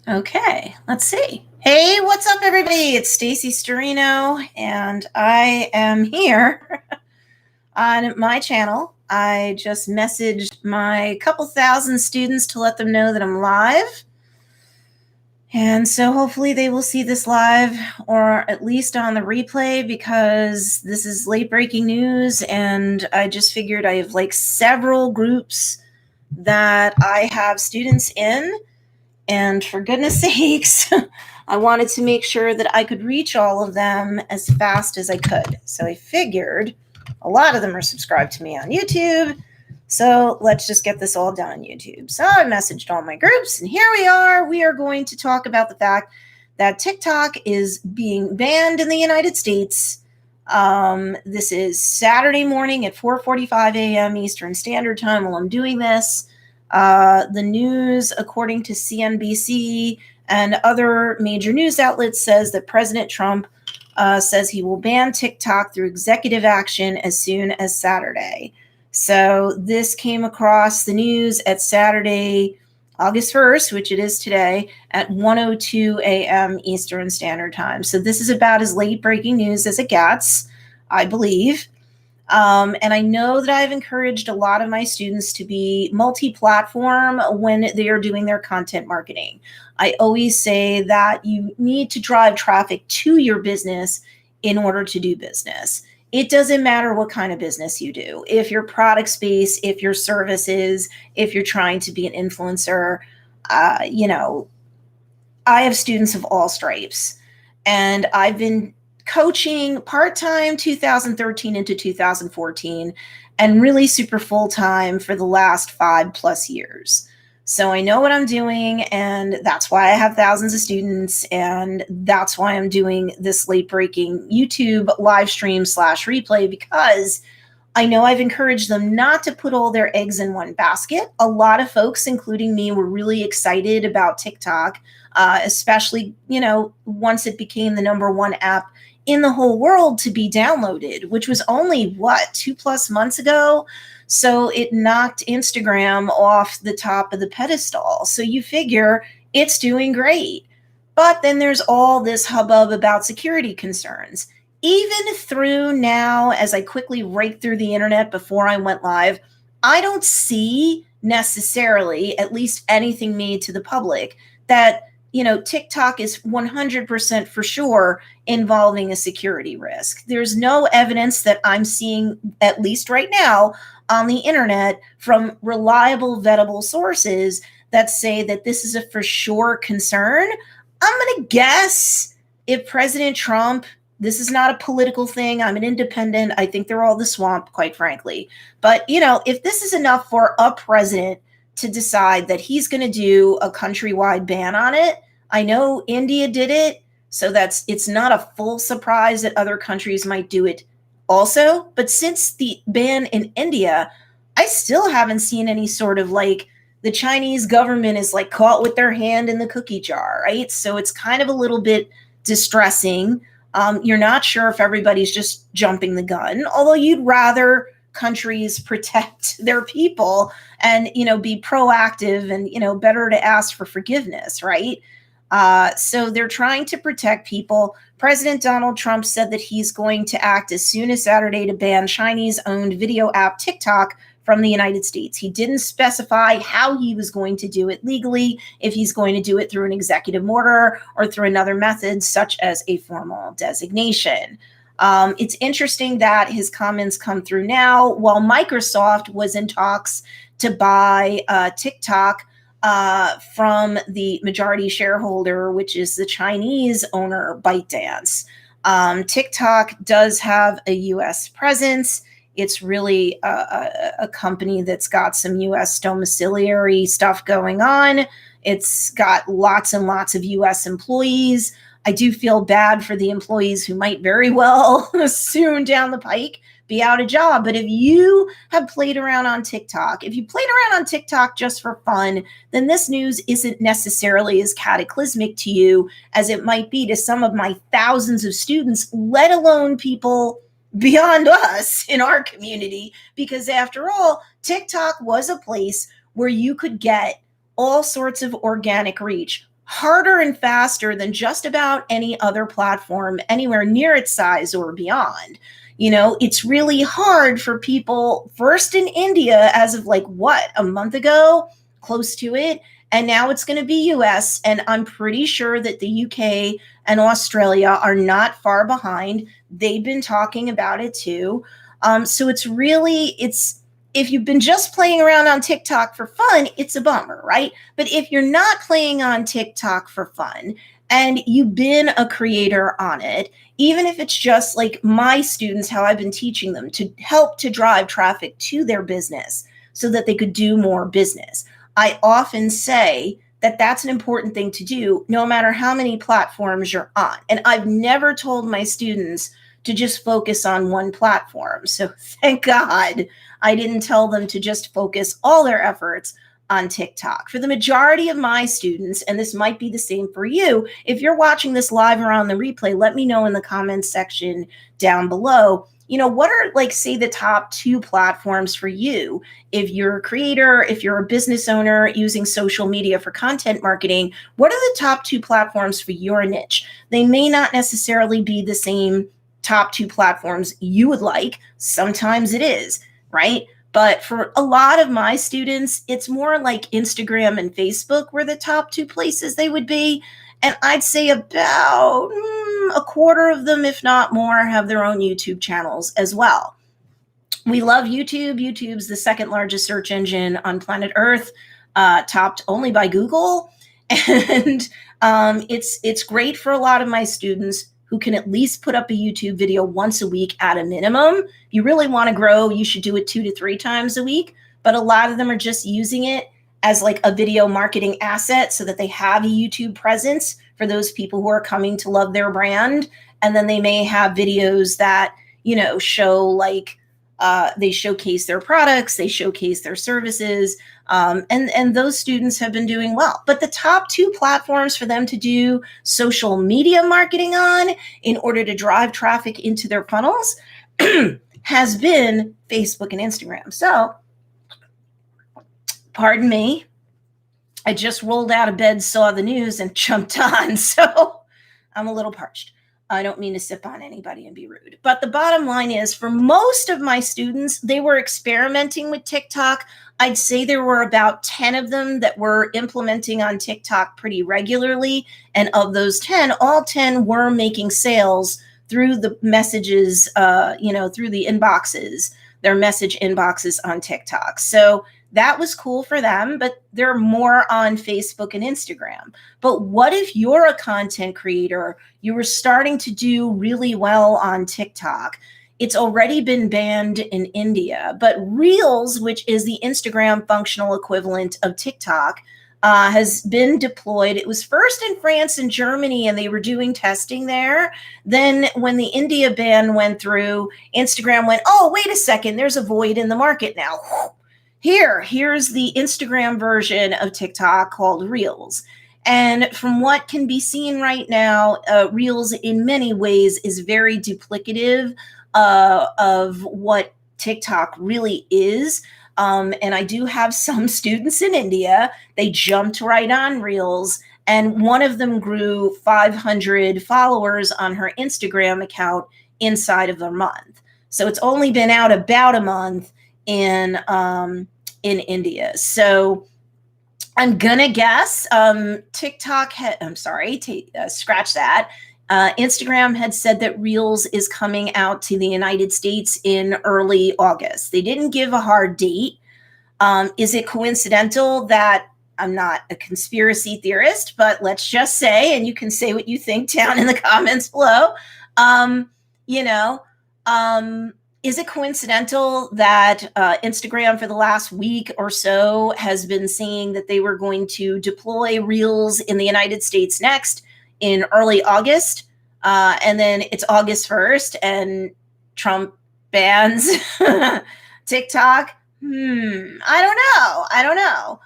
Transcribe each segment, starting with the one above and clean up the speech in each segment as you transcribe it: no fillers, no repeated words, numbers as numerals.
Okay, let's see. Hey, what's up, everybody? It's Stacey Storino, and I am here on my channel. I just messaged my couple thousand students to let them know that I'm live. And so hopefully they will see this live or at least on the replay because this is late breaking news. And I just figured I have like several groups that I have students in. And for goodness sakes, I wanted to make sure that I could reach all of them as fast as I could. So I figured a lot of them are subscribed to me on YouTube. So let's just get this all done on YouTube. So I messaged all my groups, and here we are. We are going to talk about the fact that TikTok is being banned in the United States. This is Saturday morning at 4:45 a.m. Eastern Standard Time while I'm doing this. The news, according to CNBC and other major news outlets, says that President Trump says he will ban TikTok through executive action as soon as Saturday. So this came across the news at Saturday, August 1st, which it is today, at 1:02 a.m. Eastern Standard Time. So this is about as late breaking news as it gets, I believe. And I know that I've encouraged a lot of my students to be multi-platform when they are doing their content marketing. I always say that you need to drive traffic to your business in order to do business. It doesn't matter what kind of business you do. If you're product space, if you're services, if you're trying to be an influencer, I have students of all stripes. And I've been coaching part-time 2013 into 2014 and really super full-time for the last 5+ years. So I know what I'm doing, and that's why I have thousands of students, and that's why I'm doing this late-breaking YouTube live stream / replay, because I know I've encouraged them not to put all their eggs in one basket. A lot of folks, including me, were really excited about TikTok, especially, once it became the #1 app in the whole world to be downloaded, which was only 2+ months ago. So it knocked Instagram off the top of the pedestal. So you figure it's doing great. But then there's all this hubbub about security concerns. Even through now, as I quickly rake through the internet before I went live, I don't see necessarily, at least anything made to the public, that TikTok is 100% for sure involving a security risk. There's no evidence that I'm seeing, at least right now, on the internet from reliable, vetable sources that say that this is a for sure concern. I'm going to guess if President Trump, this is not a political thing. I'm an independent. I think they're all the swamp, quite frankly. But, if this is enough for a president to decide that he's going to do a countrywide ban on it. I know India did it, so it's not a full surprise that other countries might do it also. But since the ban in India, I still haven't seen any sort of the Chinese government is caught with their hand in the cookie jar, right? So it's kind of a little bit distressing. You're not sure if everybody's just jumping the gun, although you'd rather countries protect their people and be proactive and better to ask for forgiveness, right? So they're trying to protect people. President Donald Trump said that he's going to act as soon as Saturday to ban Chinese-owned video app TikTok from the United States. He didn't specify how he was going to do it legally, if he's going to do it through an executive order or through another method such as a formal designation. It's interesting that his comments come through now while Microsoft was in talks to buy TikTok from the majority shareholder, which is the Chinese owner, ByteDance. TikTok does have a U.S. presence. It's really a company that's got some U.S. domiciliary stuff going on. It's got lots and lots of U.S. employees. I do feel bad for the employees who might very well soon down the pike be out of job. But if you have played around on TikTok, if you played around on TikTok just for fun, then this news isn't necessarily as cataclysmic to you as it might be to some of my thousands of students, let alone people beyond us in our community. Because after all, TikTok was a place where you could get all sorts of organic reach harder and faster than just about any other platform anywhere near its size or beyond. It's really hard for people first in India as of like what, a month ago, close to it. And now it's going to be US. And I'm pretty sure that the UK and Australia are not far behind. They've been talking about it too. So if you've been just playing around on TikTok for fun, it's a bummer, right? But if you're not playing on TikTok for fun and you've been a creator on it, even if it's just like my students, how I've been teaching them to help to drive traffic to their business so that they could do more business, I often say that that's an important thing to do no matter how many platforms you're on. And I've never told my students to just focus on one platform. So thank God I didn't tell them to just focus all their efforts on TikTok. For the majority of my students, and this might be the same for you, if you're watching this live or on the replay, let me know in the comments section down below. What are, like, say, the top 2 platforms for you? If you're a creator, if you're a business owner using social media for content marketing, what are the top 2 platforms for your niche? They may not necessarily be the same top 2 platforms you would like. Sometimes it is, right? But for a lot of my students, it's more like Instagram and Facebook were the top 2 places they would be. And I'd say about a quarter of them, if not more, have their own YouTube channels as well. We love YouTube. YouTube's the second largest search engine on planet Earth, topped only by Google. And it's great for a lot of my students who can at least put up a YouTube video once a week at a minimum. If you really want to grow, you should do it 2 to 3 times a week. But a lot of them are just using it as like a video marketing asset so that they have a YouTube presence for those people who are coming to love their brand. And then they may have videos that, show like, they showcase their products, they showcase their services, and those students have been doing well. But the top 2 platforms for them to do social media marketing on in order to drive traffic into their funnels has been Facebook and Instagram. So, pardon me, I just rolled out of bed, saw the news, and jumped on. So I'm a little parched. I don't mean to sip on anybody and be rude. But the bottom line is, for most of my students, they were experimenting with TikTok. I'd say there were about 10 of them that were implementing on TikTok pretty regularly. And of those 10, all 10 were making sales through the messages, through the inboxes, their message inboxes on TikTok. So that was cool for them, but they're more on Facebook and Instagram. But what if you're a content creator, you were starting to do really well on TikTok? It's already been banned in India, but Reels, which is the Instagram functional equivalent of TikTok, has been deployed. It was first in France and Germany, and they were doing testing there. Then when the India ban went through, Instagram went, oh, wait a second, there's a void in the market now. Here's the Instagram version of TikTok called Reels. And from what can be seen right now, Reels in many ways is very duplicative of what TikTok really is. And I do have some students in India. They jumped right on Reels, and one of them grew 500 followers on her Instagram account inside of a month. So it's only been out about a month in India. So I'm gonna guess TikTok scratch that. Instagram had said that Reels is coming out to the United States in early August. They didn't give a hard date. Is it coincidental that I'm not a conspiracy theorist, but let's just say, and you can say what you think down in the comments below, is it coincidental that Instagram for the last week or so has been saying that they were going to deploy Reels in the United States next in early August? And then it's August 1st and Trump bans TikTok? I don't know.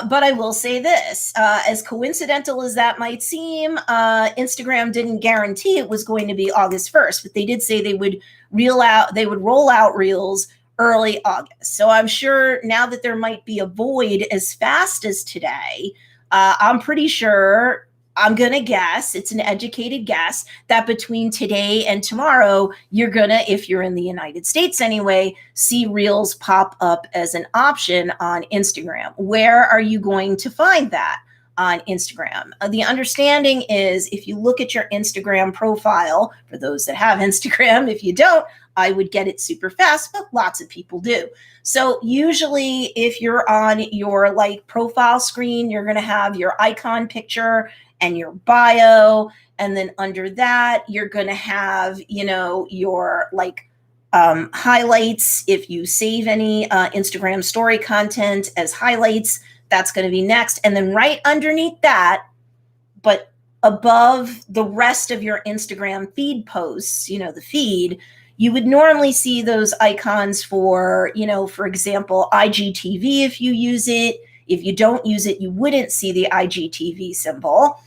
But I will say this, as coincidental as that might seem, Instagram didn't guarantee it was going to be August 1st, but they did say they would roll out Reels early August. So I'm sure now that there might be a void as fast as today, I'm pretty sure, I'm going to guess, it's an educated guess, that between today and tomorrow, you're going to, if you're in the United States anyway, see Reels pop up as an option on Instagram. Where are you going to find that? On Instagram. The understanding is if you look at your Instagram profile, for those that have Instagram, if you don't, I would get it super fast, but lots of people do. So usually if you're on your like profile screen, you're going to have your icon picture and your bio. And then under that, you're going to have, you know, your like highlights. If you save any Instagram story content as highlights, that's going to be next. And then right underneath that, but above the rest of your Instagram feed posts, you know, the feed, you would normally see those icons for, you know, for example, IGTV if you use it. If you don't use it, you wouldn't see the IGTV symbol.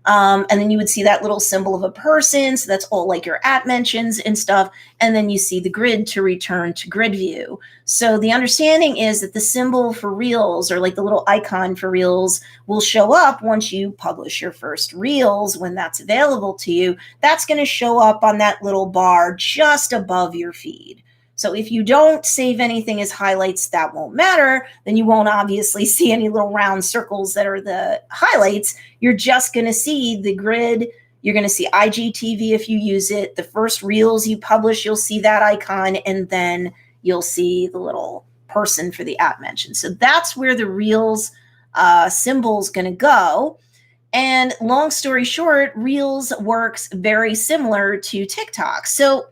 And then you would see that little symbol of a person. So that's all like your at mentions and stuff. And then you see the grid to return to grid view. So the understanding is that the symbol for Reels, or like the little icon for Reels, will show up once you publish your first Reels. When that's available to you, that's going to show up on that little bar just above your feed. So if you don't save anything as highlights, that won't matter. Then you won't obviously see any little round circles that are the highlights. You're just going to see the grid. You're going to see IGTV if you use it. The first Reels you publish, you'll see that icon, and then you'll see the little person for the at mention. So that's where the Reels symbol is going to go. And long story short, Reels works very similar to TikTok. So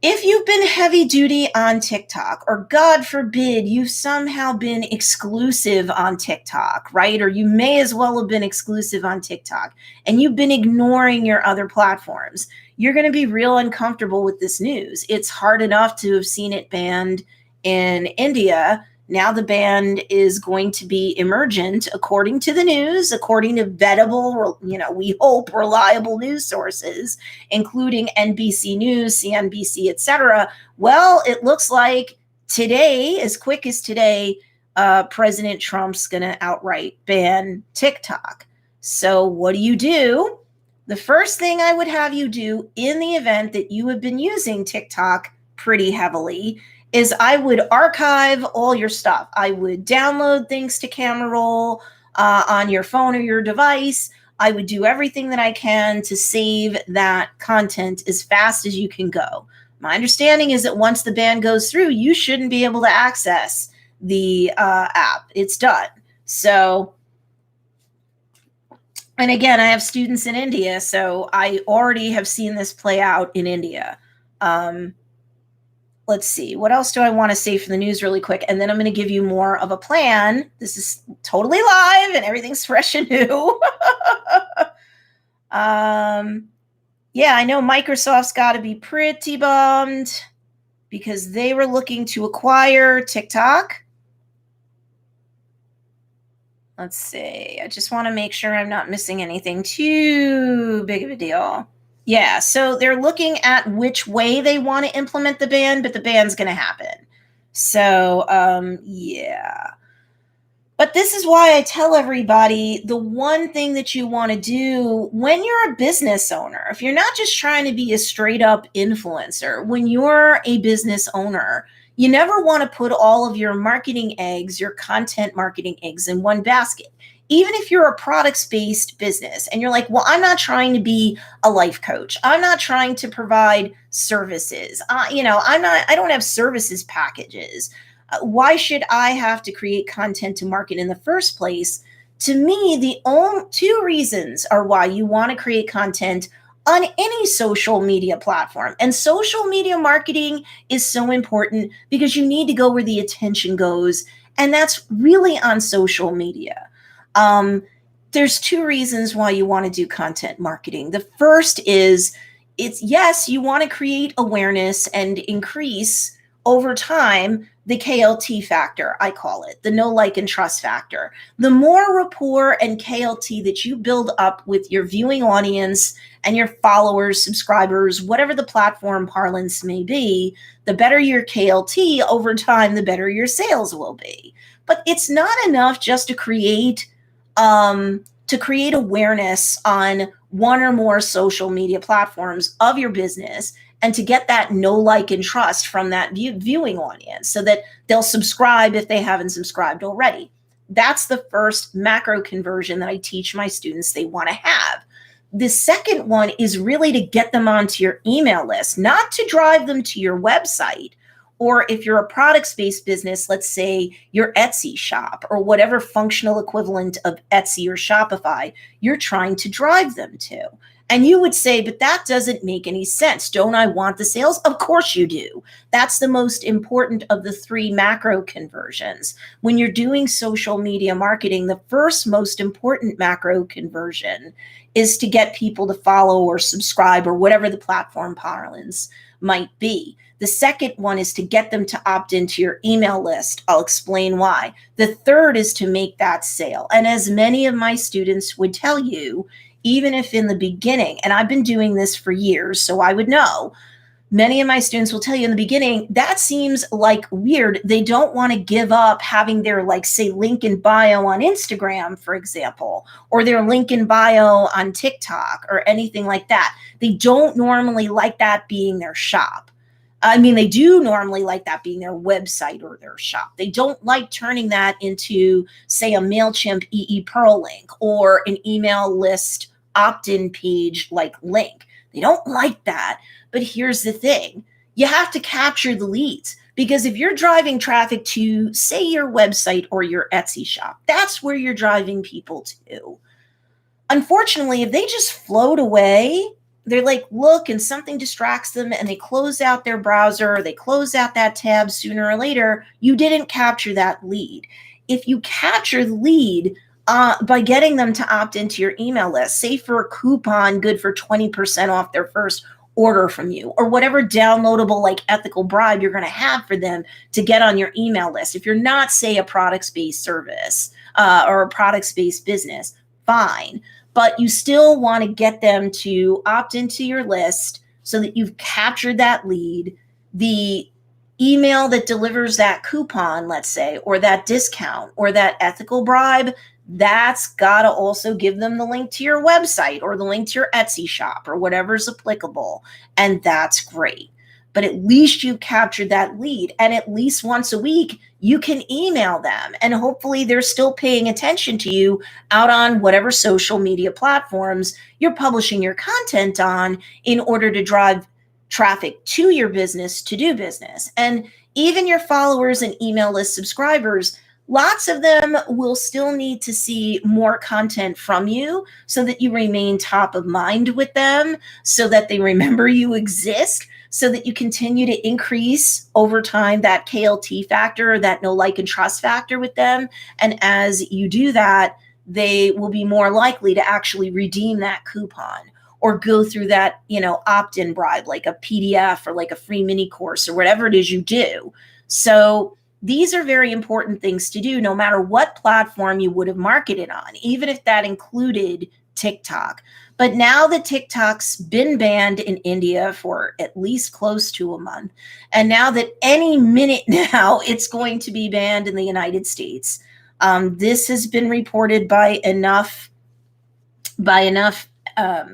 if you've been heavy duty on TikTok, or God forbid, you've somehow been exclusive on TikTok, right? Or you may as well have been exclusive on TikTok, and you've been ignoring your other platforms, you're going to be real uncomfortable with this news. It's hard enough to have seen it banned in India. Now the ban is going to be emergent, according to the news, according to vettable, you know, we hope reliable news sources, including NBC News, CNBC, etc. Well, it looks like today, as quick as today, President Trump's going to outright ban TikTok. So what do? The first thing I would have you do in the event that you have been using TikTok pretty heavily is I would archive all your stuff. I would download things to camera roll on your phone or your device. I would do everything that I can to save that content as fast as you can go. My understanding is that once the ban goes through, you shouldn't be able to access the app. It's done. So, and again, I have students in India, so I already have seen this play out in India. Let's see, what else do I want to say for the news really quick? And then I'm going to give you more of a plan. This is totally live and everything's fresh and new. Yeah, I know Microsoft's got to be pretty bummed because they were looking to acquire TikTok. Let's see. I just want to make sure I'm not missing anything too big of a deal. Yeah, so they're looking at which way they want to implement the ban, but the ban's going to happen. So, yeah. But this is why I tell everybody the one thing that you want to do when you're a business owner, if you're not just trying to be a straight up influencer, when you're a business owner, you never want to put all of your marketing eggs, your content marketing eggs in one basket. Even if you're a products-based business and you're like, well, I'm not trying to be a life coach. I'm not trying to provide services. I don't have services packages. Why should I have to create content to market in the first place? To me, the only two reasons are why you want to create content on any social media platform. And social media marketing is so important because you need to go where the attention goes. And that's really on social media. There's two reasons why you want to do content marketing. The first is yes, you want to create awareness and increase over time the KLT factor, I call it, the know, like, and trust factor. The more rapport and KLT that you build up with your viewing audience and your followers, subscribers, whatever the platform parlance may be, the better your KLT over time, the better your sales will be. But it's not enough just to create to create awareness on one or more social media platforms of your business, and to get that know, like, and trust from that viewing audience so that they'll subscribe if they haven't subscribed already. That's the first macro conversion that I teach my students they want to have. The second one is really to get them onto your email list, not to drive them to your website. Or if you're a products-based business, let's say your Etsy shop or whatever functional equivalent of Etsy or Shopify you're trying to drive them to. And you would say, but that doesn't make any sense. Don't I want the sales? Of course you do. That's the most important of the three macro conversions. When you're doing social media marketing, the first most important macro conversion is to get people to follow or subscribe or whatever the platform parlance might be. The second one is to get them to opt into your email list. I'll explain why. The third is to make that sale. And as many of my students would tell you, even if in the beginning, and I've been doing this for years, so I would know, many of my students will tell you in the beginning, that seems like weird. They don't want to give up having their, like, say, link in bio on Instagram, for example, or their link in bio on TikTok or anything like that. They don't normally like that being their shop. I mean, they do normally like that being their website or their shop. They don't like turning that into, say, a MailChimp EE Pearl link or an email list opt-in page like link. They don't like that. But here's the thing. You have to capture the leads, because if you're driving traffic to, say, your website or your Etsy shop, that's where you're driving people to. Unfortunately, if they just float away, they're like, look, and something distracts them and they close out their browser, they close out that tab sooner or later, you didn't capture that lead. If you capture the lead by getting them to opt into your email list, say for a coupon good for 20% off their first order from you, or whatever downloadable, like, ethical bribe you're going to have for them to get on your email list. If you're not, say, a products-based service or a products-based business, fine. But you still want to get them to opt into your list so that you've captured that lead. The email that delivers that coupon, let's say, or that discount or that ethical bribe, that's got to also give them the link to your website or the link to your Etsy shop or whatever's applicable. And that's great. But at least you've captured that lead. And at least once a week, you can email them. And hopefully they're still paying attention to you out on whatever social media platforms you're publishing your content on in order to drive traffic to your business to do business. And even your followers and email list subscribers, lots of them will still need to see more content from you so that you remain top of mind with them, so that they remember you exist, so that you continue to increase over time that KLT factor, that know, like, and trust factor with them. And as you do that, they will be more likely to actually redeem that coupon or go through that, opt-in bribe, like a PDF or like a free mini course or whatever it is you do. So these are very important things to do, no matter what platform you would have marketed on, even if that included TikTok. But now that TikTok's been banned in India for at least close to a month, and now that any minute now it's going to be banned in the United States, this has been reported by enough,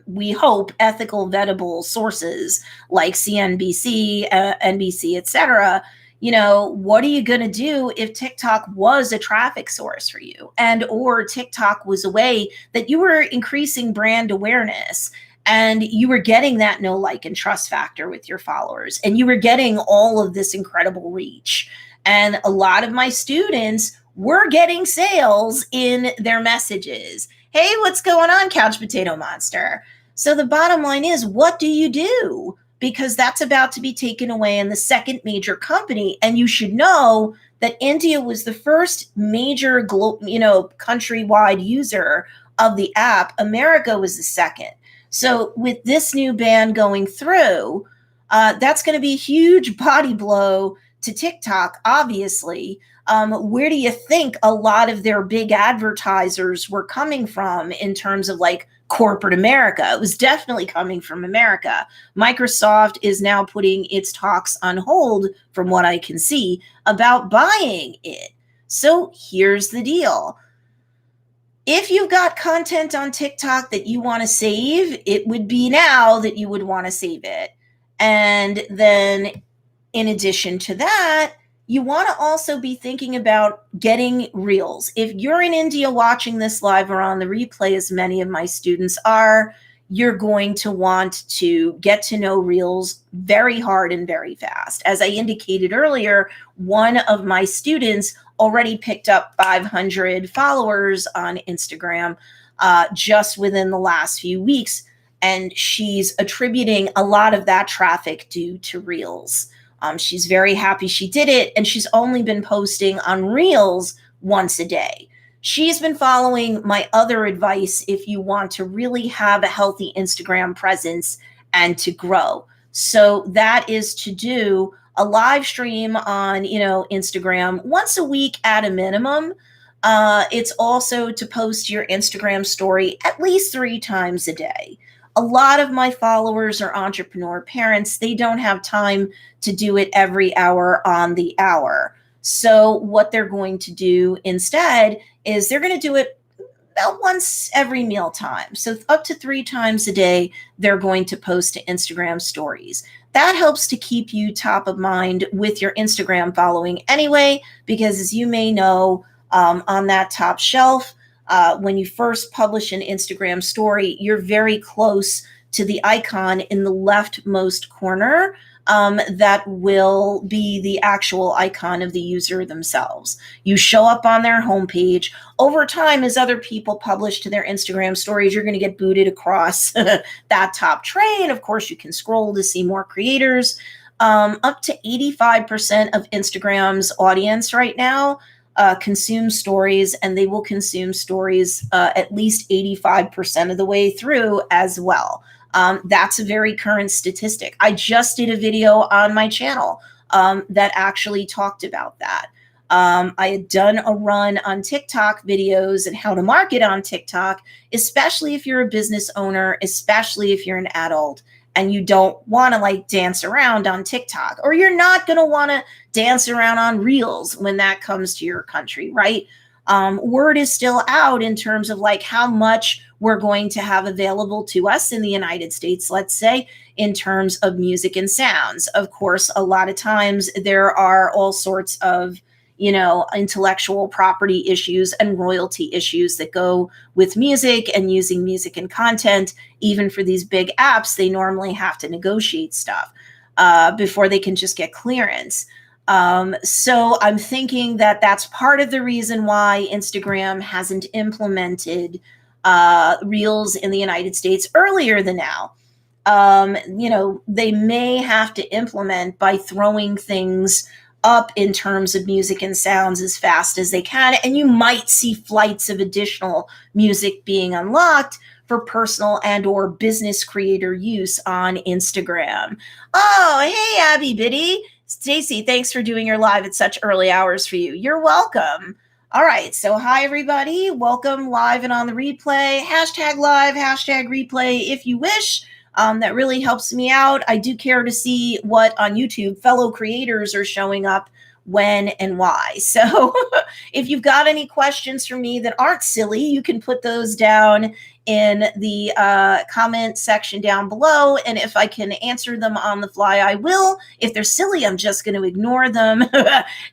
we hope, ethical, vetable sources like CNBC, NBC, etc. What are you going to do if TikTok was a traffic source for you, and or TikTok was a way that you were increasing brand awareness and you were getting that know, like, and trust factor with your followers, and you were getting all of this incredible reach? And a lot of my students were getting sales in their messages. Hey, what's going on, Couch Potato Monster? So the bottom line is, what do you do? Because that's about to be taken away in the second major company. And you should know that India was the first major countrywide user of the app. America was the second. So with this new ban going through, that's going to be a huge body blow to TikTok, obviously. Where do you think a lot of their big advertisers were coming from in terms of, like, corporate America? It was definitely coming from America. Microsoft is now putting its talks on hold, from what I can see, about buying it. So here's the deal. If you've got content on TikTok that you want to save, it would be now that you would want to save it. And then in addition to that, you want to also be thinking about getting reels. If you're in India watching this live or on the replay, as many of my students are, you're going to want to get to know reels very hard and very fast. As I indicated earlier, one of my students already picked up 500 followers on Instagram just within the last few weeks. And she's attributing a lot of that traffic due to reels. She's very happy she did it, and she's only been posting on reels once a day. She's been following my other advice if you want to really have a healthy Instagram presence and to grow. So that is to do a live stream on, Instagram once a week at a minimum. It's also to post your Instagram story at least 3 times a day. A lot of my followers are entrepreneur parents. They don't have time to do it every hour on the hour. So what they're going to do instead is they're going to do it about once every meal time. So up to 3 times a day, they're going to post to Instagram stories. That helps to keep you top of mind with your Instagram following anyway, because as you may know, on that top shelf, when you first publish an Instagram story, you're very close to the icon in the leftmost corner that will be the actual icon of the user themselves. You show up on their homepage. Over time, as other people publish to their Instagram stories, you're going to get booted across that top tray. And of course, you can scroll to see more creators. Up to 85% of Instagram's audience right now consume stories, and they will consume stories at least 85% of the way through as well. That's a very current statistic. I just did a video on my channel that actually talked about that. I had done a run on TikTok videos and how to market on TikTok, especially if you're a business owner, especially if you're an adult and you don't want to dance around on TikTok, or you're not going to want to dance around on Reels when that comes to your country, right? Word is still out in terms of how much we're going to have available to us in the United States, let's say, in terms of music and sounds. Of course, a lot of times there are all sorts of intellectual property issues and royalty issues that go with music and using music and content. Even for these big apps, they normally have to negotiate stuff before they can just get clearance. So I'm thinking that that's part of the reason why Instagram hasn't implemented Reels in the United States earlier than now. They may have to implement by throwing things up in terms of music and sounds as fast as they can. And you might see flights of additional music being unlocked for personal and or business creator use on Instagram. Oh, hey, Abby Biddy. Stacey, thanks for doing your live at such early hours for you. You're welcome. All right. So hi, everybody. Welcome live and on the replay. Hashtag live, hashtag replay if you wish. That really helps me out. I do care to see what on YouTube fellow creators are showing up when and why. So if you've got any questions for me that aren't silly, you can put those down in the comment section down below. And if I can answer them on the fly, I will. If they're silly, I'm just going to ignore them.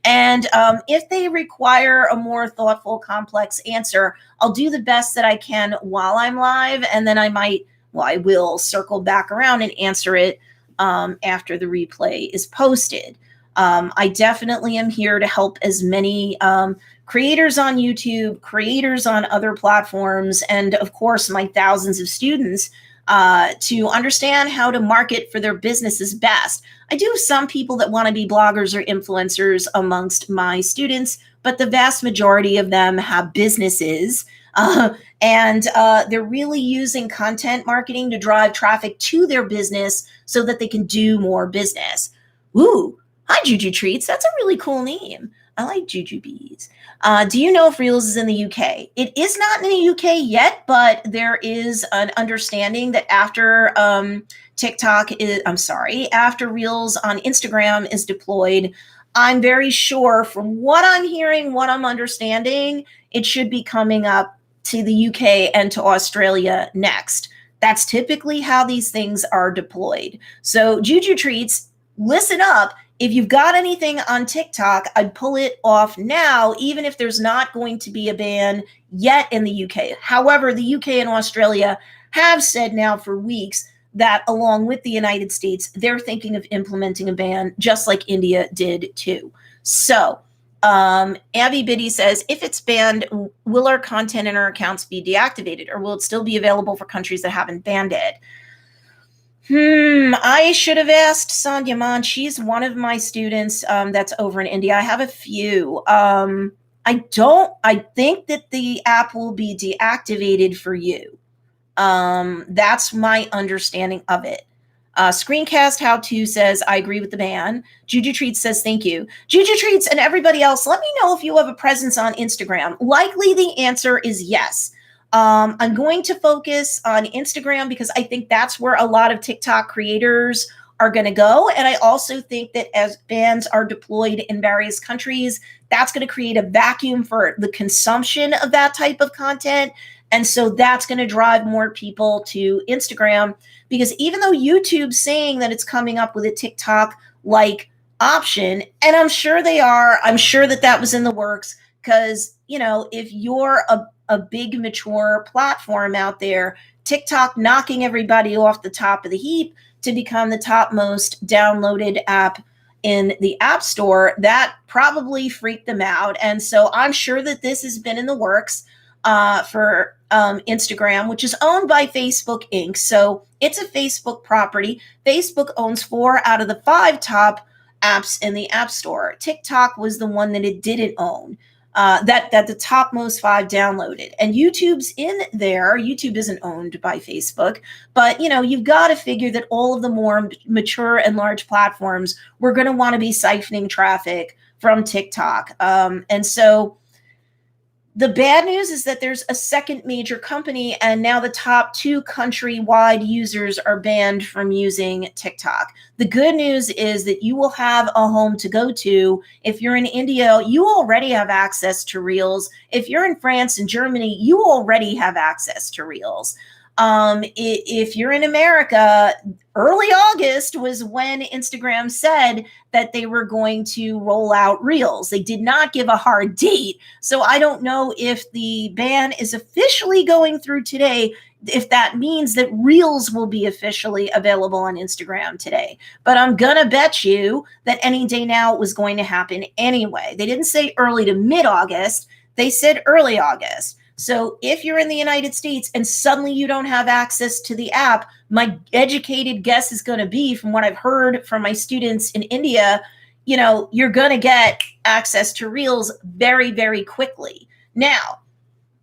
And if they require a more thoughtful, complex answer, I'll do the best that I can while I'm live. And then I will circle back around and answer it after the replay is posted. I definitely am here to help as many creators on YouTube, creators on other platforms, and of course, my thousands of students to understand how to market for their businesses best. I do have some people that want to be bloggers or influencers amongst my students, but the vast majority of them have businesses. And they're really using content marketing to drive traffic to their business so that they can do more business. Ooh, hi, Juju Treats. That's a really cool name. I like Juju Bees. Do you know if Reels is in the UK? It is not in the UK yet, but there is an understanding that after after Reels on Instagram is deployed, I'm very sure from what I'm hearing, what I'm understanding, it should be coming up to the UK and to Australia next. That's typically how these things are deployed. So Juju Treats, listen up. If you've got anything on TikTok, I'd pull it off now, even if there's not going to be a ban yet in the UK. However, the UK and Australia have said now for weeks that along with the United States, they're thinking of implementing a ban, just like India did too. So Abby Biddy says, if it's banned, will our content and our accounts be deactivated, or will it still be available for countries that haven't banned it? I should have asked Sandhya Man. She's one of my students that's over in India. I have a few. I think that the app will be deactivated for you. That's my understanding of it. Screencast How To says, I agree with the ban. Juju Treats says, thank you. Juju Treats and everybody else, let me know if you have a presence on Instagram. Likely the answer is yes. I'm going to focus on Instagram because I think that's where a lot of TikTok creators are going to go. And I also think that as bans are deployed in various countries, that's going to create a vacuum for the consumption of that type of content. And so that's going to drive more people to Instagram, because even though YouTube's saying that it's coming up with a TikTok-like option, and I'm sure they are, I'm sure that that was in the works, because, you know, if you're a big mature platform out there, TikTok knocking everybody off the top of the heap to become the top most downloaded app in the App Store, that probably freaked them out. And so I'm sure that this has been in the works for Instagram, which is owned by Facebook Inc. So it's a Facebook property. Facebook owns 4 out of the 5 top apps in the App Store. TikTok was the one that it didn't own. That the topmost 5 downloaded, and YouTube's in there. YouTube isn't owned by Facebook, but you know, you've got to figure that all of the more mature and large platforms were going to want to be siphoning traffic from TikTok. And so the bad news is that there's a second major company, and now the top 2 countrywide users are banned from using TikTok. The good news is that you will have a home to go to. If you're in India, you already have access to Reels. If you're in France and Germany, you already have access to Reels. If you're in America, early August was when Instagram said that they were going to roll out Reels. They did not give a hard date. So I don't know if the ban is officially going through today, if that means that Reels will be officially available on Instagram today. But I'm going to bet you that any day now it was going to happen anyway. They didn't say early to mid-August. They said early August. So if you're in the United States and suddenly you don't have access to the app, my educated guess is going to be, from what I've heard from my students in India, you know, you're going to get access to Reels very, very quickly. Now,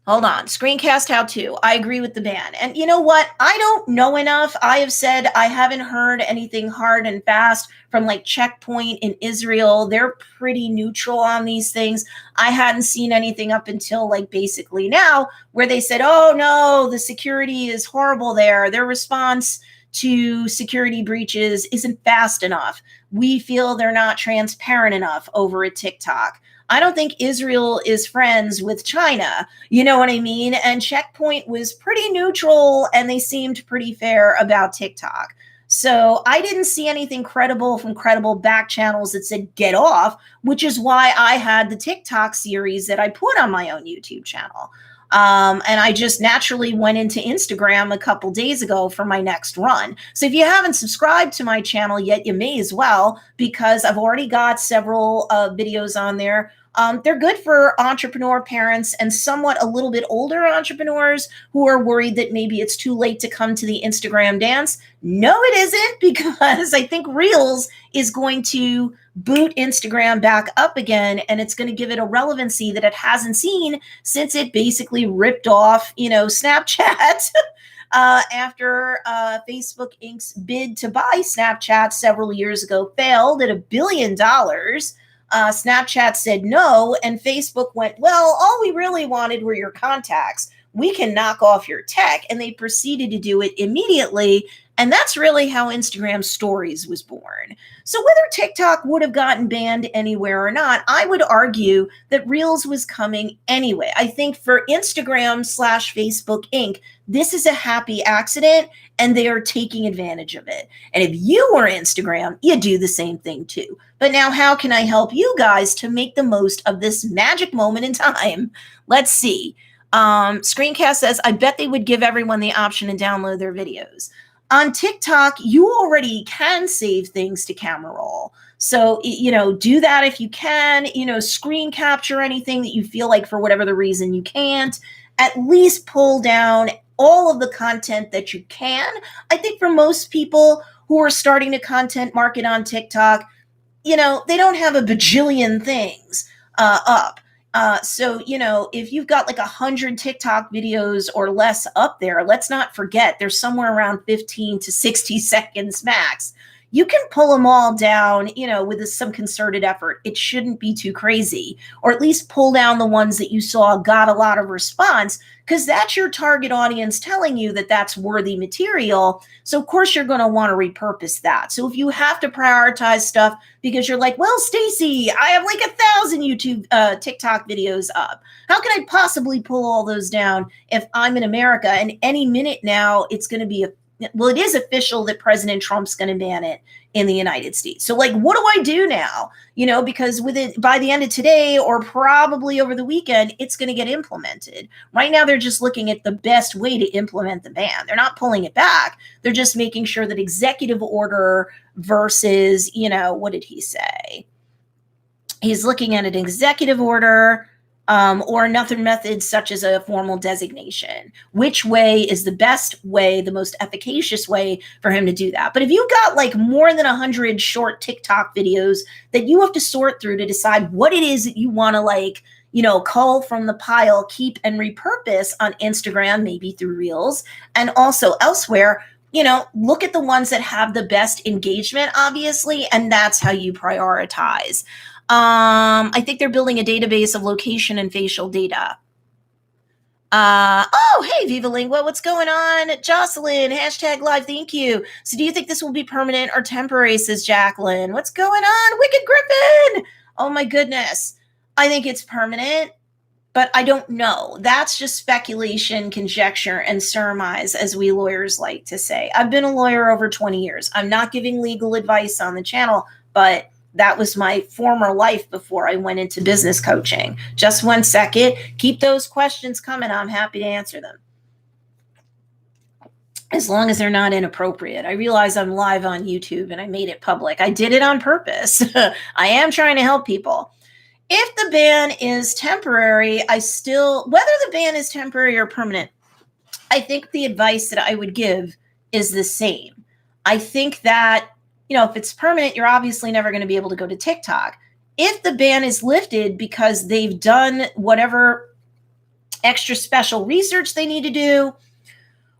hold on. Screencast How To. I agree with the ban. And you know what? I don't know enough. I have said I haven't heard anything hard and fast from like Checkpoint in Israel. They're pretty neutral on these things. I hadn't seen anything up until like basically now, where they said, oh no, the security is horrible there. Their response to security breaches isn't fast enough. We feel they're not transparent enough over at TikTok. I don't think Israel is friends with China. You know what I mean? And Checkpoint was pretty neutral, and they seemed pretty fair about TikTok. So I didn't see anything credible from credible back channels that said get off, which is why I had the TikTok series that I put on my own YouTube channel. And I just naturally went into Instagram a couple days ago for my next run. So if you haven't subscribed to my channel yet, you may as well, because I've already got several videos on there. They're good for entrepreneur parents and somewhat a little bit older entrepreneurs who are worried that maybe it's too late to come to the Instagram dance. No, it isn't, because I think Reels is going to boot Instagram back up again, and it's going to give it a relevancy that it hasn't seen since it basically ripped off, you know, Snapchat. After Facebook Inc.'s bid to buy Snapchat several years ago failed at $1 billion. Snapchat said no, and Facebook went, well, all we really wanted were your contacts. We can knock off your tech. And they proceeded to do it immediately. And that's really how Instagram Stories was born. So whether TikTok would have gotten banned anywhere or not, I would argue that Reels was coming anyway. I think for Instagram/Facebook Inc., this is a happy accident and they are taking advantage of it. And if you were Instagram, you do the same thing too. But now how can I help you guys to make the most of this magic moment in time? Let's see. Screencast says, I bet they would give everyone the option to download their videos. On TikTok, you already can save things to camera roll. So, do that if you can, screen capture anything that you feel like for whatever the reason you can't. At least pull down all of the content that you can. I think for most people who are starting to content market on TikTok, they don't have a bajillion things up. So, if you've got like 100 TikTok videos or less up there, let's not forget there's somewhere around 15 to 60 seconds max. You can pull them all down, with some concerted effort. It shouldn't be too crazy, or at least pull down the ones that you saw got a lot of response, because that's your target audience telling you that that's worthy material. So of course you're going to want to repurpose that. So if you have to prioritize stuff because you're like, well, Stacey, I have like 1,000 YouTube, TikTok videos up. How can I possibly pull all those down if I'm in America? And any minute now, it's going to be it is official that President Trump's going to ban it in the United States. So like, what do I do now? Because by the end of today or probably over the weekend, it's going to get implemented. Right now, they're just looking at the best way to implement the ban. They're not pulling it back. They're just making sure that executive order versus, what did he say? He's looking at an executive order or another method such as a formal designation. Which way is the best way, the most efficacious way for him to do that? But if you got like more than 100 short TikTok videos that you have to sort through to decide what it is that you want to cull from the pile, keep and repurpose on Instagram, maybe through Reels, and also elsewhere, look at the ones that have the best engagement, obviously, and that's how you prioritize. I think they're building a database of location and facial data. Hey, Viva Lingua, what's going on? Jocelyn, #live, thank you. So do you think this will be permanent or temporary, says Jacqueline? What's going on? Wicked Griffin! Oh my goodness. I think it's permanent, but I don't know. That's just speculation, conjecture, and surmise, as we lawyers like to say. I've been a lawyer over 20 years. I'm not giving legal advice on the channel, but that was my former life before I went into business coaching. Just one second. Keep those questions coming. I'm happy to answer them, as long as they're not inappropriate. I realize I'm live on YouTube and I made it public. I did it on purpose. I am trying to help people. If the ban is temporary, whether the ban is temporary or permanent, I think the advice that I would give is the same. I think that if it's permanent, you're obviously never going to be able to go to TikTok. If the ban is lifted because they've done whatever extra special research they need to do,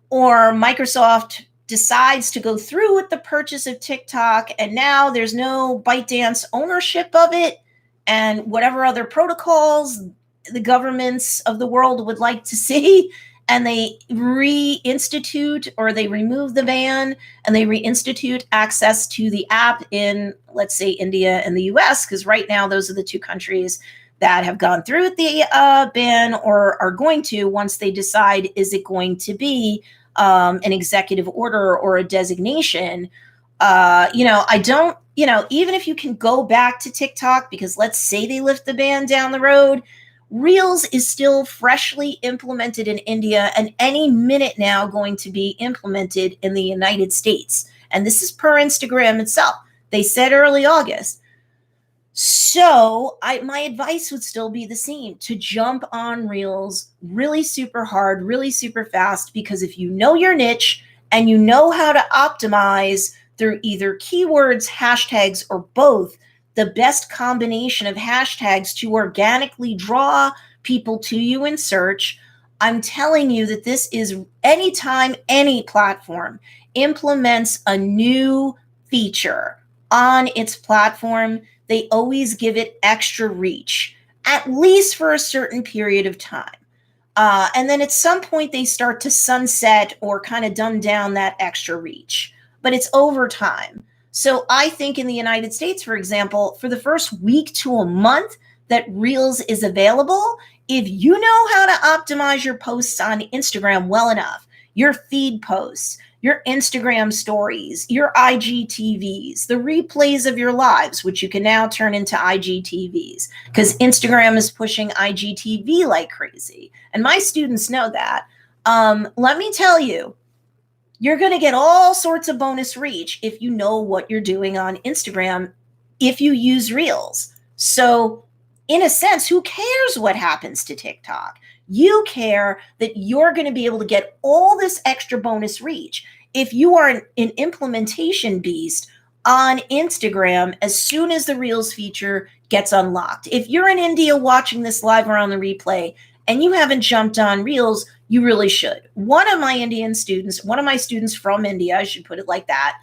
or Microsoft decides to go through with the purchase of TikTok, and now there's no ByteDance ownership of it, and whatever other protocols the governments of the world would like to see, and they reinstitute or they remove the ban and they reinstitute access to the app in, let's say, India and the US, because right now those are the two countries that have gone through with the ban or are going to, once they decide, is it going to be an executive order or a designation. I don't, even if you can go back to TikTok, because let's say they lift the ban down the road, Reels is still freshly implemented in India and any minute now going to be implemented in the United States. And this is per Instagram itself. They said early August. So my advice would still be the same, to jump on Reels really super hard, really super fast, because if you know your niche and you know how to optimize through either keywords, hashtags, or both, the best combination of hashtags to organically draw people to you in search, I'm telling you that this is anytime any platform implements a new feature on its platform, they always give it extra reach, at least for a certain period of time. And then at some point, they start to sunset or kind of dumb down that extra reach. But it's over time. So I think in the United States, for example, for the first week to a month that Reels is available, if you know how to optimize your posts on Instagram well enough, your feed posts, your Instagram stories, your IGTVs, the replays of your lives, which you can now turn into IGTVs because Instagram is pushing IGTV like crazy. And my students know that. Let me tell you, you're going to get all sorts of bonus reach if you know what you're doing on Instagram if you use Reels. So, in a sense, who cares what happens to TikTok? You care that you're going to be able to get all this extra bonus reach. If you are an implementation beast on Instagram, as soon as the Reels feature gets unlocked, if you're in India watching this live or on the replay and you haven't jumped on Reels, you really should. One of my students from India, I should put it like that,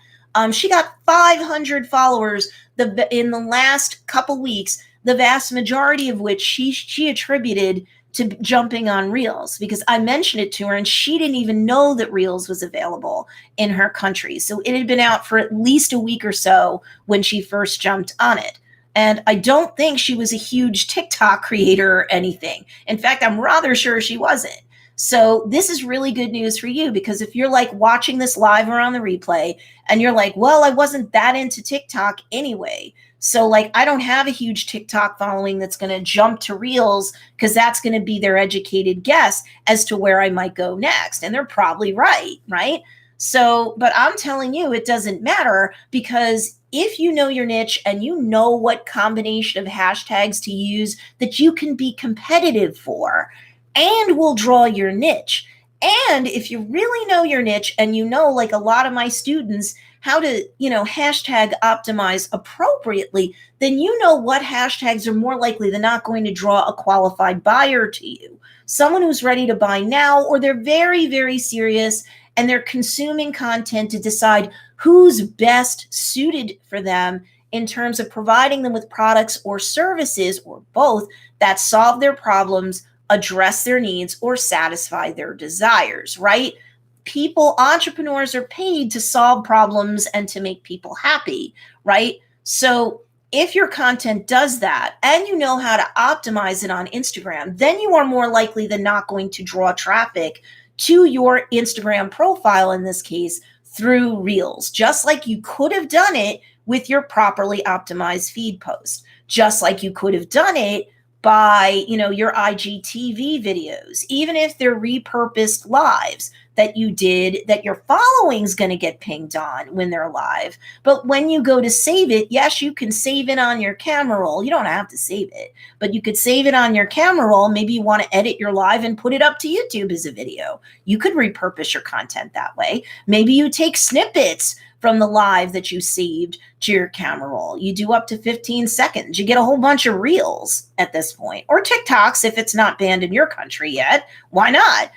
she got 500 followers in the last couple weeks, the vast majority of which she attributed to jumping on Reels because I mentioned it to her and she didn't even know that Reels was available in her country. So it had been out for at least a week or so when she first jumped on it. And I don't think she was a huge TikTok creator or anything. In fact, I'm rather sure she wasn't. So this is really good news for you because if you're like watching this live or on the replay and you're like, well, I wasn't that into TikTok anyway. So like, I don't have a huge TikTok following that's going to jump to Reels because that's going to be their educated guess as to where I might go next. And they're probably right, right? So, but I'm telling you, it doesn't matter because if you know your niche and you know what combination of hashtags to use that you can be competitive for and will draw your niche. And if you really know your niche and you know, like a lot of my students, how to, hashtag optimize appropriately, then you know what hashtags are more likely than not going to draw a qualified buyer to you. Someone who's ready to buy now, or they're very, very serious and they're consuming content to decide who's best suited for them in terms of providing them with products or services or both that solve their problems, address their needs, or satisfy their desires, right? Entrepreneurs are paid to solve problems and to make people happy, right? So if your content does that and you know how to optimize it on Instagram, then you are more likely than not going to draw traffic to your Instagram profile, in this case, through Reels, just like you could have done it with your properly optimized feed post, just like you could have done it by, your IGTV videos, even if they're repurposed lives that you did that your following's going to get pinged on when they're live. But when you go to save it, yes, you can save it on your camera roll. You don't have to save it, but you could save it on your camera roll. Maybe you want to edit your live and put it up to YouTube as a video. You could repurpose your content that way. Maybe you take snippets from the live that you saved to your camera roll. You do up to 15 seconds. You get a whole bunch of Reels at this point, or TikToks if it's not banned in your country yet. Why not?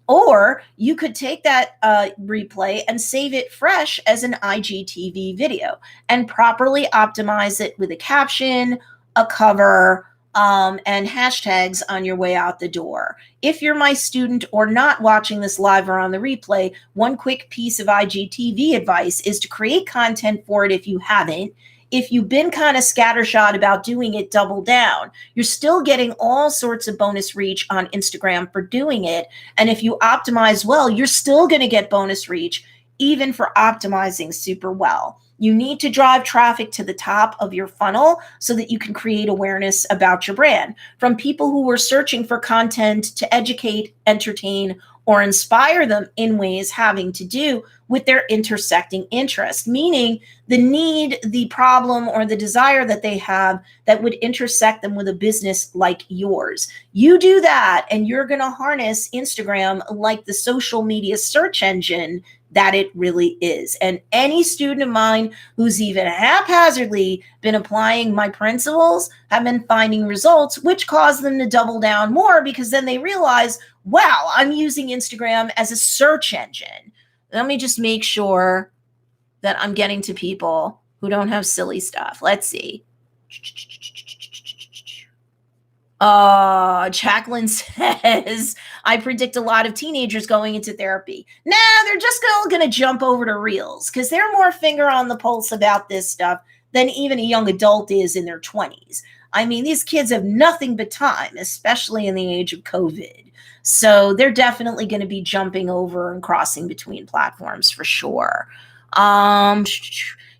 Or you could take that replay and save it fresh as an IGTV video and properly optimize it with a caption, a cover, and hashtags on your way out the door. If you're my student or not watching this live or on the replay, one quick piece of IGTV advice is to create content for it if you haven't. If you've been kind of scattershot about doing it, double down. You're still getting all sorts of bonus reach on Instagram for doing it. And if you optimize well, you're still going to get bonus reach, even for optimizing super well. You need to drive traffic to the top of your funnel so that you can create awareness about your brand from people who are searching for content to educate, entertain, or inspire them in ways having to do with their intersecting interest, meaning the need, the problem, or the desire that they have that would intersect them with a business like yours. You do that, and you're going to harness Instagram like the social media search engine that it really is. And any student of mine who's even haphazardly been applying my principles have been finding results, which cause them to double down more because then they realize, wow, I'm using Instagram as a search engine. Let me just make sure that I'm getting to people who don't have silly stuff. Let's see. Jacqueline says, I predict a lot of teenagers going into therapy. Nah, they're just all going to jump over to Reels because they're more finger on the pulse about this stuff than even a young adult is in their 20s. I mean, these kids have nothing but time, especially in the age of COVID. So they're definitely going to be jumping over and crossing between platforms for sure.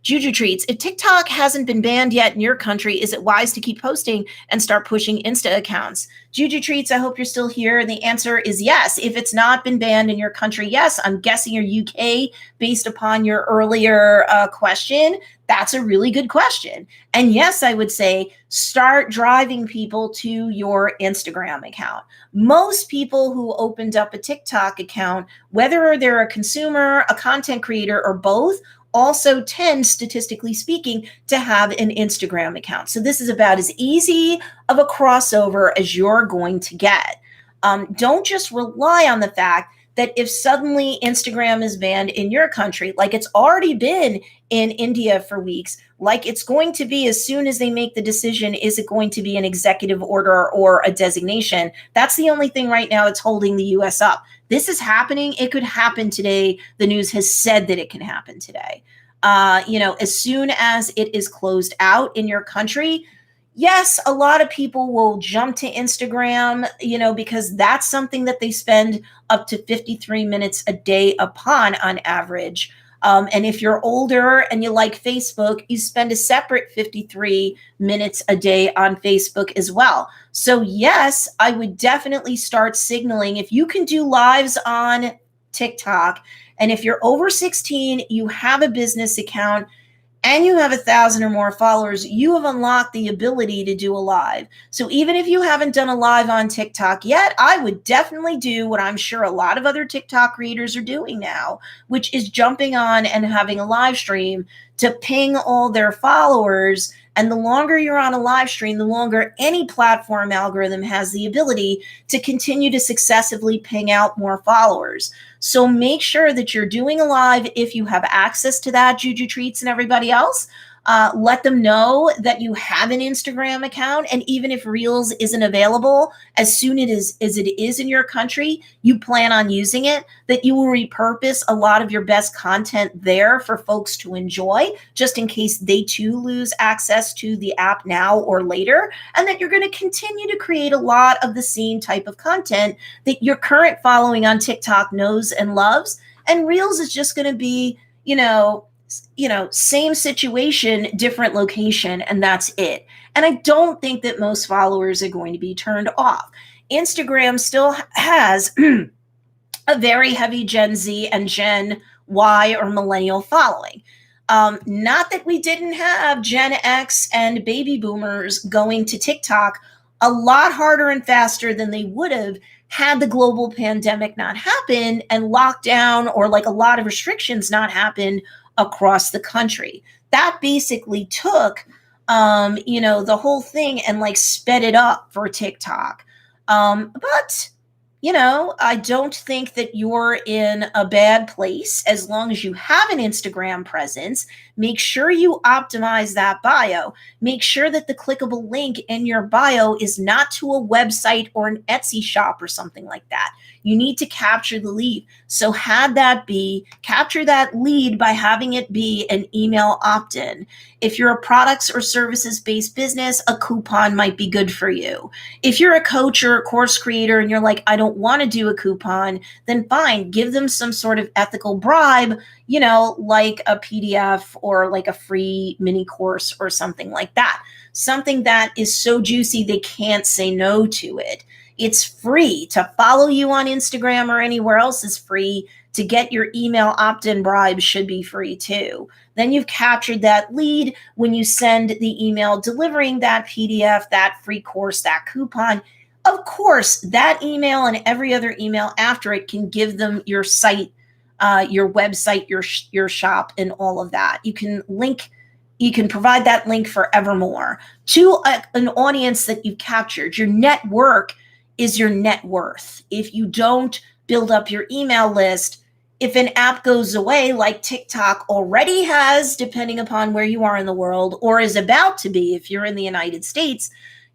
Juju Treats, if TikTok hasn't been banned yet in your country, is it wise to keep posting and start pushing Insta accounts? Juju Treats, I hope you're still here. And the answer is yes. If it's not been banned in your country, yes. I'm guessing you're UK based upon your earlier question. That's a really good question. And yes, I would say start driving people to your Instagram account. Most people who opened up a TikTok account, whether they're a consumer, a content creator, or both, also tend, statistically speaking, to have an Instagram account. So this is about as easy of a crossover as you're going to get. Don't just rely on the fact that if suddenly Instagram is banned in your country, like it's already been in India for weeks, like it's going to be as soon as they make the decision, is it going to be an executive order or a designation? That's the only thing right now that's holding the US up. This is happening. It could happen today. The news has said that it can happen today. As soon as it is closed out in your country, yes, a lot of people will jump to Instagram, because that's something that they spend up to 53 minutes a day upon on average. And if you're older and you like Facebook, you spend a separate 53 minutes a day on Facebook as well. So yes, I would definitely start signaling if you can do lives on TikTok. And if you're over 16, you have a business account, and you have 1,000 or more followers, you have unlocked the ability to do a live. So even if you haven't done a live on TikTok yet, I would definitely do what I'm sure a lot of other TikTok creators are doing now, which is jumping on and having a live stream to ping all their followers. And the longer you're on a live stream, the longer any platform algorithm has the ability to continue to successively ping out more followers. So make sure that you're doing a live if you have access to that, Juju Treats and everybody else. Let them know that you have an Instagram account. And even if Reels isn't available as soon as it is in your country, you plan on using it, that you will repurpose a lot of your best content there for folks to enjoy, just in case they too lose access to the app now or later. And that you're going to continue to create a lot of the same type of content that your current following on TikTok knows and loves. And Reels is just going to be, same situation, different location, and that's it. And I don't think that most followers are going to be turned off. Instagram still has a very heavy Gen Z and Gen Y or millennial following. Not that we didn't have Gen X and baby boomers going to TikTok a lot harder and faster than they would have had the global pandemic not happen and lockdown or like a lot of restrictions not happen across the country. That basically took, the whole thing and like sped it up for TikTok. But I don't think that you're in a bad place as long as you have an Instagram presence. Make sure you optimize that bio. Make sure that the clickable link in your bio is not to a website or an Etsy shop or something like that. You need to capture the lead. So capture that lead by having it be an email opt-in. If you're a products or services based business, a coupon might be good for you. If you're a coach or a course creator and you're like, I don't want to do a coupon, then fine, give them some sort of ethical bribe, like a PDF or like a free mini course or something like that. Something that is so juicy they can't say no to it. It's free to follow you on Instagram or anywhere else is free. To get your email opt-in bribe should be free too. Then you've captured that lead when you send the email delivering that PDF, that free course, that coupon. Of course, that email and every other email after it can give them your site, your website, your shop, and all of that. You can provide that link forevermore to an audience that you've captured. Your network is your net worth. If you don't build up your email list, if an app goes away like TikTok already has, depending upon where you are in the world, or is about to be if you're in the United States,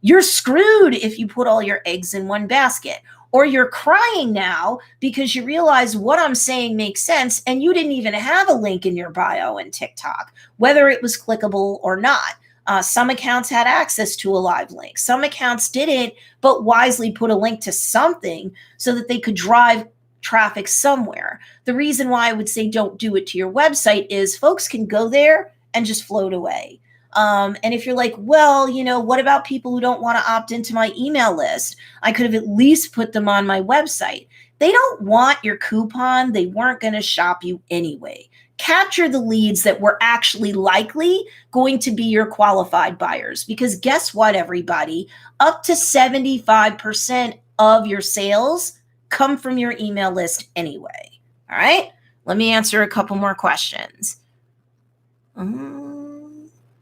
You're screwed if you put all your eggs in one basket. Or you're crying now because you realize what I'm saying makes sense and you didn't even have a link in your bio in TikTok, whether it was clickable or not. Some accounts had access to a live link. Some accounts didn't, but wisely put a link to something so that they could drive traffic somewhere. The reason why I would say don't do it to your website is folks can go there and just float away. And if you're like, well, what about people who don't want to opt into my email list? I could have at least put them on my website. They don't want your coupon. They weren't going to shop you anyway. Capture the leads that were actually likely going to be your qualified buyers. Because guess what, everybody? Up to 75% of your sales come from your email list anyway. All right. Let me answer a couple more questions.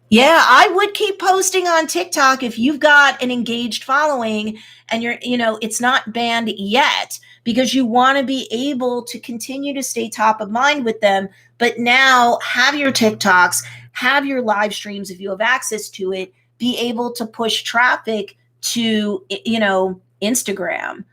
Yeah, I would keep posting on TikTok if you've got an engaged following and it's not banned yet, because you want to be able to continue to stay top of mind with them. But now have your TikToks, have your live streams, if you have access to it, be able to push traffic to, Instagram.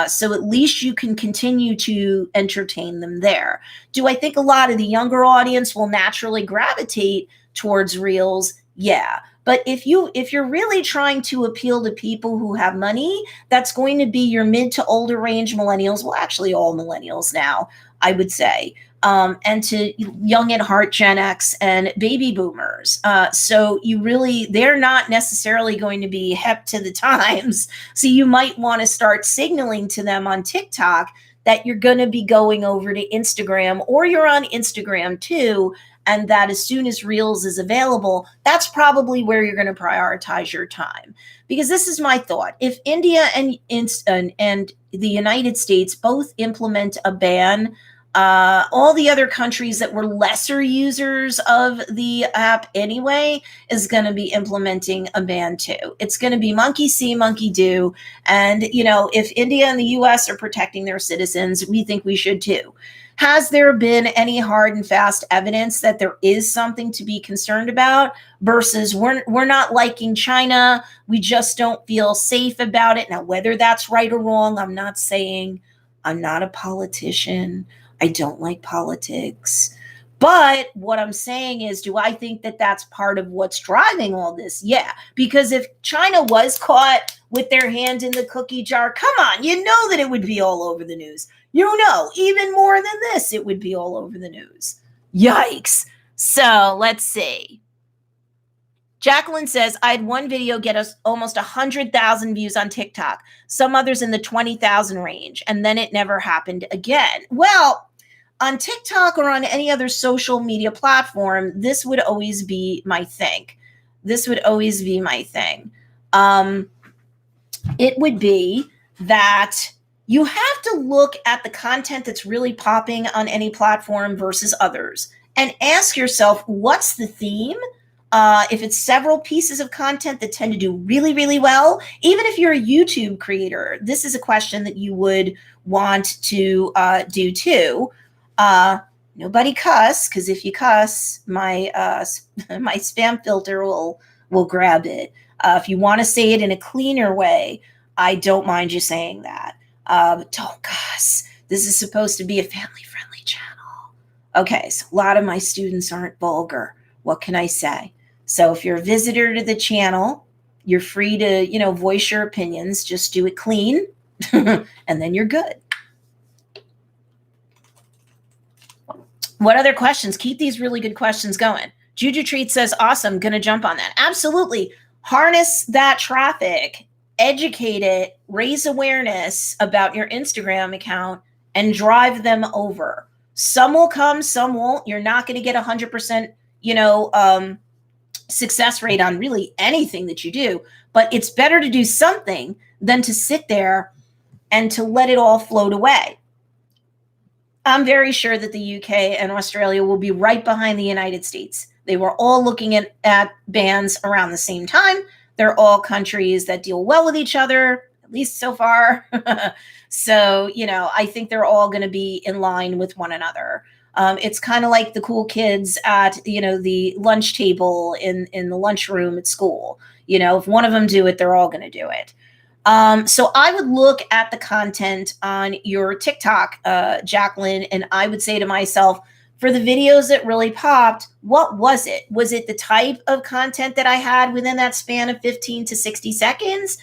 So at least you can continue to entertain them there. Do I think a lot of the younger audience will naturally gravitate towards Reels? Yeah. But if you're really trying to appeal to people who have money, that's going to be your mid to older range millennials. Well, actually all millennials now, I would say. And to young at heart Gen X and baby boomers. So they're not necessarily going to be hep to the times. So you might want to start signaling to them on TikTok that you're going to be going over to Instagram, or you're on Instagram too, and that as soon as Reels is available, that's probably where you're going to prioritize your time. Because this is my thought. If India and the United States both implement a ban, all the other countries that were lesser users of the app anyway is going to be implementing a ban too. It's going to be monkey see, monkey do. And, if India and the US are protecting their citizens, we think we should too. Has there been any hard and fast evidence that there is something to be concerned about versus we're not liking China, we just don't feel safe about it? Now, whether that's right or wrong, I'm not saying. I'm not a politician. I don't like politics. But what I'm saying is, do I think that that's part of what's driving all this? Yeah, because if China was caught with their hand in the cookie jar, come on, that it would be all over the news. Even more than this, it would be all over the news. Yikes. So let's see. Jacqueline says, I had one video get us almost 100,000 views on TikTok, some others in the 20,000 range, and then it never happened again. Well, on TikTok or on any other social media platform, this would always be my thing. It would be that you have to look at the content that's really popping on any platform versus others and ask yourself, what's the theme? If it's several pieces of content that tend to do really, really well, even if you're a YouTube creator, this is a question that you would want to do too. Nobody cuss, because if you cuss, my my spam filter will grab it. If you want to say it in a cleaner way, I don't mind you saying that. But don't cuss. This is supposed to be a family-friendly channel. Okay, so a lot of my students aren't vulgar. What can I say? So if you're a visitor to the channel, you're free to, voice your opinions. Just do it clean, and then you're good. What other questions? Keep these really good questions going. Juju Treat says, awesome, gonna jump on that. Absolutely. Harness that traffic, educate it, raise awareness about your Instagram account, and drive them over. Some will come, some won't. You're not going to get 100%, success rate on really anything that you do, but it's better to do something than to sit there and to let it all float away. I'm very sure that the UK and Australia will be right behind the United States. They were all looking at bans around the same time. They're all countries that deal well with each other, at least so far. So, I think they're all going to be in line with one another. It's kind of like the cool kids at, the lunch table in the lunchroom at school. If one of them do it, they're all going to do it. So I would look at the content on your TikTok, Jacqueline, and I would say to myself, for the videos that really popped, what was it? Was it the type of content that I had within that span of 15 to 60 seconds?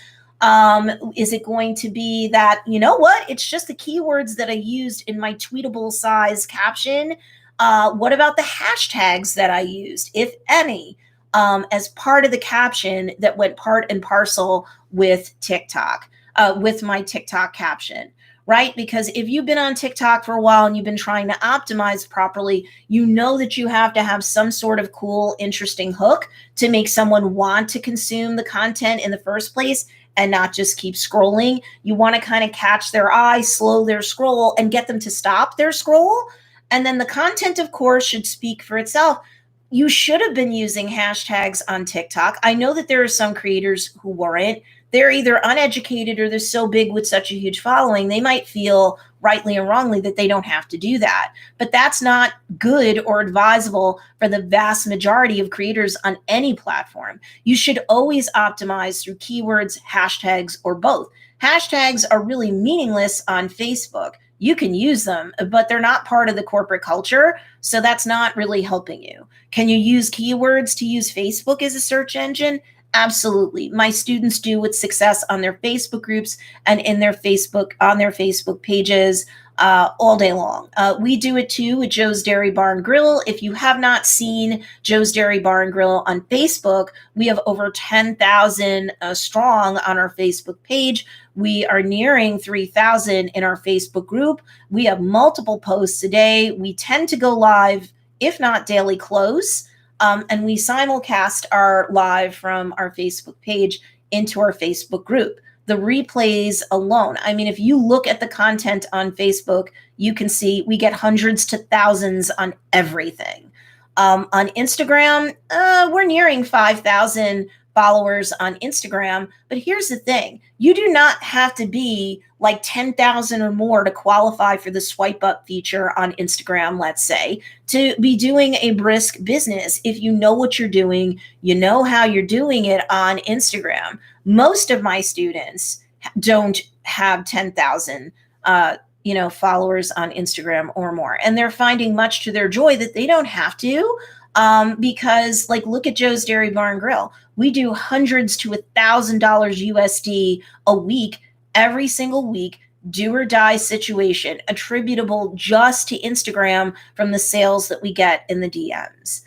Is it going to be that, it's just the keywords that I used in my tweetable size caption? What about the hashtags that I used, if any, as part of the caption that went part and parcel with TikTok, with my TikTok caption? Right? Because if you've been on TikTok for a while and you've been trying to optimize properly, you know that you have to have some sort of cool, interesting hook to make someone want to consume the content in the first place and not just keep scrolling. You want to kind of catch their eye, slow their scroll, and get them to stop their scroll. And then the content, of course, should speak for itself. You should have been using hashtags on TikTok. I know that there are some creators who weren't. They're either uneducated or they're so big with such a huge following, they might feel rightly or wrongly that they don't have to do that. But that's not good or advisable for the vast majority of creators on any platform. You should always optimize through keywords, hashtags, or both. Hashtags are really meaningless on Facebook. You can use them, but they're not part of the corporate culture. So that's not really helping you. Can you use keywords to use Facebook as a search engine? Absolutely. My students do with success on their Facebook groups and on their Facebook pages all day long. We do it too with Joe's Dairy Bar and Grill. If you have not seen Joe's Dairy Bar and Grill on Facebook, we have over 10,000 strong on our Facebook page. We are nearing 3,000 in our Facebook group. We have multiple posts a day. We tend to go live, if not daily close. And we simulcast our live from our Facebook page into our Facebook group. The replays alone, I mean, if you look at the content on Facebook, you can see we get hundreds to thousands on everything. On Instagram, we're nearing 5,000 followers on Instagram. But here's the thing. You do not have to be like 10,000 or more to qualify for the swipe up feature on Instagram, let's say, to be doing a brisk business. If you know what you're doing, you know how you're doing it on Instagram. Most of my students don't have 10,000 followers on Instagram or more. And they're finding much to their joy that they don't have to. Because look at Joe's Dairy Bar and Grill. We do hundreds to $1,000 USD a week, every single week, do or die situation attributable just to Instagram from the sales that we get in the DMs.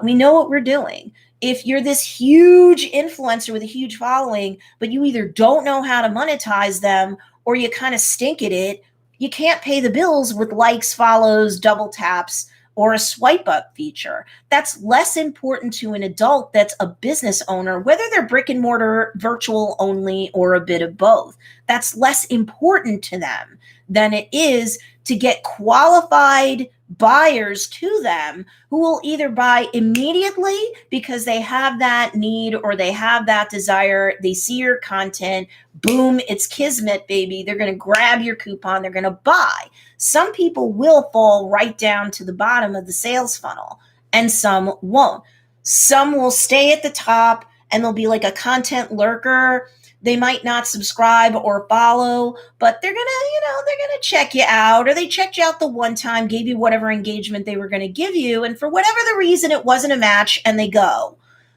We know what we're doing. If you're this huge influencer with a huge following, but you either don't know how to monetize them or you kind of stink at it, you can't pay the bills with likes, follows, double taps, or a swipe up feature. That's less important to an adult that's a business owner, whether they're brick and mortar, virtual only, or a bit of both. That's less important to them than it is to get qualified buyers to them who will either buy immediately because they have that need or they have that desire. They see your content, boom, it's kismet, baby. They're going to grab your coupon. They're going to buy. Some people will fall right down to the bottom of the sales funnel and some won't. Some will stay at the top and they'll be like a content lurker. They might not subscribe or follow, but they're going to check you out, or they checked you out the one time, gave you whatever engagement they were going to give you. And for whatever the reason, it wasn't a match and they go.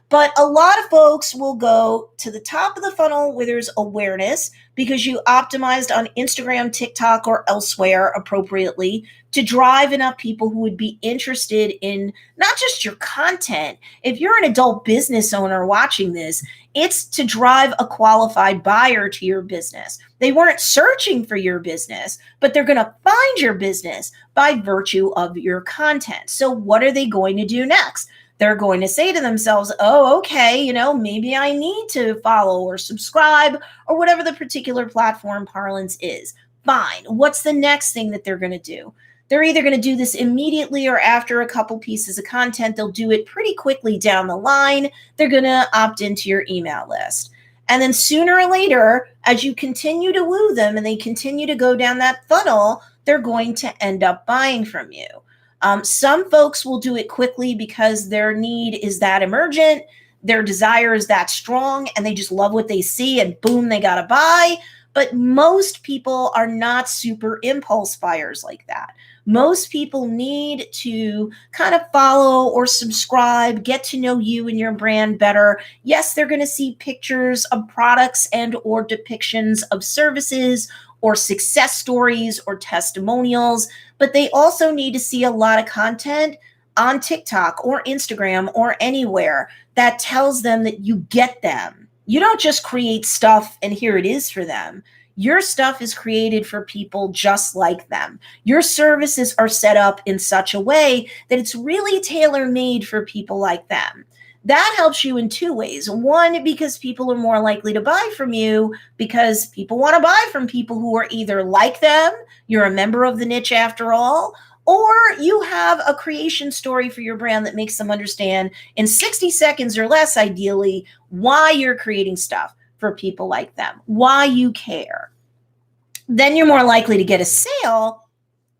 But a lot of folks will go to the top of the funnel where there's awareness because you optimized on Instagram, TikTok, or elsewhere appropriately to drive enough people who would be interested in not just your content. If you're an adult business owner watching this, it's to drive a qualified buyer to your business. They weren't searching for your business, but they're going to find your business by virtue of your content. So what are they going to do next? They're going to say to themselves, oh, okay, maybe I need to follow or subscribe or whatever the particular platform parlance is. Fine. What's the next thing that they're going to do? They're either going to do this immediately or after a couple pieces of content. They'll do it pretty quickly down the line. They're going to opt into your email list. And then sooner or later, as you continue to woo them and they continue to go down that funnel, they're going to end up buying from you. Some folks will do it quickly because their need is that emergent, their desire is that strong, and they just love what they see and boom, they got to buy. But most people are not super impulse buyers like that. Most people need to kind of follow or subscribe, get to know you and your brand better. Yes, they're going to see pictures of products and or depictions of services or success stories or testimonials, but they also need to see a lot of content on TikTok or Instagram or anywhere that tells them that you get them. You don't just create stuff and here it is for them. Your stuff is created for people just like them. Your services are set up in such a way that it's really tailor-made for people like them. That helps you in two ways. One, because people are more likely to buy from you because people want to buy from people who are either like them, you're a member of the niche after all, or you have a creation story for your brand that makes them understand in 60 seconds or less, ideally, why you're creating stuff for people like them, why you care. Then you're more likely to get a sale,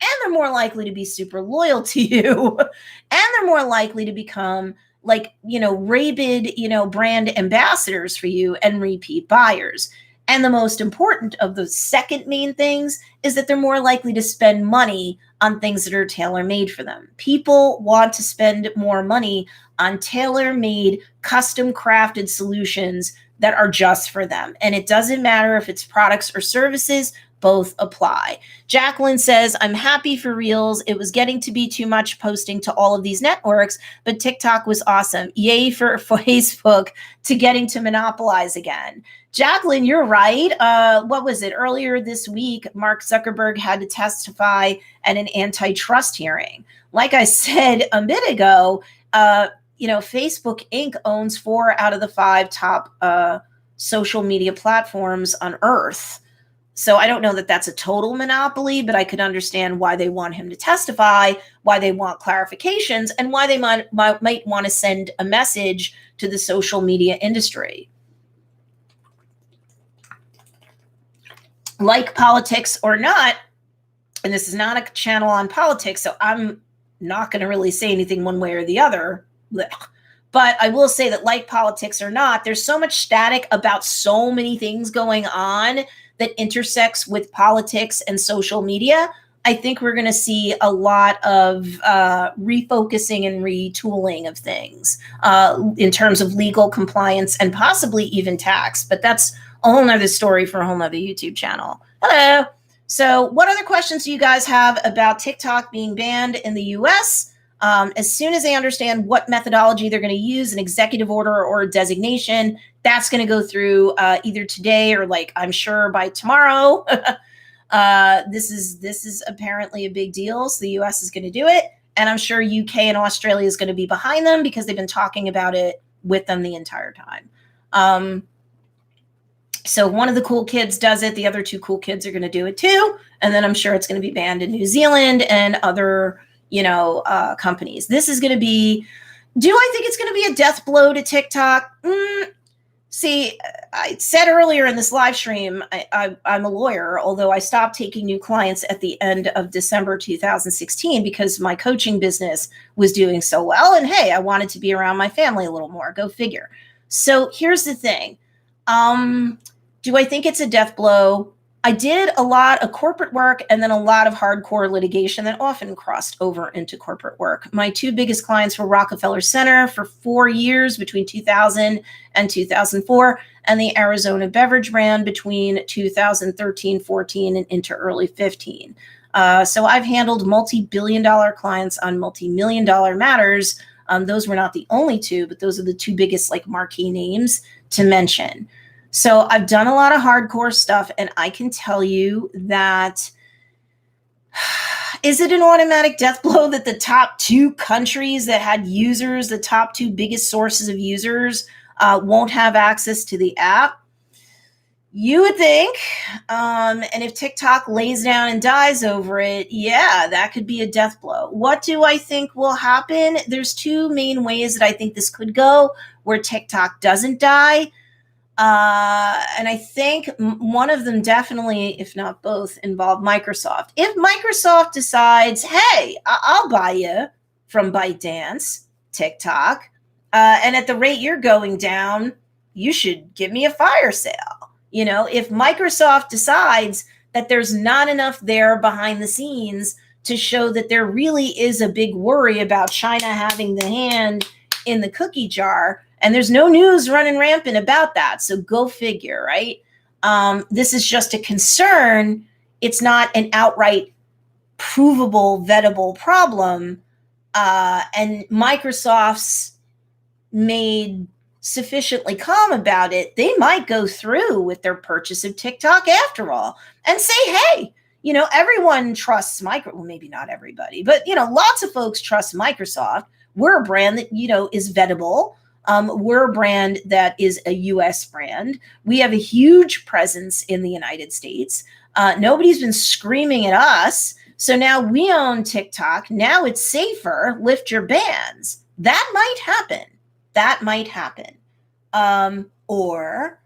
and they're more likely to be super loyal to you, and they're more likely to become rabid, brand ambassadors for you and repeat buyers. And the most important of the second main things is that they're more likely to spend money on things that are tailor-made for them. People want to spend more money on tailor-made, custom crafted solutions that are just for them. And it doesn't matter if it's products or services, both apply. Jacqueline says, I'm happy for Reels. It was getting to be too much posting to all of these networks, but TikTok was awesome. Yay for Facebook to getting to monopolize again. Jacqueline, you're right. What was it? Earlier this week, Mark Zuckerberg had to testify at an antitrust hearing. Like I said a bit ago, Facebook Inc. owns 4 out of the 5 top social media platforms on Earth. So I don't know that that's a total monopoly, but I could understand why they want him to testify, why they want clarifications, and why they might want to send a message to the social media industry. Like politics or not, and this is not a channel on politics, so I'm not going to really say anything one way or the other. But I will say that like politics or not, there's so much static about so many things going on that intersects with politics and social media. I think we're going to see a lot of refocusing and retooling of things in terms of legal compliance and possibly even tax. But that's a whole nother story for a whole nother YouTube channel. Hello. So what other questions do you guys have about TikTok being banned in the US? As soon as they understand what methodology they're going to use, an executive order or a designation, that's going to go through either today or I'm sure by tomorrow. This is apparently a big deal. So the US is going to do it. And I'm sure UK and Australia is going to be behind them because they've been talking about it with them the entire time. So one of the cool kids does it. The other 2 cool kids are going to do it too. And then I'm sure it's going to be banned in New Zealand and other companies. This is going to be, do I think it's going to be a death blow to TikTok? See, I said earlier in this live stream, I'm a lawyer, although I stopped taking new clients at the end of December 2016 because my coaching business was doing so well. And hey, I wanted to be around my family a little more. Go figure. So here's the thing. Do I think it's a death blow? I did a lot of corporate work and then a lot of hardcore litigation that often crossed over into corporate work. My 2 biggest clients were Rockefeller Center for 4 years between 2000 and 2004, and the Arizona Beverage brand between 2013, 14, and into early 15. So I've handled multi-billion-dollar clients on multi-million-dollar matters. Those were not the only 2, but those are the 2 biggest marquee names to mention. So I've done a lot of hardcore stuff, and I can tell you that, is it an automatic death blow that the top 2 countries that had users, the top 2 biggest sources of users, won't have access to the app? You would think. And if TikTok lays down and dies over it, yeah, that could be a death blow. What do I think will happen? There's 2 main ways that I think this could go where TikTok doesn't die. And I think one of them definitely, if not both, involve Microsoft. If Microsoft decides, hey, I'll buy you from ByteDance, TikTok, and at the rate you're going down, you should give me a fire sale. You know, if Microsoft decides that there's not enough there behind the scenes to show that there really is a big worry about China having the hand in the cookie jar, and there's no news running rampant about that. So go figure, right? This is just a concern. It's not an outright provable, vettable problem. And Microsoft's made sufficiently calm about it, they might go through with their purchase of TikTok after all and say, hey, you know, everyone trusts well, maybe not everybody, but, you know, lots of folks trust Microsoft. We're a brand that, you know, is vettable. We're a brand that is a U.S. brand. We have a huge presence in the United States. Nobody's been screaming at us. So now we own TikTok. Now it's safer. Lift your bans. That might happen. That might happen. Or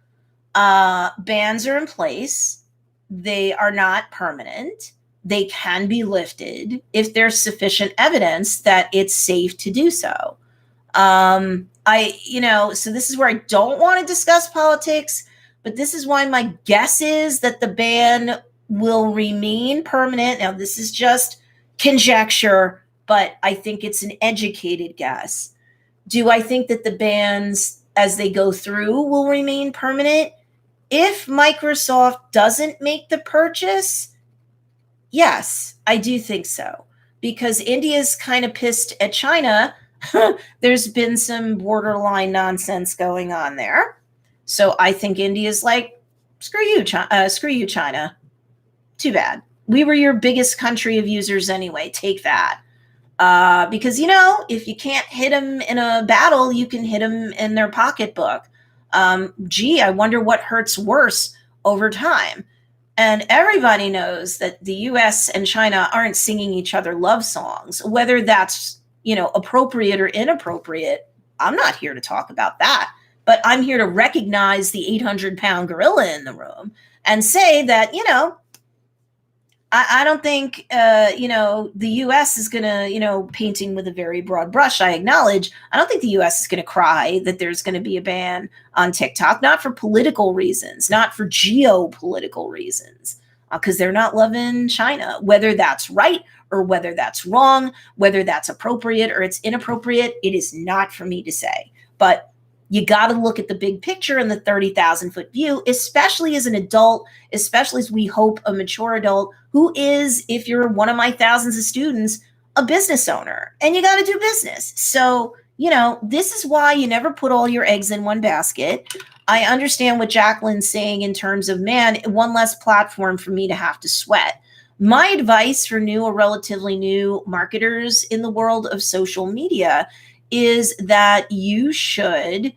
bans are in place. They are not permanent. They can be lifted if there's sufficient evidence that it's safe to do so. So this is where I don't want to discuss politics, but this is why my guess is that the ban will remain permanent. Now, this is just conjecture, but I think it's an educated guess. Do I think that the bans, as they go through, will remain permanent? If Microsoft doesn't make the purchase, yes, I do think so. Because India's kind of pissed at China. There's been some borderline nonsense going on there. So I think India's like, screw you, China. Too bad. We were your biggest country of users anyway. Take that. Because, you know, if you can't hit them in a battle, you can hit them in their pocketbook. I wonder what hurts worse over time. And everybody knows that the US and China aren't singing each other love songs, whether that's, you know, appropriate or inappropriate. I'm not here to talk about that, but I'm here to recognize the 800-pound gorilla in the room and say that, you know, I don't think, the U.S. is going to, painting with a very broad brush, I acknowledge, I don't think the U.S. is going to cry that there's going to be a ban on TikTok, not for political reasons, not for geopolitical reasons, because they're not loving China, whether that's right or whether that's wrong, whether that's appropriate or it's inappropriate. It is not for me to say. But you got to look at the big picture and the 30,000-foot view, especially as an adult, especially as we hope a mature adult who is, if you're one of my thousands of students, a business owner, and you got to do business. So, this is why you never put all your eggs in one basket. I understand what Jacqueline's saying in terms of, man, one less platform for me to have to sweat. My advice for new or relatively new marketers in the world of social media is that you should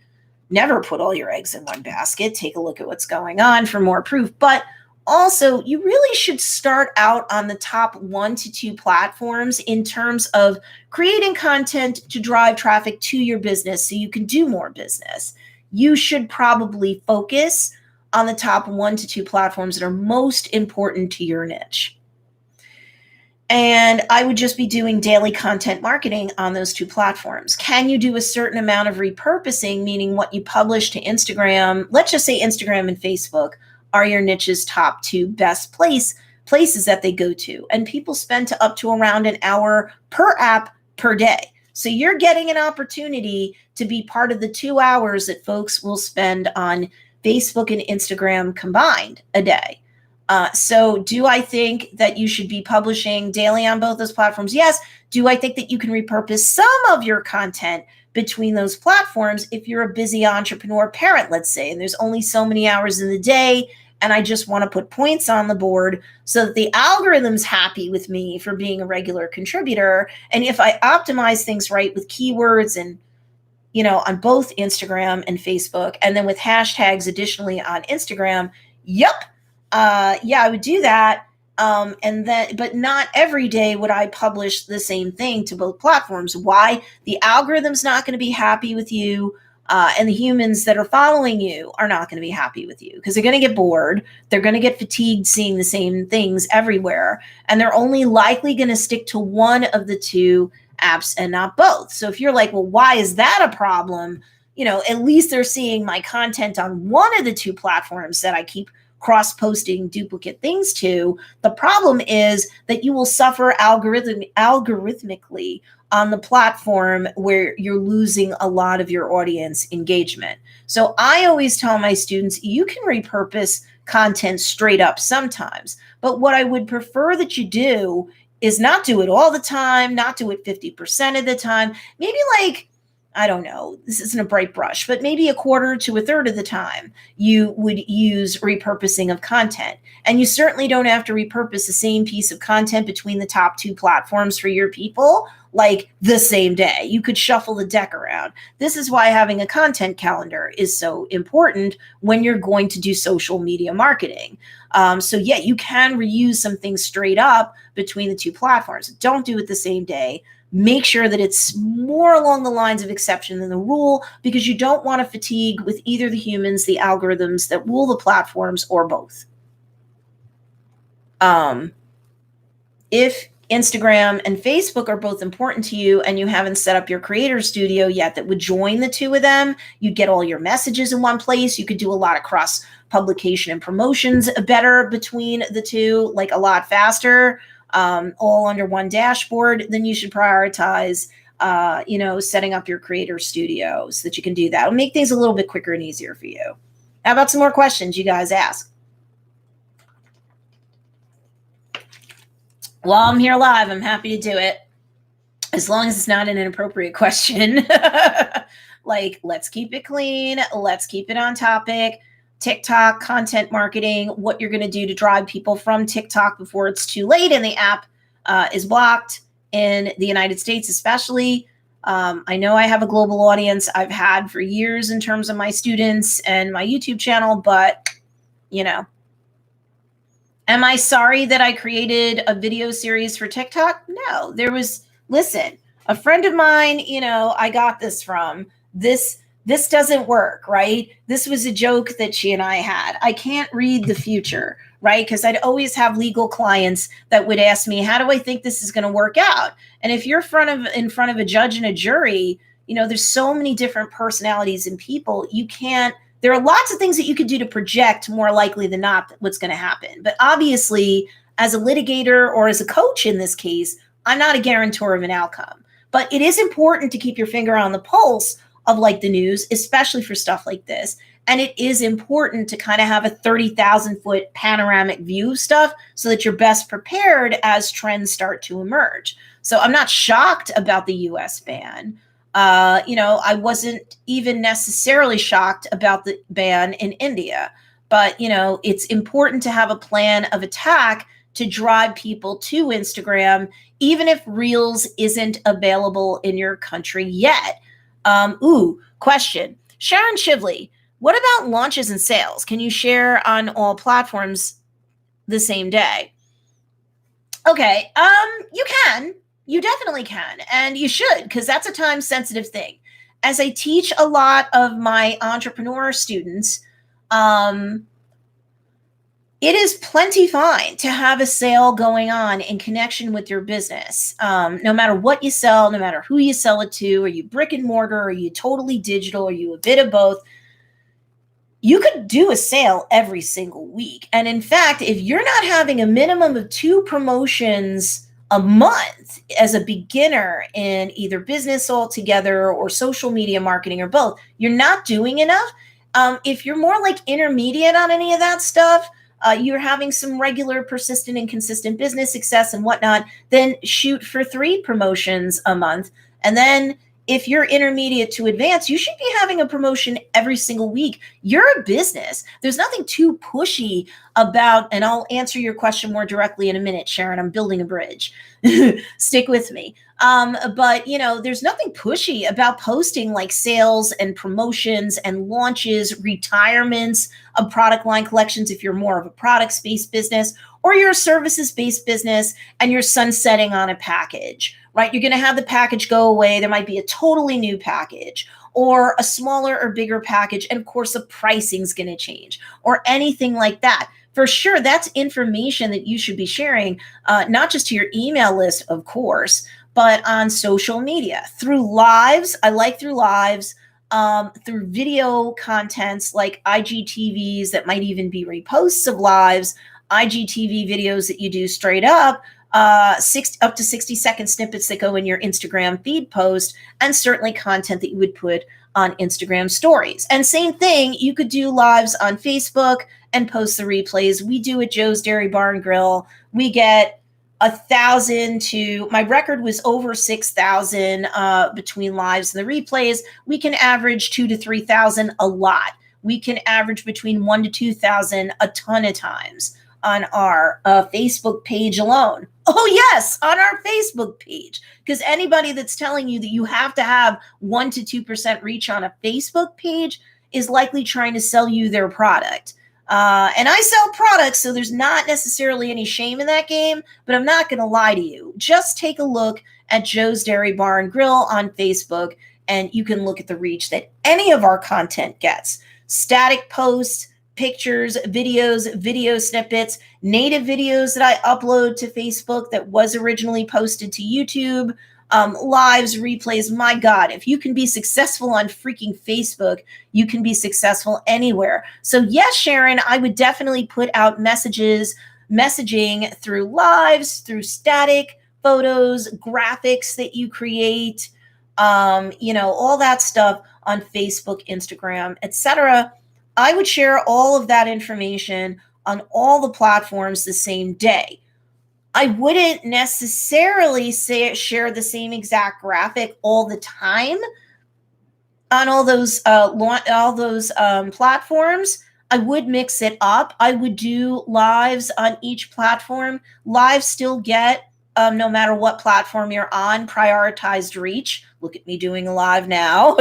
never put all your eggs in one basket. Take a look at what's going on for more proof. But also, you really should start out on the top 1 to 2 platforms in terms of creating content to drive traffic to your business so you can do more business. You should probably focus on the top 1 to 2 platforms that are most important to your niche. And I would just be doing daily content marketing on those 2 platforms. Can you do a certain amount of repurposing, meaning what you publish to Instagram? Let's just say Instagram and Facebook are your niche's top 2 best places that they go to. And people spend up to around an hour per app per day. So you're getting an opportunity to be part of the 2 hours that folks will spend on Facebook and Instagram combined a day. So do I think that you should be publishing daily on both those platforms? Yes. Do I think that you can repurpose some of your content between those platforms if you're a busy entrepreneur parent, let's say, and there's only so many hours in the day, and I just want to put points on the board so that the algorithm's happy with me for being a regular contributor. And if I optimize things right with keywords and, on both Instagram and Facebook, and then with hashtags additionally on Instagram, I would do that. But not every day would I publish the same thing to both platforms. Why? The algorithm's not going to be happy with you. And the humans that are following you are not going to be happy with you because they're going to get bored. They're going to get fatigued seeing the same things everywhere. And they're only likely going to stick to one of the two apps and not both. So if you're like, well, why is that a problem? At least they're seeing my content on one of the two platforms that I keep cross-posting duplicate things to. The problem is that you will suffer algorithmically on the platform where you're losing a lot of your audience engagement. So I always tell my students, you can repurpose content straight up sometimes, but what I would prefer that you do is not do it all the time, not do it 50% of the time, maybe like, I don't know, this isn't a bright brush, but maybe a quarter to a third of the time you would use repurposing of content. And you certainly don't have to repurpose the same piece of content between the top two platforms for your people like the same day. You could shuffle the deck around. This is why having a content calendar is so important when you're going to do social media marketing. So yeah, you can reuse some things straight up between the two platforms. Don't do it the same day. Make sure that it's more along the lines of exception than the rule, because you don't want to fatigue with either the humans, the algorithms that rule the platforms, or both. If Instagram and Facebook are both important to you and you haven't set up your creator studio yet that would join the two of them, you'd get all your messages in one place. You could do a lot of cross publication and promotions better between the two, like a lot faster. All under one dashboard, then you should prioritize, setting up your creator studio so that you can do that. It'll make things a little bit quicker and easier for you. How about some more questions you guys ask? While I'm here live, I'm happy to do it, as long as it's not an inappropriate question. Like, let's keep it clean. Let's keep it on topic. TikTok, content marketing, what you're going to do to drive people from TikTok before it's too late and the app is blocked in the United States, especially. I know I have a global audience I've had for years in terms of my students and my YouTube channel, but, am I sorry that I created a video series for TikTok? No, listen, a friend of mine, I got this from this doesn't work, right? This was a joke that she and I had. I can't read the future, right? Because I'd always have legal clients that would ask me, how do I think this is going to work out? And if you're in front of a judge and a jury, there's so many different personalities and people. There are lots of things that you could do to project more likely than not what's going to happen. But obviously, as a litigator or as a coach in this case, I'm not a guarantor of an outcome. But it is important to keep your finger on the pulse of like the news, especially for stuff like this. And it is important to kind of have a 30,000 foot panoramic view of stuff so that you're best prepared as trends start to emerge. So I'm not shocked about the US ban. I wasn't even necessarily shocked about the ban in India, but it's important to have a plan of attack to drive people to Instagram, even if Reels isn't available in your country yet. Question. Sharon Shively, what about launches and sales? Can you share on all platforms the same day? Okay, you can. You definitely can, and you should, because that's a time-sensitive thing. As I teach a lot of my entrepreneur students, it is plenty fine to have a sale going on in connection with your business. No matter what you sell, no matter who you sell it to, are you brick and mortar, are you totally digital, are you a bit of both? You could do a sale every single week. And in fact, if you're not having a minimum of 2 promotions a month as a beginner in either business altogether or social media marketing or both, you're not doing enough. If you're more like intermediate on any of that stuff, you're having some regular, persistent, and consistent business success and whatnot, then shoot for 3 promotions a month. And then if you're intermediate to advanced, you should be having a promotion every single week. You're a business. There's nothing too pushy about, and I'll answer your question more directly in a minute, Sharon. I'm building a bridge. Stick with me. But there's nothing pushy about posting like sales and promotions and launches, retirements of product line collections if you're more of a products-based business, or you're a services-based business and you're sunsetting on a package, right? You're going to have the package go away. There might be a totally new package. or a smaller or bigger package. And of course, the pricing's going to change or anything like that. For sure, that's information that you should be sharing, not just to your email list, of course, but on social media through lives. I like through lives, through video contents like IGTVs that might even be reposts of lives, IGTV videos that you do straight up, up to 60-second snippets that go in your Instagram feed post, and certainly content that you would put on Instagram stories. And same thing, you could do lives on Facebook and post the replays. We do at Joe's Dairy Bar and Grill. We get 1,000 to, my record was over 6,000 between lives and the replays. We can average 2,000 to 3,000 a lot. We can average between 1,000 to 2,000 a ton of times on our Facebook page alone. Oh yes, on our Facebook page. Because anybody that's telling you that you have to have 1% to 2% reach on a Facebook page is likely trying to sell you their product. And I sell products, so there's not necessarily any shame in that game, but I'm not going to lie to you. Just take a look at Joe's Dairy Bar and Grill on Facebook, and you can look at the reach that any of our content gets. Static posts, pictures, videos, video snippets, native videos that I upload to Facebook that was originally posted to YouTube, lives, replays. My God, if you can be successful on freaking Facebook, you can be successful anywhere. So yes, Sharon, I would definitely put out messaging through lives, through static photos, graphics that you create, all that stuff on Facebook, Instagram, etc. I would share all of that information on all the platforms the same day. I wouldn't necessarily share the same exact graphic all the time on all those platforms. I would mix it up. I would do lives on each platform. Lives still get, no matter what platform you're on, prioritized reach. Look at me doing a live now.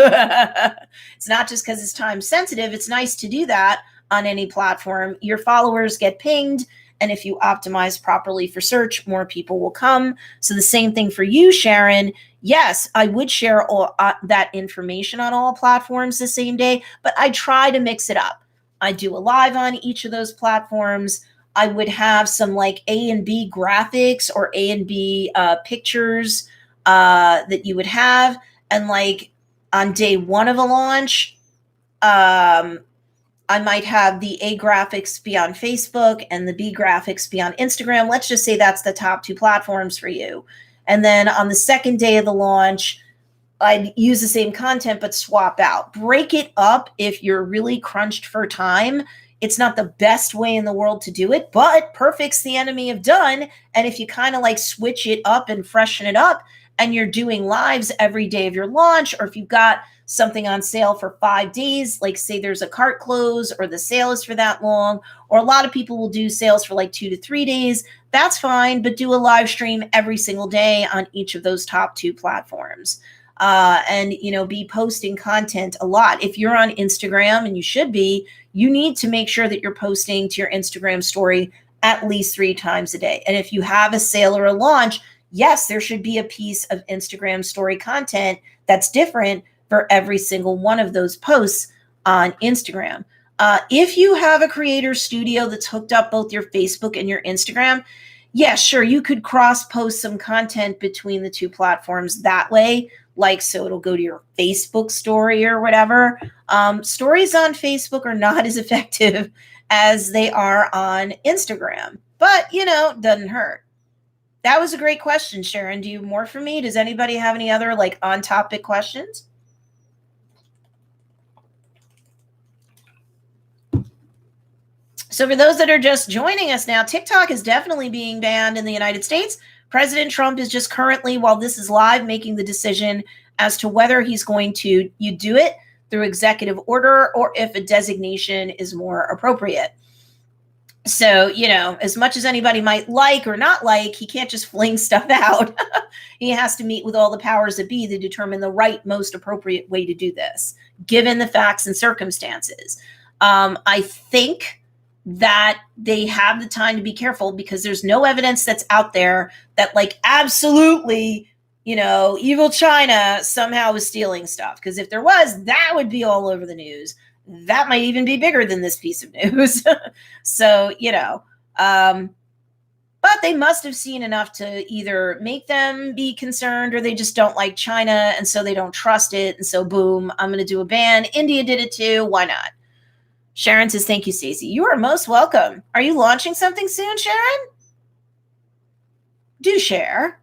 It's not just because it's time sensitive. It's nice to do that on any platform. Your followers get pinged, and if you optimize properly for search, more people will come. So the same thing for you, Sharon. Yes, I would share all that information on all platforms the same day, but I try to mix it up. I do a live on each of those platforms. I would have some like A and B graphics or A and B pictures that you would have. And like on day one of a launch, I might have the A graphics be on Facebook and the B graphics be on Instagram. Let's just say that's the top two platforms for you. And then on the second day of the launch, I'd use the same content, but swap out. Break it up if you're really crunched for time. It's not the best way in the world to do it, but perfect's the enemy of done. And if you kind of like switch it up and freshen it up, and you're doing lives every day of your launch, or if you've got something on sale for 5 days, like say there's a cart close or the sale is for that long, or a lot of people will do sales for like 2 to 3 days, that's fine, but do a live stream every single day on each of those top two platforms. And be posting content a lot. If you're on Instagram, and you should be, you need to make sure that you're posting to your Instagram story at least 3 times a day. And if you have a sale or a launch, yes, there should be a piece of Instagram story content that's different for every single one of those posts on Instagram. If you have a creator studio that's hooked up both your Facebook and your Instagram, yeah, sure, you could cross-post some content between the two platforms that way. Like, so it'll go to your Facebook story or whatever. Stories on Facebook are not as effective as they are on Instagram, but doesn't hurt. That was a great question, Sharon. Do you have more for me? Does anybody have any other like on topic questions? So for those that are just joining us now, TikTok is definitely being banned in the United States. President Trump is just currently, while this is live, making the decision as to whether he's going to do it through executive order or if a designation is more appropriate. So, as much as anybody might like or not like, he can't just fling stuff out. He has to meet with all the powers that be to determine the right, most appropriate way to do this, given the facts and circumstances. I think that they have the time to be careful because there's no evidence that's out there that like absolutely evil China somehow was stealing stuff. Because if there was, that would be all over the news. That might even be bigger than this piece of news. So, but they must have seen enough to either make them be concerned, or they just don't like China and so they don't trust it. And so, boom, I'm going to do a ban. India did it too. Why not? Sharon says, thank you, Stacey. You are most welcome. Are you launching something soon, Sharon? Do share.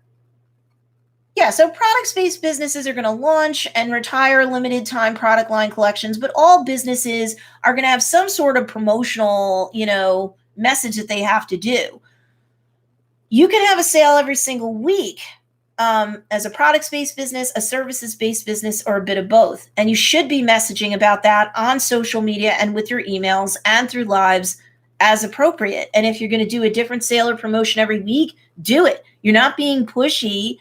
Yeah, so product-based businesses are going to launch and retire limited time product line collections, but all businesses are going to have some sort of promotional, message that they have to do. You can have a sale every single week as a products-based business, a services-based business, or a bit of both. And you should be messaging about that on social media and with your emails and through lives as appropriate. And if you're going to do a different sale or promotion every week, do it. You're not being pushy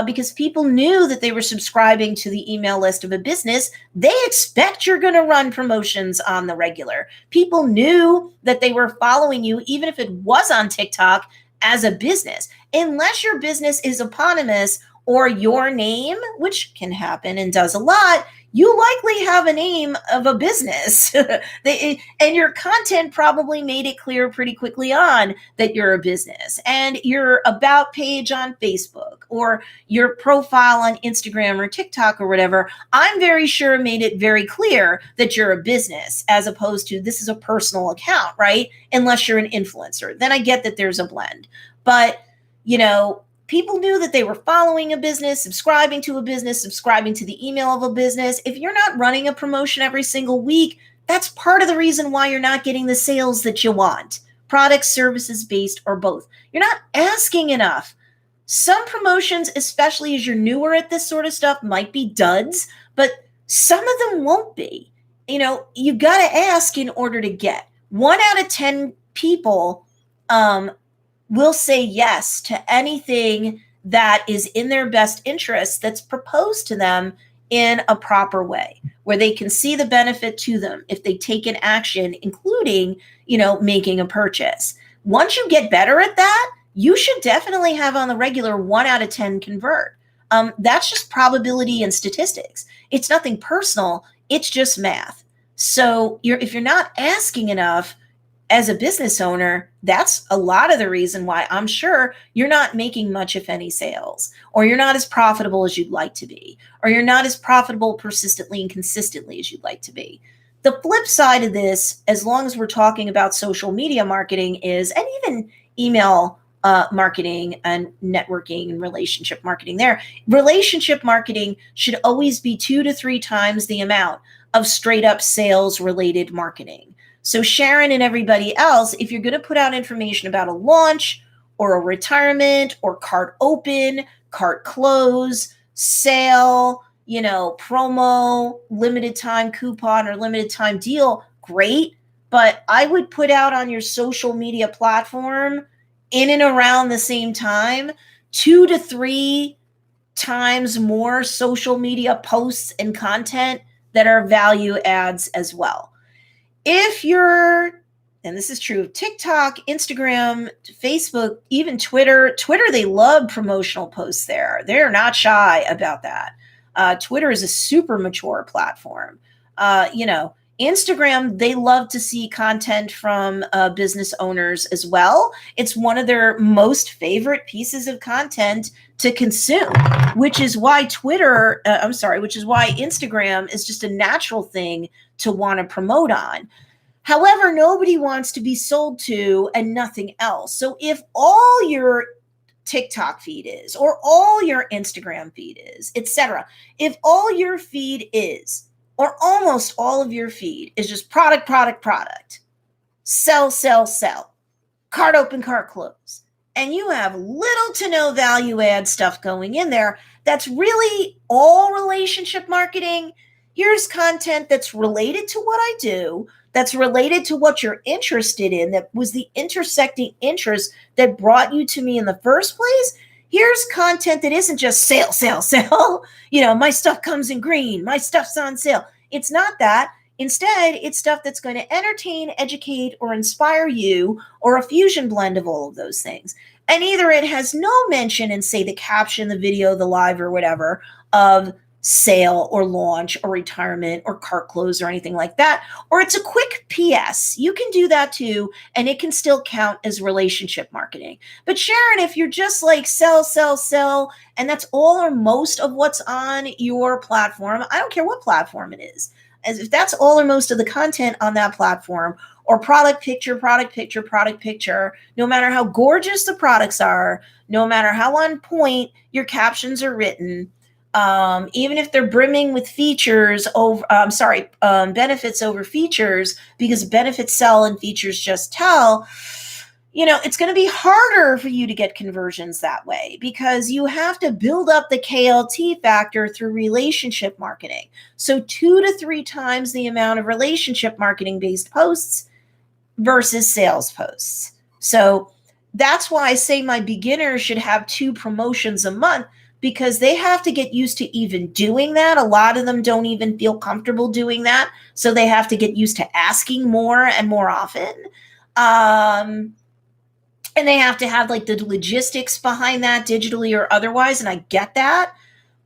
because people knew that they were subscribing to the email list of a business. They expect you're going to run promotions on the regular. People knew that they were following you, even if it was on TikTok, as a business. Unless your business is eponymous or your name, which can happen and does a lot, you likely have a name of a business. And your content probably made it clear pretty quickly on that you're a business. And your about page on Facebook or your profile on Instagram or TikTok or whatever, I'm very sure made it very clear that you're a business, as opposed to this is a personal account, right? Unless you're an influencer. Then I get that there's a blend. But, people knew that they were following a business, subscribing to a business, subscribing to the email of a business. If you're not running a promotion every single week, that's part of the reason why you're not getting the sales that you want. Products, services based, or both. You're not asking enough. Some promotions, especially as you're newer at this sort of stuff, might be duds, but some of them won't be. You got to ask in order to get. 1 out of 10 people will say yes to anything that is in their best interest that's proposed to them in a proper way, where they can see the benefit to them if they take an action, including, making a purchase. Once you get better at that, you should definitely have on the regular 1 out of 10 convert. That's just probability and statistics. It's nothing personal. It's just math. So if you're not asking enough, as a business owner, that's a lot of the reason why I'm sure you're not making much, if any, sales, or you're not as profitable as you'd like to be, or you're not as profitable persistently and consistently as you'd like to be. The flip side of this, as long as we're talking about social media marketing, and even email marketing and networking and relationship marketing relationship marketing should always be 2 to 3 times the amount of straight up sales related marketing. So Sharon and everybody else, if you're going to put out information about a launch or a retirement or cart open, cart close, sale, promo, limited time coupon or limited time deal, great. But I would put out on your social media platform in and around the same time, 2 to 3 times more social media posts and content that are value adds as well. If you're, and this is true of TikTok, Instagram, Facebook, even Twitter, they love promotional posts there. They're not shy about that. Twitter is a super mature platform. Instagram, they love to see content from business owners as well. It's one of their most favorite pieces of content to consume, which is why Instagram is just a natural thing to want to promote on. However, nobody wants to be sold to and nothing else. So if all your TikTok feed is, or all your Instagram feed is, etc., if all your feed is, or almost all of your feed is just product, sell, cart open, cart close, and you have little to no value add stuff going in there, that's really all relationship marketing. Here's content that's related to what I do, that's related to what you're interested in, that was the intersecting interest that brought you to me in the first place. Here's content that isn't just sale. My stuff comes in green. My stuff's on sale. It's not that. Instead, it's stuff that's going to entertain, educate, or inspire you, or a fusion blend of all of those things. And either it has no mention in, say, the caption, the video, the live, or whatever, of sale or launch or retirement or cart close or anything like that, or it's a quick PS. You can do that too, and it can still count as relationship marketing. But Sharon, if you're just like sell, sell, sell, and that's all or most of what's on your platform, I don't care what platform it is, as if that's all or most of the content on that platform, or product picture, product picture, product picture, no matter how gorgeous the products are, no matter how on point your captions are written, even if they're brimming with features over, benefits over features, because benefits sell and features just tell, it's going to be harder for you to get conversions that way, because you have to build up the KLT factor through relationship marketing. So 2 to 3 times the amount of relationship marketing based posts versus sales posts. So that's why I say my beginners should have 2 promotions a month, because they have to get used to even doing that. A lot of them don't even feel comfortable doing that. So they have to get used to asking more and more often. And they have to have like the logistics behind that, digitally or otherwise. And I get that.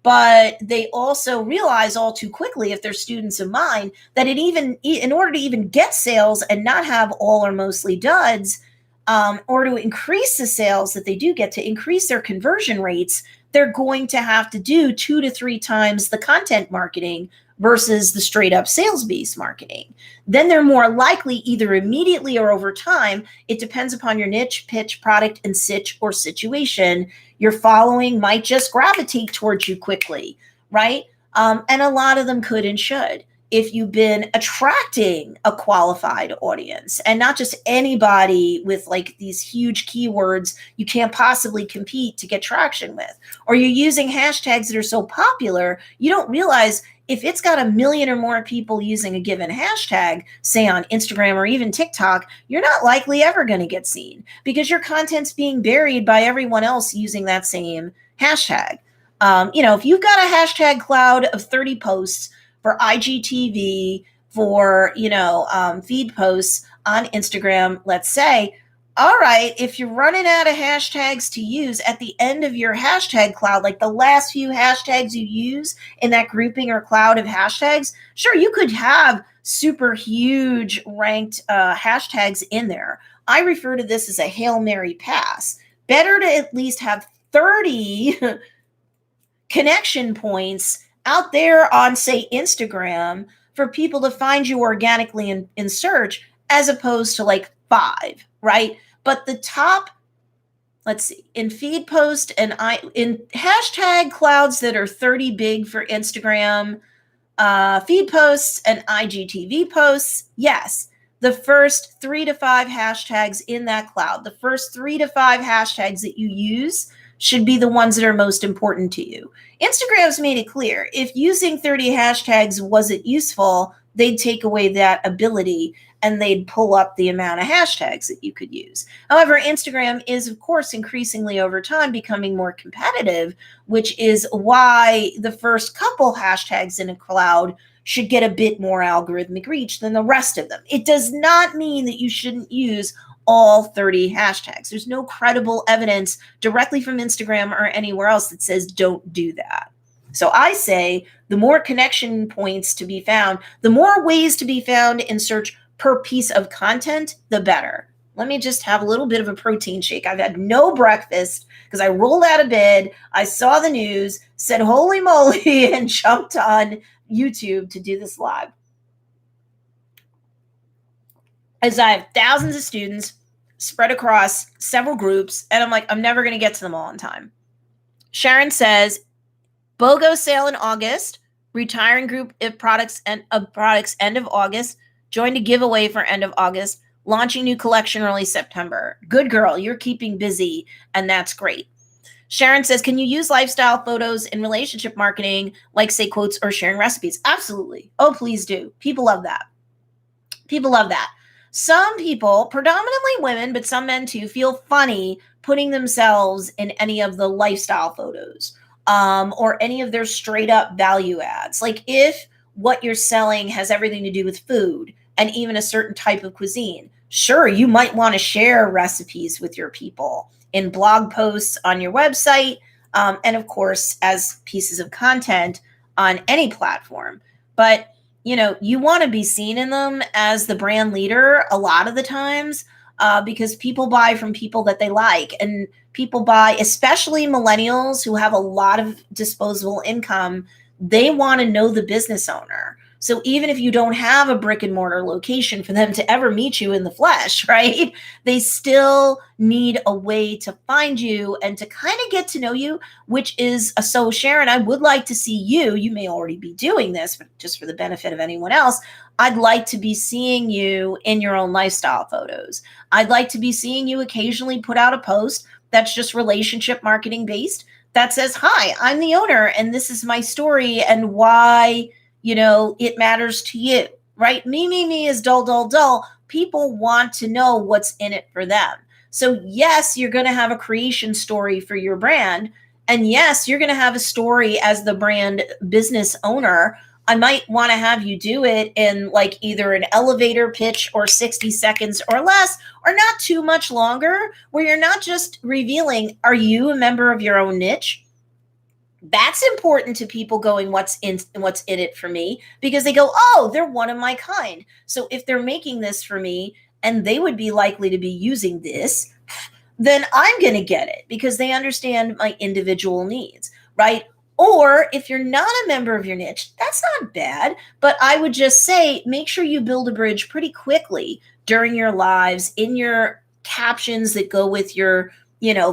But they also realize all too quickly, if they're students of mine, that in order to even get sales and not have all or mostly duds, or to increase the sales that they do get, to increase their conversion rates, they're going to have to do 2 to 3 times the content marketing versus the straight up sales-based marketing. Then they're more likely, either immediately or over time, it depends upon your niche, pitch, product, and sitch or situation, your following might just gravitate towards you quickly, right? And a lot of them could and should, if you've been attracting a qualified audience, and not just anybody with like these huge keywords you can't possibly compete to get traction with, or you're using hashtags that are so popular, you don't realize if it's got 1 million or more people using a given hashtag, say on Instagram or even TikTok, you're not likely ever going to get seen, because your content's being buried by everyone else using that same hashtag. If you've got a hashtag cloud of 30 posts for IGTV, for, feed posts on Instagram, let's say, all right, if you're running out of hashtags to use at the end of your hashtag cloud, like the last few hashtags you use in that grouping or cloud of hashtags, sure, you could have super huge ranked hashtags in there. I refer to this as a Hail Mary pass. Better to at least have 30 connection points out there on, say, Instagram, for people to find you organically in search, as opposed to like 5, right? But the top, let's see, in feed post and in hashtag clouds that are 30 big for Instagram, feed posts and IGTV posts, yes, the first 3 to 5 hashtags in that cloud, the first 3 to 5 hashtags that you use should be the ones that are most important to you. Instagram's made it clear, if using 30 hashtags wasn't useful, they'd take away that ability and they'd pull up the amount of hashtags that you could use. However, Instagram is, of course, increasingly over time becoming more competitive, which is why the first couple hashtags in a cloud should get a bit more algorithmic reach than the rest of them. It does not mean that you shouldn't use all 30 hashtags. There's no credible evidence directly from Instagram or anywhere else that says don't do that. So I say the more connection points to be found, the more ways to be found in search per piece of content, the better. Let me just have a little bit of a protein shake. I've had no breakfast because I rolled out of bed, I saw the news, said holy moly, and jumped on YouTube to do this live. As I have thousands of students spread across several groups, and I'm like, I'm never going to get to them all in time. Sharon says, BOGO sale in August, retiring group if products end of August, joined a giveaway for end of August, launching new collection early September. Good girl, you're keeping busy, and that's great. Sharon says, can you use lifestyle photos in relationship marketing, like say quotes or sharing recipes? Absolutely. Oh, please do. People love that. People love that. Some people, predominantly women, but some men too, feel funny putting themselves in any of the lifestyle photos, or any of their straight up value ads. Like if what you're selling has everything to do with food and even a certain type of cuisine, sure, you might want to share recipes with your people in blog posts on your website, and of course, as pieces of content on any platform. But you want to be seen in them as the brand leader a lot of the times, because people buy from people that they like, and people buy, especially millennials who have a lot of disposable income. They want to know the business owner. So even if you don't have a brick and mortar location for them to ever meet you in the flesh, right? They still need a way to find you and to kind of get to know you, which is so Sharon, I would like to see you. You may already be doing this, but just for the benefit of anyone else, I'd like to be seeing you in your own lifestyle photos. I'd like to be seeing you occasionally put out a post that's just relationship marketing based that says, hi, I'm the owner and this is my story and why it matters to you, right? Me is dull, dull, dull. People want to know what's in it for them. So yes, you're going to have a creation story for your brand. And yes, you're going to have a story as the brand business owner. I might want to have you do it in like either an elevator pitch or 60 seconds or less, or not too much longer, where you're not just revealing, are you a member of your own niche? That's important to people going, what's in it for me? Because they go, oh, they're one of my kind. So if they're making this for me and they would be likely to be using this, then I'm going to get it because they understand my individual needs, right? Or if you're not a member of your niche, that's not bad. But I would just say, make sure you build a bridge pretty quickly during your lives, in your captions that go with your,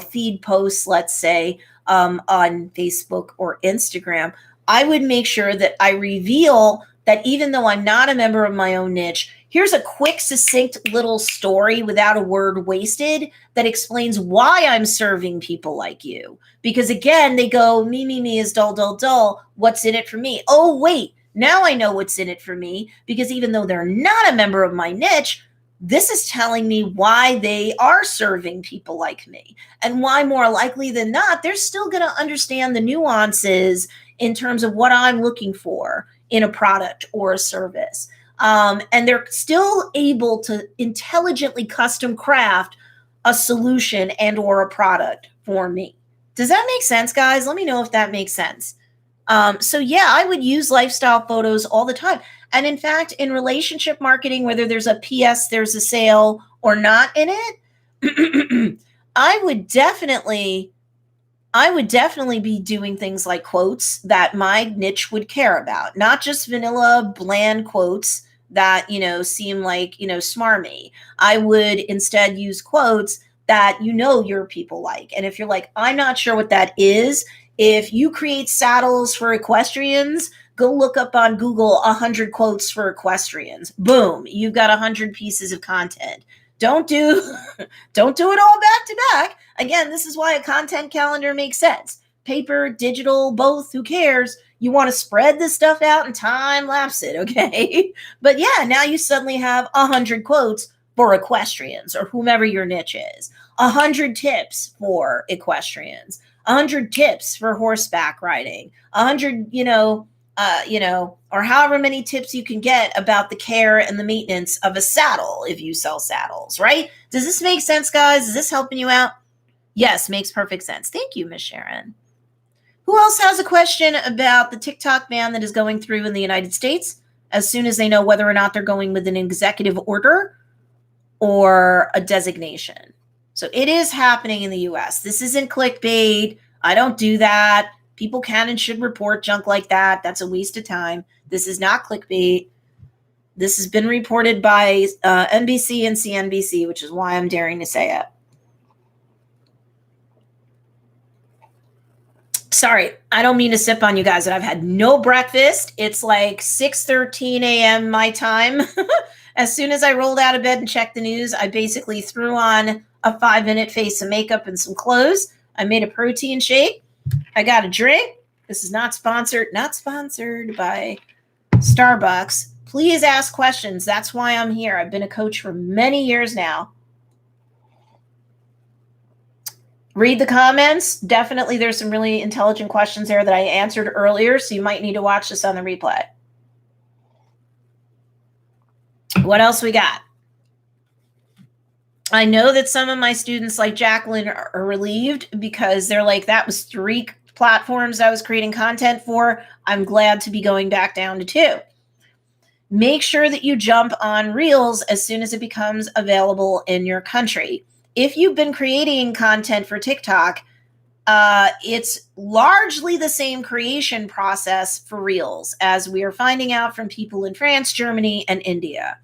feed posts, let's say, on Facebook or Instagram. I would make sure that I reveal that even though I'm not a member of my own niche, here's a quick, succinct little story without a word wasted that explains why I'm serving people like you. Because again, they go, me is dull, dull, dull. What's in it for me? Oh, wait, now I know what's in it for me, because even though they're not a member of my niche, this is telling me why they are serving people like me, and why more likely than not, they're still going to understand the nuances in terms of what I'm looking for in a product or a service. And they're still able to intelligently custom craft a solution and or a product for me. Does that make sense, guys? Let me know if that makes sense. So yeah, I would use lifestyle photos all the time. And in fact, in relationship marketing, whether there's a PS, there's a sale or not in it, I would definitely be doing things like quotes that my niche would care about, not just vanilla bland quotes that, seem like, smarmy. I would instead use quotes that, your people like. And if you're like, I'm not sure what that is, if you create saddles for equestrians, go look up on Google 100 quotes for equestrians. Boom, you've got 100 pieces of content. Don't do it all back to back. Again, this is why a content calendar makes sense. Paper, digital, both, who cares? You want to spread this stuff out and time lapse it, okay? But yeah, now you suddenly have 100 quotes for equestrians or whomever your niche is. 100 tips for equestrians. 100 tips for horseback riding. 100, or however many tips you can get about the care and the maintenance of a saddle if you sell saddles, right? Does this make sense, guys? Is this helping you out? Yes, makes perfect sense. Thank you, Miss Sharon. Who else has a question about the TikTok ban that is going through in the United States as soon as they know whether or not they're going with an executive order or a designation? So it is happening in the US. This isn't clickbait. I don't do that. People can and should report junk like that. That's a waste of time. This is not clickbait. This has been reported by NBC and CNBC, which is why I'm daring to say it. Sorry, I don't mean to sip on you guys, but I've had no breakfast. It's like 6:13 a.m. my time. As soon as I rolled out of bed and checked the news, I basically threw on a 5-minute face of makeup and some clothes. I made a protein shake. I got a drink. This is not sponsored by Starbucks. Please ask questions. That's why I'm here. I've been a coach for many years now. Read the comments. Definitely there's some really intelligent questions there that I answered earlier, so you might need to watch this on the replay. What else we got? I know that some of my students like Jacqueline are relieved because they're like, that was 3 platforms I was creating content for. I'm glad to be going back down to 2. Make sure that you jump on Reels as soon as it becomes available in your country. If you've been creating content for TikTok, it's largely the same creation process for Reels, as we are finding out from people in France, Germany, and India,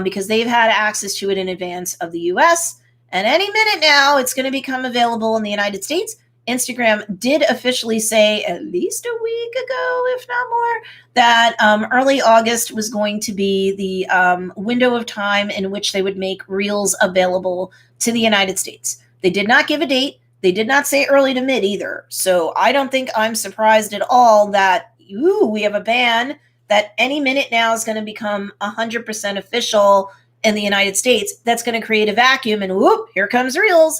because they've had access to it in advance of the US. And any minute now, it's going to become available in the United States. Instagram did officially say at least a week ago, if not more, that early August was going to be the window of time in which they would make Reels available to the United States. They did not give a date. They did not say early to mid either. So I don't think I'm surprised at all that, we have a ban that any minute now is going to become 100% official in the United States. That's going to create a vacuum, and whoop, here comes Reels.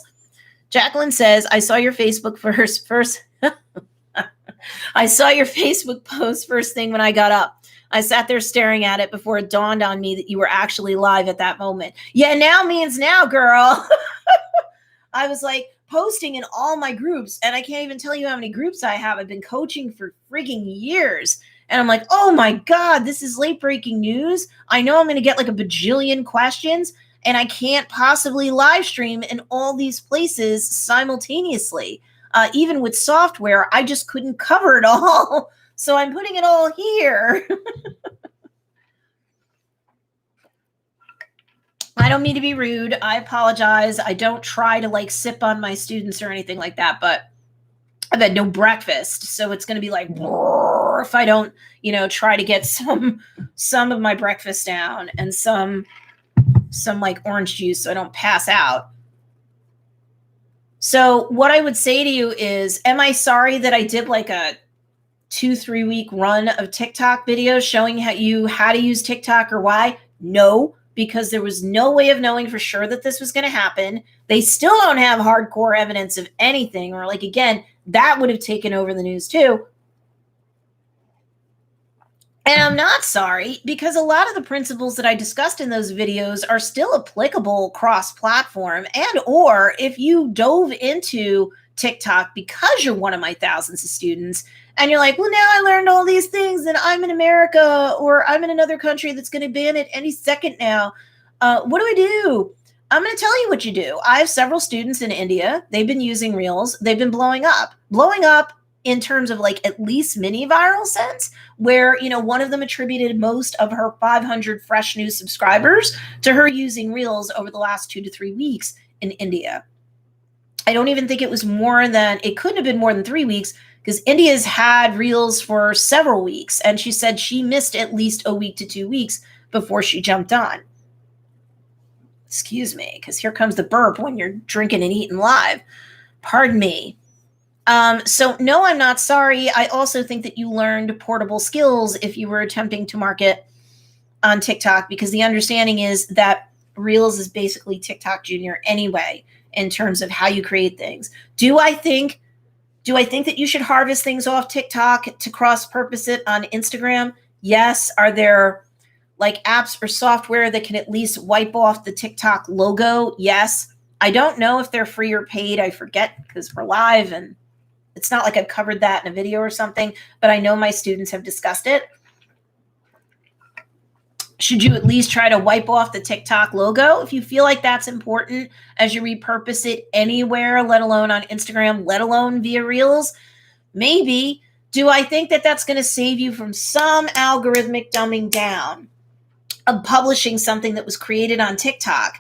Jacqueline says, I saw your Facebook first. I saw your Facebook post first thing when I got up. I sat there staring at it before it dawned on me that you were actually live at that moment. Yeah, now means now, girl. I was like posting in all my groups, and I can't even tell you how many groups I have. I've been coaching for frigging years. And I'm like, oh my God, this is late breaking news. I know I'm going to get like a bajillion questions, and I can't possibly live stream in all these places simultaneously. Even with software, I just couldn't cover it all. So I'm putting it all here. I don't mean to be rude. I apologize. I don't try to like sip on my students or anything like that, but I've had no breakfast. So it's going to be like, if I don't, try to get some of my breakfast down and some like orange juice so I don't pass out. So what I would say to you is, am I sorry that I did like a 2-3 week run of TikTok videos showing how to use TikTok or why? No, because there was no way of knowing for sure that this was going to happen. They still don't have hardcore evidence of anything, or like, again, that would have taken over the news too. And I'm not sorry, because a lot of the principles that I discussed in those videos are still applicable cross-platform, and or if you dove into TikTok because you're one of my thousands of students and you're like, well, now I learned all these things and I'm in America or I'm in another country that's going to ban it any second now. What do I do? I'm going to tell you what you do. I have several students in India. They've been using Reels. They've been blowing up in terms of like at least mini viral sense, where, one of them attributed most of her 500 fresh new subscribers to her using Reels over the last 2 to 3 weeks in India. I don't even think it couldn't have been more than 3 weeks, because India's had Reels for several weeks. And she said she missed at least a week to 2 weeks before she jumped on. Excuse me, because here comes the burp when you're drinking and eating live. Pardon me. So no, I'm not sorry. I also think that you learned portable skills if you were attempting to market on TikTok, because the understanding is that Reels is basically TikTok Junior anyway, in terms of how you create things. Do I think that you should harvest things off TikTok to cross-purpose it on Instagram? Yes. Are there like apps or software that can at least wipe off the TikTok logo? Yes. I don't know if they're free or paid. I forget, because we're live and it's not like I've covered that in a video or something, but I know my students have discussed it. Should you at least try to wipe off the TikTok logo if you feel like that's important as you repurpose it anywhere, let alone on Instagram, let alone via Reels? Maybe. Do I think that that's going to save you from some algorithmic dumbing down of publishing something that was created on TikTok?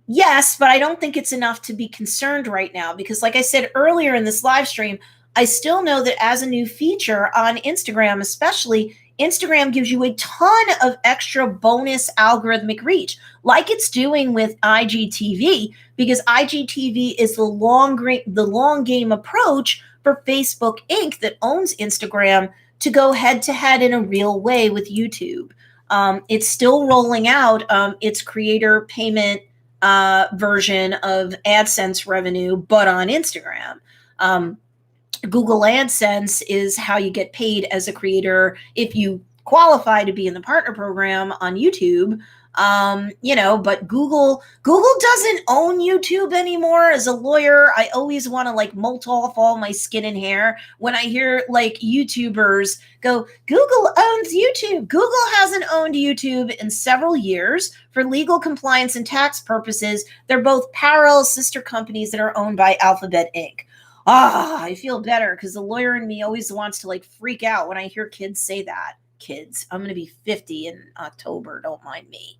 Yes, but I don't think it's enough to be concerned right now, because like I said earlier in this live stream, I still know that as a new feature on Instagram, especially, Instagram gives you a ton of extra bonus algorithmic reach, like it's doing with IGTV, because IGTV is the long game approach for Facebook Inc. that owns Instagram to go head to head in a real way with YouTube. It's still rolling out its creator payment version of AdSense revenue, but on Instagram. Google AdSense is how you get paid as a creator if you qualify to be in the partner program on YouTube. But Google doesn't own YouTube anymore. As a lawyer, I always want to like molt off all my skin and hair when I hear like YouTubers go, Google owns YouTube. Google hasn't owned YouTube in several years for legal compliance and tax purposes. They're both parallel sister companies that are owned by Alphabet Inc. I feel better because the lawyer in me always wants to like freak out when I hear kids say that. Kids, I'm going to be 50 in October. Don't mind me.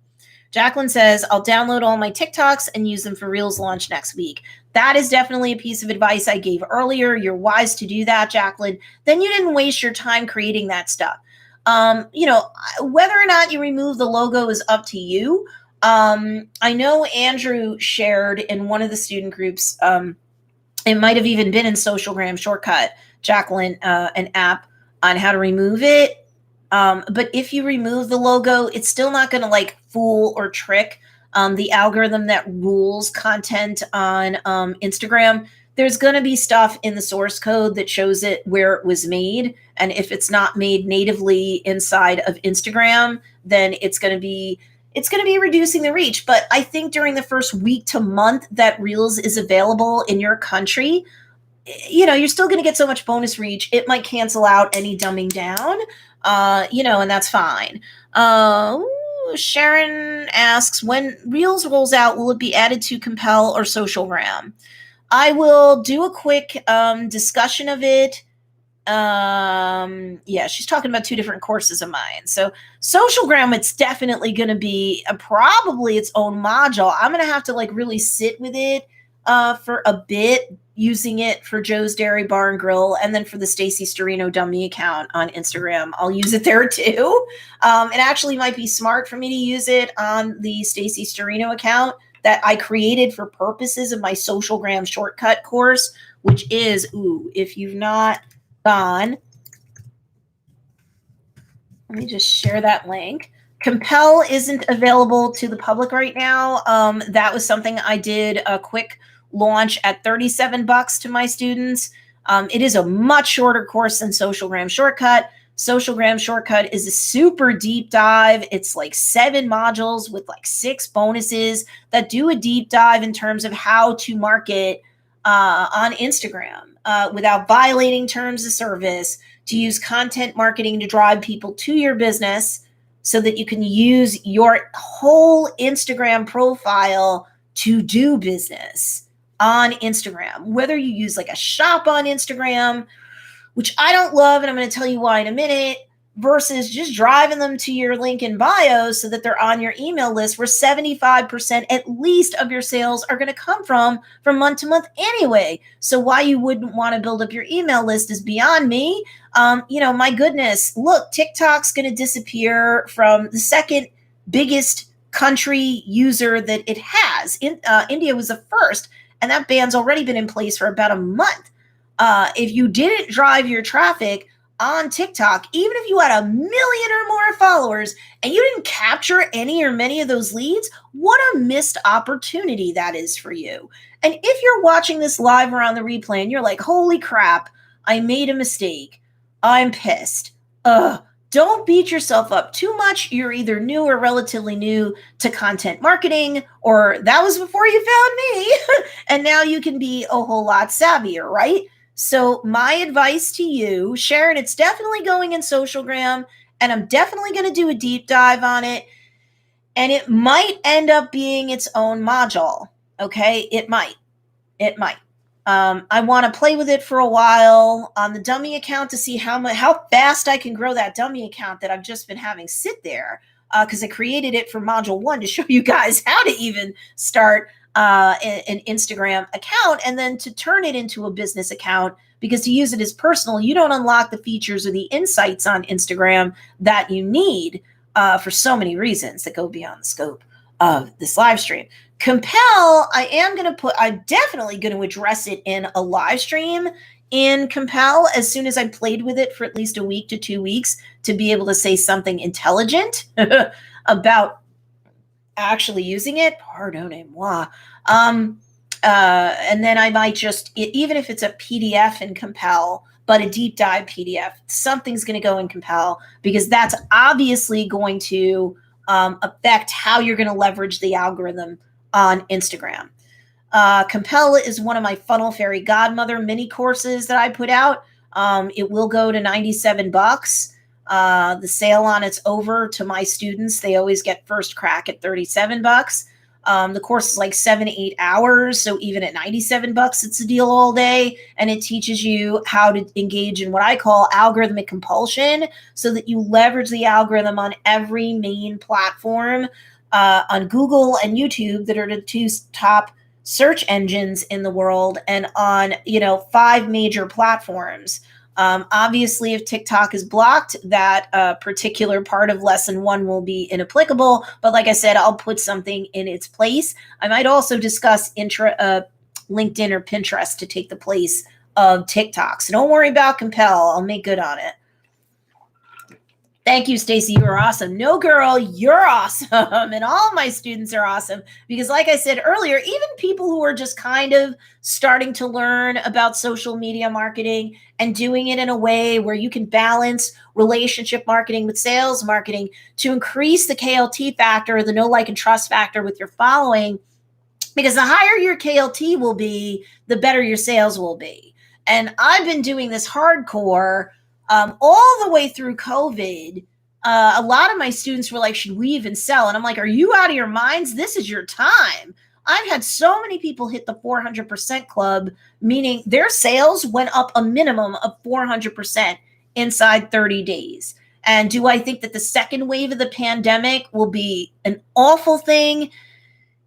Jacqueline says, I'll download all my TikToks and use them for Reels launch next week. That is definitely a piece of advice I gave earlier. You're wise to do that, Jacqueline. Then you didn't waste your time creating that stuff. Whether or not you remove the logo is up to you. I know Andrew shared in one of the student groups, it might have even been in Socialgram Shortcut, Jacqueline, an app on how to remove it. But if you remove the logo, it's still not going to like fool or trick the algorithm that rules content on Instagram. There's going to be stuff in the source code that shows it where it was made. And if it's not made natively inside of Instagram, then it's going to be reducing the reach. But I think during the first week to month that Reels is available in your country, you're still going to get so much bonus reach. It might cancel out any dumbing down, and that's fine. Sharon asks, when Reels rolls out, will it be added to Compel or Socialgram? I will do a quick discussion of it. She's talking about two different courses of mine. So Socialgram, it's definitely going to be probably its own module. I'm going to have to like really sit with it for a bit, using it for Joe's Dairy Bar and Grill, and then for the Stacey Storino dummy account on Instagram. I'll use it there too. It actually might be smart for me to use it on the Stacey Storino account that I created for purposes of my Socialgram Shortcut course, which is, if you've not gone, let me just share that link. Compel isn't available to the public right now. That was something I did a quick launch at $37 to my students. It is a much shorter course than Socialgram Shortcut. Socialgram Shortcut is a super deep dive. It's like 7 modules with like 6 bonuses that do a deep dive in terms of how to market on Instagram without violating terms of service, to use content marketing to drive people to your business so that you can use your whole Instagram profile to do business on Instagram, whether you use like a shop on Instagram, which I don't love, and I'm going to tell you why in a minute, versus just driving them to your link in bio so that they're on your email list, where 75% at least of your sales are going to come from month to month anyway. So why you wouldn't want to build up your email list is beyond me. My goodness, look, TikTok's going to disappear from the second biggest country user that it has. India was the first, and that ban's already been in place for about a month. If you didn't drive your traffic on TikTok, even if you had 1 million or more followers and you didn't capture any or many of those leads, what a missed opportunity that is for you. And if you're watching this live or on the replay and you're like, holy crap, I made a mistake, I'm pissed. Don't beat yourself up too much. You're either new or relatively new to content marketing, or that was before you found me. And now you can be a whole lot savvier, right? So my advice to you, Sharon, it's definitely going in Socialgram, and I'm definitely going to do a deep dive on it. And it might end up being its own module. Okay, it might. I want to play with it for a while on the dummy account to see how fast I can grow that dummy account that I've just been having sit there, because I created it for module 1 to show you guys how to even start an Instagram account, and then to turn it into a business account, because to use it as personal, you don't unlock the features or the insights on Instagram that you need for so many reasons that go beyond the scope of this live stream. Compel, I'm definitely going to address it in a live stream in Compel as soon as I played with it for at least a week to 2 weeks to be able to say something intelligent about actually using it. Pardonnez-moi. And then I might just, even if it's a PDF in Compel, but a deep dive PDF, something's going to go in Compel, because that's obviously going to affect how you're going to leverage the algorithm on Instagram. Compel is one of my Funnel Fairy Godmother mini courses that I put out. It will go to $97. The sale on it's over to my students. They always get first crack at $37. The course is like 7 to 8 hours. So even at $97, it's a deal all day. And it teaches you how to engage in what I call algorithmic compulsion so that you leverage the algorithm on every main platform on Google and YouTube that are the two top search engines in the world, and on 5 major platforms. Obviously, if TikTok is blocked, that particular part of lesson 1 will be inapplicable. But like I said, I'll put something in its place. I might also discuss LinkedIn or Pinterest to take the place of TikTok. So don't worry about Compel. I'll make good on it. Thank you, Stacey. You are awesome. No, girl, you're awesome. And all my students are awesome because, like I said earlier, even people who are just kind of starting to learn about social media marketing and doing it in a way where you can balance relationship marketing with sales marketing to increase the KLT factor, the know, like, and trust factor with your following, because the higher your KLT will be, the better your sales will be. And I've been doing this hardcore all the way through COVID. A lot of my students were like, should we even sell? And I'm like, are you out of your minds? This is your time. I've had so many people hit the 400% club, meaning their sales went up a minimum of 400% inside 30 days. And do I think that the second wave of the pandemic will be an awful thing?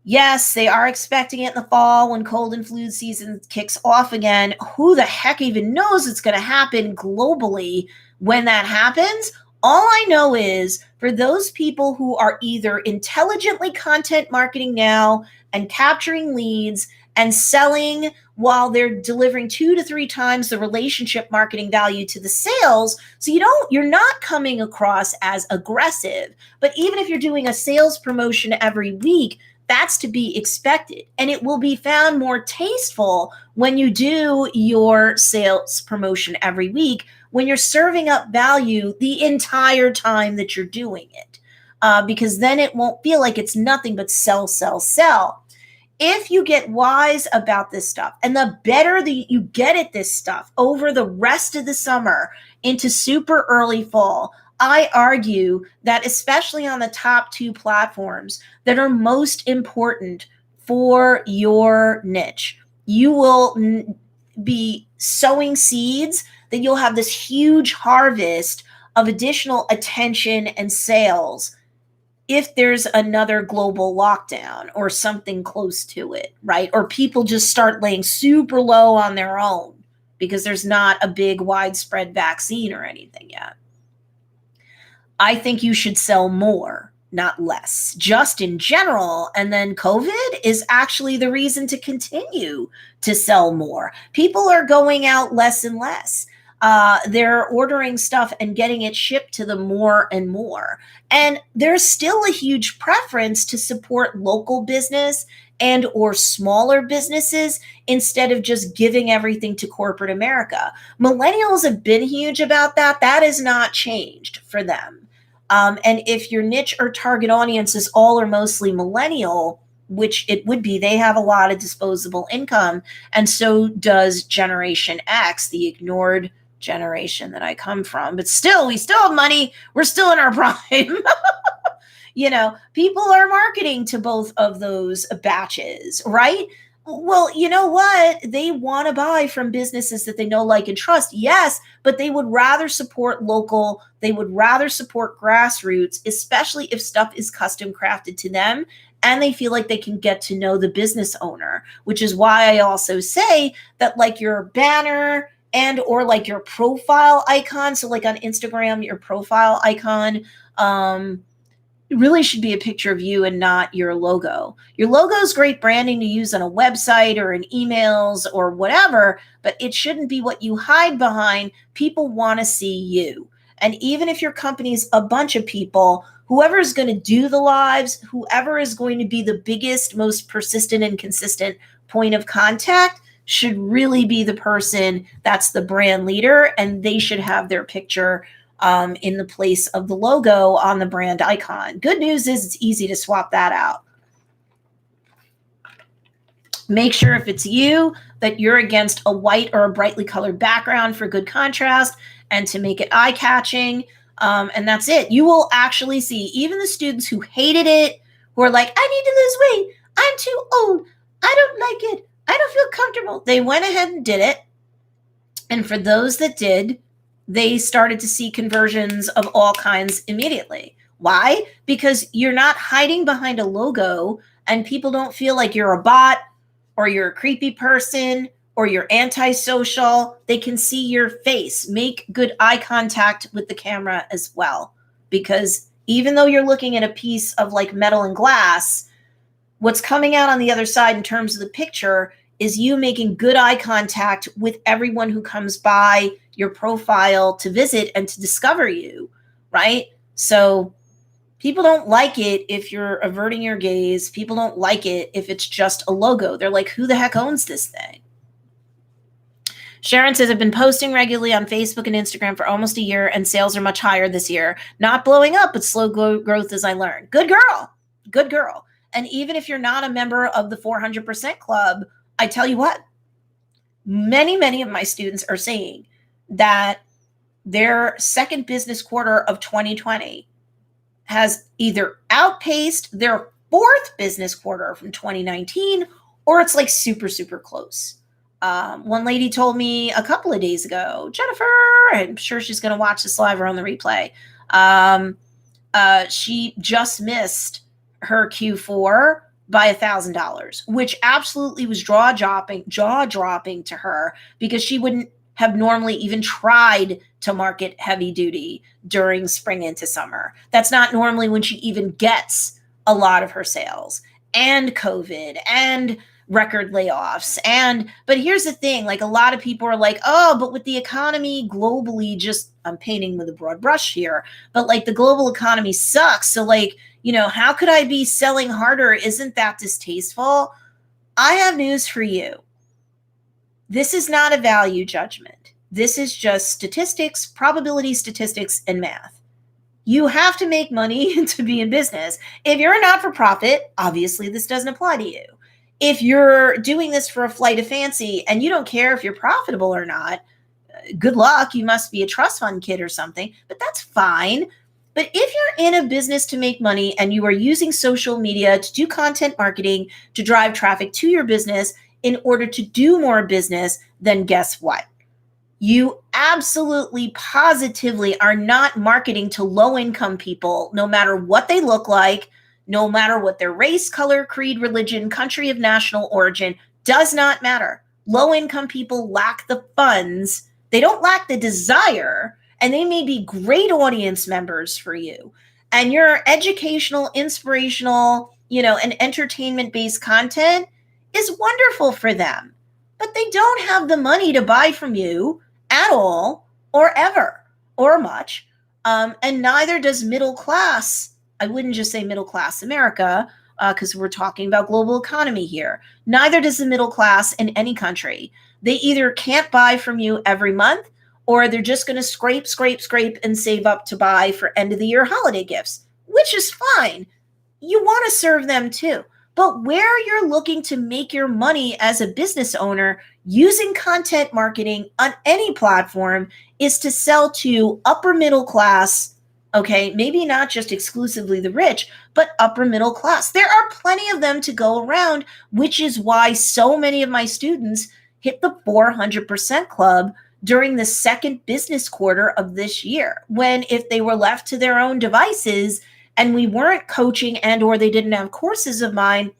Yes, they are expecting it in the fall when cold and flu season kicks off again. Who the heck even knows what's going to happen globally when that happens? All I know is for those people who are either intelligently content marketing now and capturing leads and selling while they're delivering 2 to 3 times the relationship marketing value to the sales. So you're not coming across as aggressive. But even if you're doing a sales promotion every week, that's to be expected. And it will be found more tasteful when you do your sales promotion every week, when you're serving up value the entire time that you're doing it. Because then it won't feel like it's nothing but sell, sell, sell. If you get wise about this stuff, and the better that you get at this stuff over the rest of the summer into super early fall, I argue that especially on the top 2 platforms that are most important for your niche, you will be sowing seeds that you'll have this huge harvest of additional attention and sales if there's another global lockdown or something close to it, right? Or people just start laying super low on their own because there's not a big widespread vaccine or anything yet. I think you should sell more, not less, just in general. And then COVID is actually the reason to continue to sell more. People are going out less and less. They're ordering stuff and getting it shipped to them more and more. And there's still a huge preference to support local business and or smaller businesses instead of just giving everything to corporate America. Millennials have been huge about that. That has not changed for them. And if your niche or target audience is all or mostly millennial, which it would be, they have a lot of disposable income. And so does Generation X, the ignored generation that I come from. But still, we still have money. We're still in our prime. People are marketing to both of those batches, right? Well, you know what? They want to buy from businesses that they know, like, and trust. Yes, but they would rather support local. They would rather support grassroots, especially if stuff is custom crafted to them and they feel like they can get to know the business owner, which is why I also say that, like, your banner and or like your profile icon. So like on Instagram, your profile icon, it really should be a picture of you and not your logo. Your logo is great branding to use on a website or in emails or whatever, but it shouldn't be what you hide behind. People want to see you. And even if your company is a bunch of people, whoever is going to do the lives, whoever is going to be the biggest, most persistent and consistent point of contact should really be the person that's the brand leader, and they should have their picture in the place of the logo on the brand icon. Good news is it's easy to swap that out. Make sure if it's you that you're against a white or a brightly colored background for good contrast and to make it eye-catching. And that's it. You will actually see even the students who hated it, who are like, I need to lose weight. I'm too old. I don't like it. I don't feel comfortable. They went ahead and did it. And for those that did, they started to see conversions of all kinds immediately. Why? Because you're not hiding behind a logo and people don't feel like you're a bot or you're a creepy person or you're antisocial. They can see your face. Make good eye contact with the camera as well. Because even though you're looking at a piece of like metal and glass, what's coming out on the other side in terms of the picture is you making good eye contact with everyone who comes by your profile to visit and to discover you, right? So people don't like it if you're averting your gaze. People don't like it if it's just a logo. They're like, who the heck owns this thing? Sharon says, I've been posting regularly on Facebook and Instagram for almost a year and sales are much higher this year. Not blowing up, but slow growth as I learn. Good girl. Good girl. And even if you're not a member of the 400% club, I tell you what, many of my students are saying that their second business quarter of 2020 has either outpaced their fourth business quarter from 2019, or it's like super, super close. One lady told me a couple of days ago, Jennifer, I'm sure she's going to watch this live or on the replay. She just missed her Q4 by $1,000, which absolutely was jaw-dropping to her because she wouldn't have normally even tried to market heavy duty during spring into summer. That's not normally when she even gets a lot of her sales, and COVID and record layoffs. But here's the thing, like a lot of people are like, oh, but with the economy globally, just I'm painting with a broad brush here, but like the global economy sucks. So like, how could I be selling harder? Isn't that distasteful? I have news for you. This is not a value judgment. This is just statistics, probability statistics, and math. You have to make money to be in business. If you're a not-for-profit, obviously this doesn't apply to you. If you're doing this for a flight of fancy and you don't care if you're profitable or not, good luck. You must be a trust fund kid or something, but that's fine. But if you're in a business to make money and you are using social media to do content marketing, to drive traffic to your business in order to do more business, then guess what? You absolutely, positively are not marketing to low-income people, no matter what they look like, no matter what their race, color, creed, religion, country of national origin, does not matter. Low-income people lack the funds. They don't lack the desire, and they may be great audience members for you. And your educational, inspirational, and entertainment-based content is wonderful for them. But they don't have the money to buy from you at all, or ever, or much. And neither does middle class. I wouldn't just say middle class America, because we're talking about global economy here. Neither does the middle class in any country. They either can't buy from you every month, or they're just going to scrape, and save up to buy for end of the year holiday gifts, which is fine. You want to serve them too. But where you're looking to make your money as a business owner using content marketing on any platform is to sell to upper middle class, okay, maybe not just exclusively the rich, but upper middle class. There are plenty of them to go around, which is why so many of my students hit the 400% club during the second business quarter of this year, when if they were left to their own devices and we weren't coaching and or they didn't have courses of mine,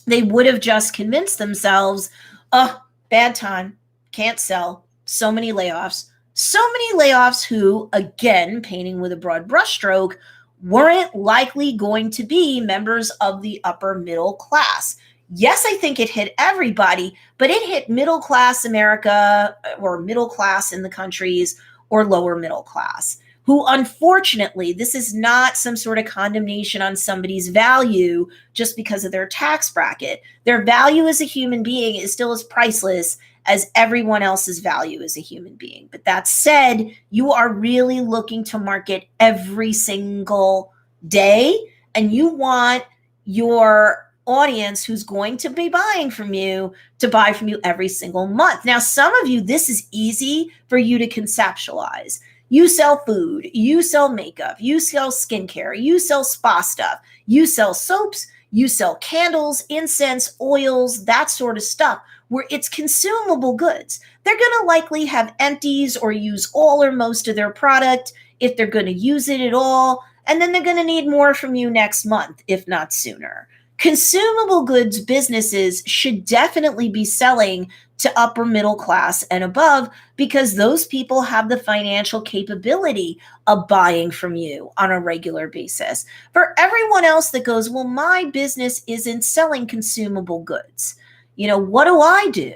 they would have just convinced themselves, oh, bad time, can't sell, so many layoffs. So many layoffs who, again, painting with a broad brushstroke, weren't likely going to be members of the upper middle class. Yes, I think it hit everybody, but it hit middle class America, or middle class in the countries, or lower middle class, who unfortunately, this is not some sort of condemnation on somebody's value just because of their tax bracket. Their value as a human being is still as priceless as everyone else's value as a human being. But that said, you are really looking to market every single day, and you want your audience who's going to be buying from you to buy from you every single month. Now, some of you, this is easy for you to conceptualize. You sell food, you sell makeup, you sell skincare, you sell spa stuff, you sell soaps, you sell candles, incense, oils, that sort of stuff, where it's consumable goods. They're going to likely have empties or use all or most of their product if they're going to use it at all. And then they're going to need more from you next month, if not sooner. Consumable goods businesses should definitely be selling to upper middle class and above, because those people have the financial capability of buying from you on a regular basis. For everyone else that goes, well, my business isn't selling consumable goods, what do I do?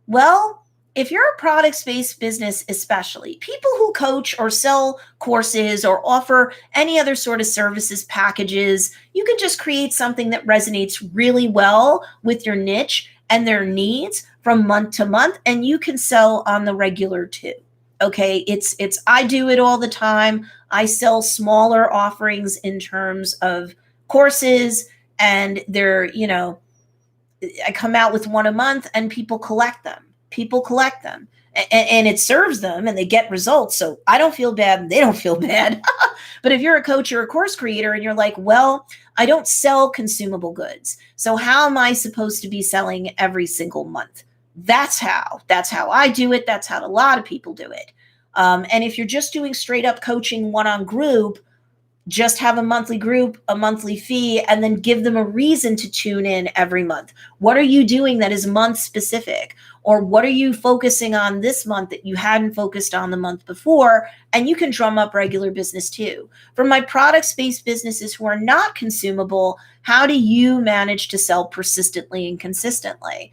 Well, if you're a products-based business, especially people who coach or sell courses or offer any other sort of services packages, you can just create something that resonates really well with your niche and their needs from month to month, and you can sell on the regular too. Okay, it's I do it all the time. I sell smaller offerings in terms of courses, and they're, I come out with one a month and people collect them. And it serves them and they get results. So I don't feel bad and they don't feel bad. But if you're a coach or a course creator and you're like, well, I don't sell consumable goods, so how am I supposed to be selling every single month? That's how I do it. That's how a lot of people do it. And if you're just doing straight up coaching one-on group, just have a monthly group, a monthly fee, and then give them a reason to tune in every month. What are you doing that is month specific? Or what are you focusing on this month that you hadn't focused on the month before? And you can drum up regular business too. For my products-based businesses who are not consumable, how do you manage to sell persistently and consistently?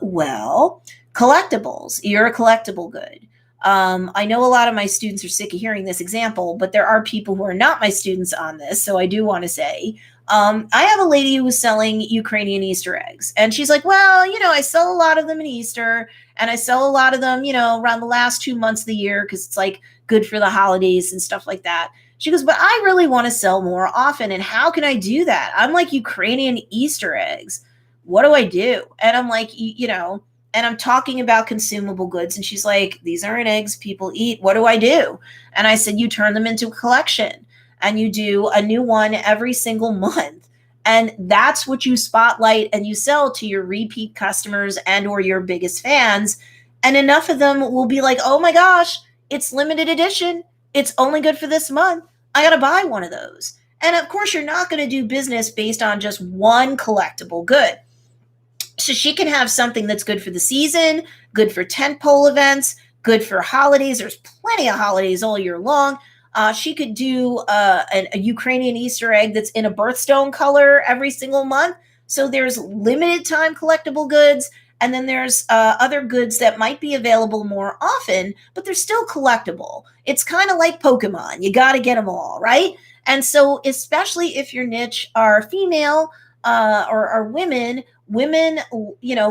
Well, collectibles. You're a collectible good. I know a lot of my students are sick of hearing this example, but there are people who are not my students on this. So I do want to say, I have a lady who was selling Ukrainian Easter eggs, and she's like, well, I sell a lot of them in Easter, and I sell a lot of them, around the last 2 months of the year, because it's like good for the holidays and stuff like that. She goes, but I really want to sell more often. And how can I do that? I'm like, Ukrainian Easter eggs. What do I do? And I'm like, and I'm talking about consumable goods. And she's like, these aren't eggs people eat. What do I do? And I said, you turn them into a collection and you do a new one every single month. And that's what you spotlight and you sell to your repeat customers and or your biggest fans. And enough of them will be like, oh my gosh, it's limited edition. It's only good for this month. I got to buy one of those. And of course, you're not going to do business based on just one collectible good. So she can have something that's good for the season, good for tentpole events, good for holidays. There's plenty of holidays all year long. She could do a Ukrainian Easter egg that's in a birthstone color every single month. So there's limited time collectible goods. And then there's other goods that might be available more often, but they're still collectible. It's kind of like Pokemon. You got to get them all, right? And so especially if your niche are female or women,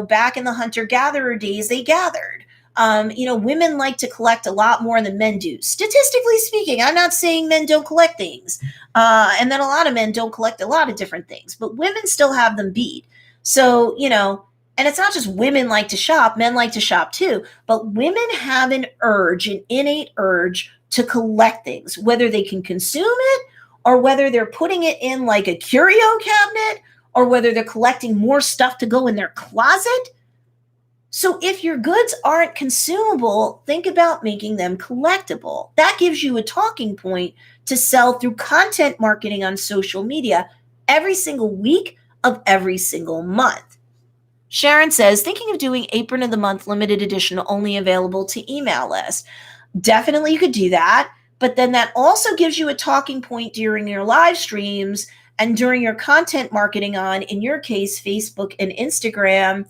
back in the hunter-gatherer days, they gathered. Women like to collect a lot more than men do. Statistically speaking, I'm not saying men don't collect things. And then a lot of men don't collect a lot of different things, but women still have them beat. So, and it's not just women like to shop, men like to shop too, but women have an innate urge to collect things, whether they can consume it or whether they're putting it in like a curio cabinet or whether they're collecting more stuff to go in their closet. So if your goods aren't consumable, think about making them collectible. That gives you a talking point to sell through content marketing on social media every single week of every single month. Sharon says, thinking of doing apron of the month limited edition only available to email list. Definitely you could do that, but then that also gives you a talking point during your live streams and during your content marketing on, in your case, Facebook and Instagram,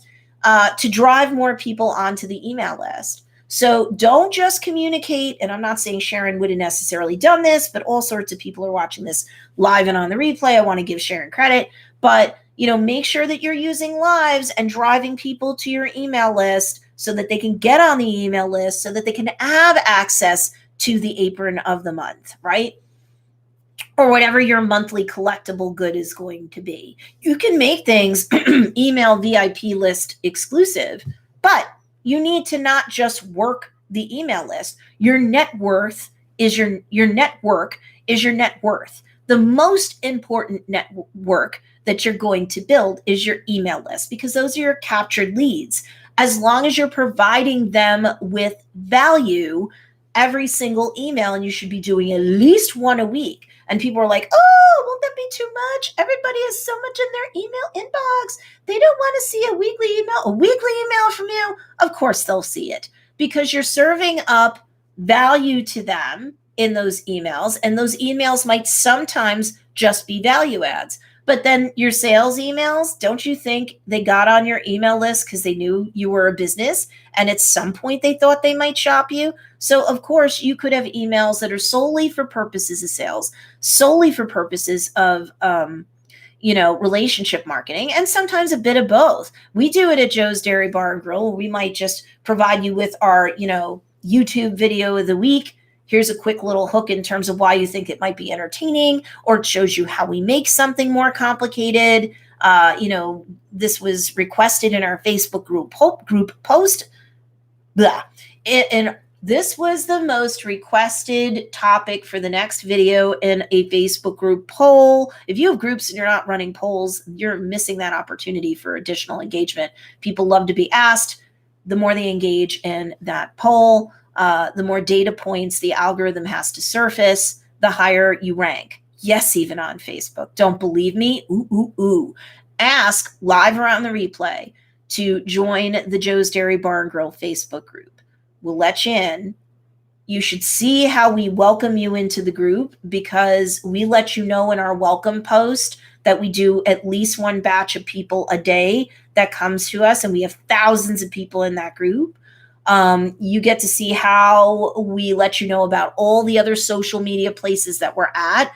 to drive more people onto the email list. So don't just communicate, and I'm not saying Sharon would have necessarily done this, but all sorts of people are watching this live and on the replay. I want to give Sharon credit, but make sure that you're using lives and driving people to your email list so that they can get on the email list, so that they can have access to the apron of the month, right? Or whatever your monthly collectible good is going to be. You can make things email VIP list exclusive, but you need to not just work the email list. Your net worth is your network is your net worth. The most important network that you're going to build is your email list, because those are your captured leads. As long as you're providing them with value every single email, and you should be doing at least one a week. And people are like, oh, won't that be too much? Everybody has so much in their email inbox. They don't want to see a weekly email from you. Of course they'll see it, because you're serving up value to them in those emails. And those emails might sometimes just be value adds. But then your sales emails, don't you think they got on your email list because they knew you were a business, and at some point they thought they might shop you? So of course you could have emails that are solely for purposes of sales, solely for purposes of relationship marketing, and sometimes a bit of both. We do it at Joe's Dairy Bar and Grill, where we might just provide you with our YouTube video of the week. Here's a quick little hook in terms of why you think it might be entertaining, or it shows you how we make something more complicated. This was requested in our Facebook group post. Blah. And this was the most requested topic for the next video in a Facebook group poll. If you have groups and you're not running polls, you're missing that opportunity for additional engagement. People love to be asked. The more they engage in that poll, the more data points the algorithm has to surface, the higher you rank. Yes, even on Facebook. Don't believe me? Ooh. Ask live around the replay to join the Joe's Dairy Bar and Grill Facebook group. We'll let you in. You should see how we welcome you into the group, because we let you know in our welcome post that we do at least one batch of people a day that comes to us, and we have thousands of people in that group. You get to see how we let you know about all the other social media places that we're at.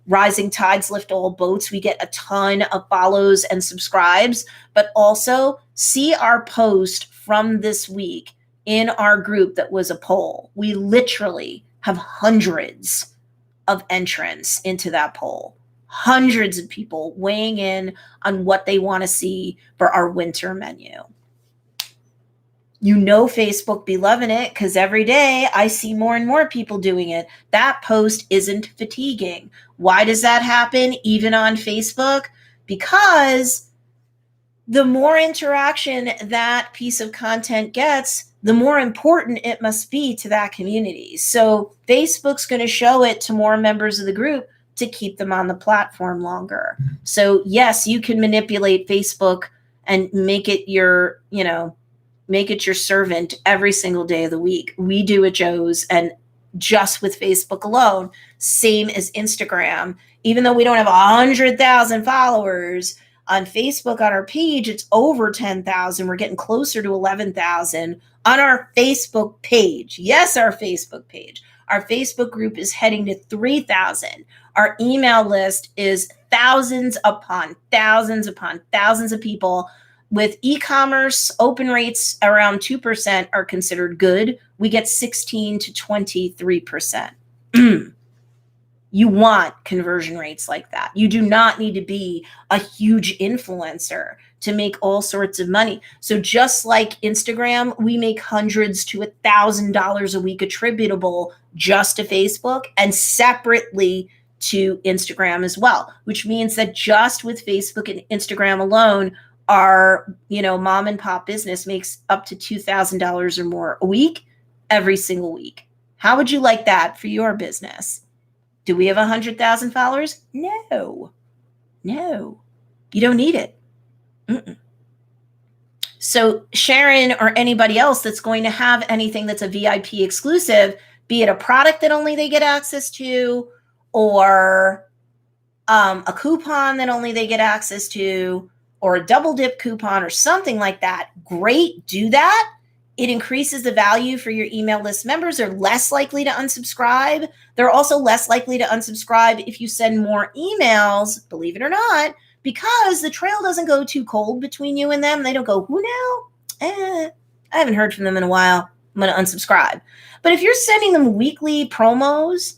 Rising tides lift all boats. We get a ton of follows and subscribes, but also see our post from this week in our group that was a poll. We literally have hundreds of entrants into that poll. Hundreds of people weighing in on what they want to see for our winter menu. Facebook be loving it, because every day I see more and more people doing it. That post isn't fatiguing. Why does that happen even on Facebook? Because the more interaction that piece of content gets, the more important it must be to that community. So Facebook's going to show it to more members of the group to keep them on the platform longer. So yes, you can manipulate Facebook and make it your servant every single day of the week. We do at Joe's, and just with Facebook alone, same as Instagram. Even though we don't have 100,000 followers on Facebook on our page, it's over 10,000. We're getting closer to 11,000 on our Facebook page. Yes, our Facebook page. Our Facebook group is heading to 3,000. Our email list is thousands upon thousands of people. With e-commerce, open rates around 2% are considered good. We get 16 to 23%. You want conversion rates like that. You do not need to be a huge influencer to make all sorts of money. So just like Instagram, we make hundreds to $1,000 a week attributable just to Facebook, and separately to Instagram as well, which means that just with Facebook and Instagram alone, our mom and pop business makes up to $2,000 or more a week, every single week. How would you like that for your business? Do we have 100,000 followers? No, you don't need it. So Sharon or anybody else that's going to have anything that's a VIP exclusive, be it a product that only they get access to, or a coupon that only they get access to, or a double dip coupon or something like that, great, do that. It increases the value for your email list members. They're less likely to unsubscribe. They're also less likely to unsubscribe if you send more emails, believe it or not, because the trail doesn't go too cold between you and them. They don't go, who now? I haven't heard from them in a while. I'm going to unsubscribe. But if you're sending them weekly promos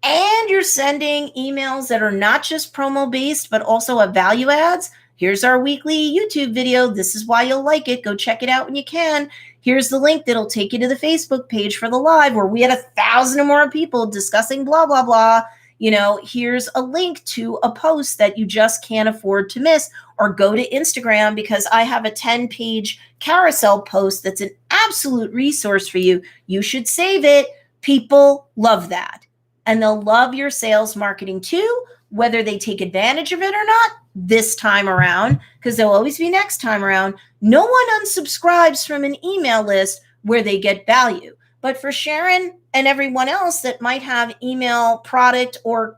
and you're sending emails that are not just promo based, but also have value adds, here's our weekly YouTube video. This is why you'll like it. Go check it out when you can. Here's the link that'll take you to the Facebook page for the live where we had 1,000 or more people discussing blah, blah, blah. Here's a link to a post that you just can't afford to miss, or go to Instagram because I have a 10-page carousel post that's an absolute resource for you. You should save it. People love that. And they'll love your sales marketing too, whether they take advantage of it or not this time around, because there'll always be next time around. No one unsubscribes from an email list where they get value. But for Sharon and everyone else that might have email product or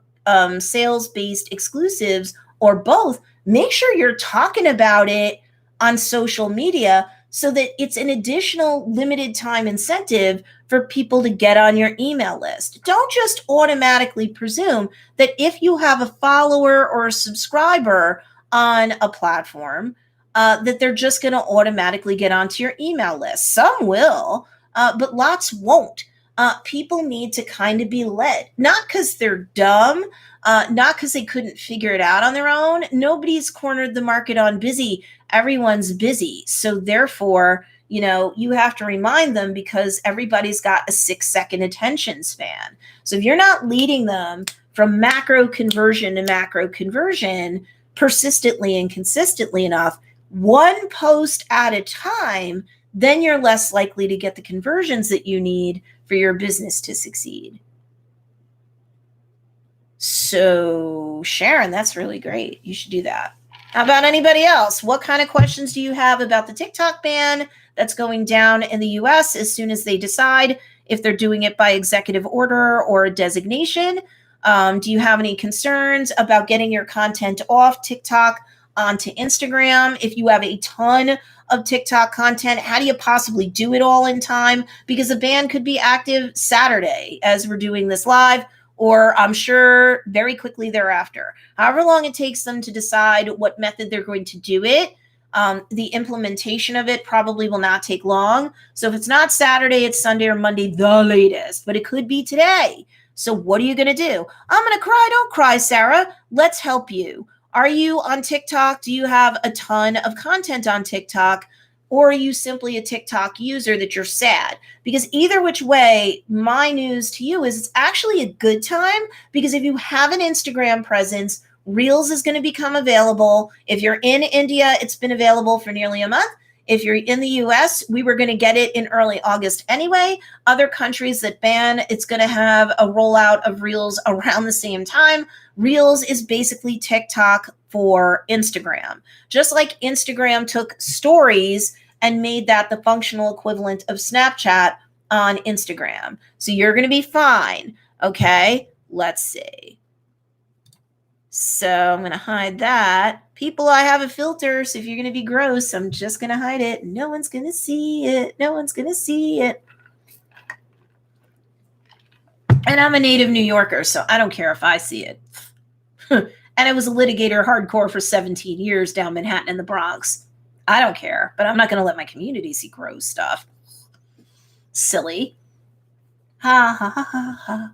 sales-based exclusives or both, make sure you're talking about it on social media so that it's an additional limited time incentive for people to get on your email list. Don't just automatically presume that if you have a follower or a subscriber on a platform, that they're just going to automatically get onto your email list. Some will, but lots won't. People need to kind of be led, not because they're dumb, not because they couldn't figure it out on their own. Nobody's cornered the market on busy. Everyone's busy. So therefore, you have to remind them because everybody's got a 6-second attention span. So if you're not leading them from macro conversion to macro conversion persistently and consistently enough, one post at a time, then you're less likely to get the conversions that you need for your business to succeed. So, Sharon, that's really great. You should do that. How about anybody else? What kind of questions do you have about the TikTok ban that's going down in the US as soon as they decide if they're doing it by executive order or a designation? Do you have any concerns about getting your content off TikTok onto Instagram? If you have a ton of TikTok content, how do you possibly do it all in time? Because the ban could be active Saturday as we're doing this live, or I'm sure very quickly thereafter. However long it takes them to decide what method they're going to do it, the implementation of it probably will not take long. So if it's not Saturday, it's Sunday or Monday, the latest, but it could be today. So what are you going to do? I'm going to cry. Don't cry, Sarah. Let's help you. Are you on TikTok? Do you have a ton of content on TikTok? Or are you simply a TikTok user that you're sad? Because either which way, my news to you is it's actually a good time, because if you have an Instagram presence, Reels is going to become available. If you're in India, it's been available for nearly a month. If you're in the US, we were going to get it in early August anyway. Other countries that ban, it's going to have a rollout of Reels around the same time. Reels is basically TikTok for Instagram. Just like Instagram took stories and made that the functional equivalent of Snapchat on Instagram. So you're going to be fine. Okay, let's see. So I'm going to hide that. People, I have a filter, so if you're going to be gross, I'm just going to hide it. No one's going to see it. No one's going to see it. And I'm a native New Yorker, so I don't care if I see it. And I was a litigator hardcore for 17 years down Manhattan in the Bronx. I don't care, but I'm not going to let my community see gross stuff. Silly. Ha, ha, ha, ha, ha.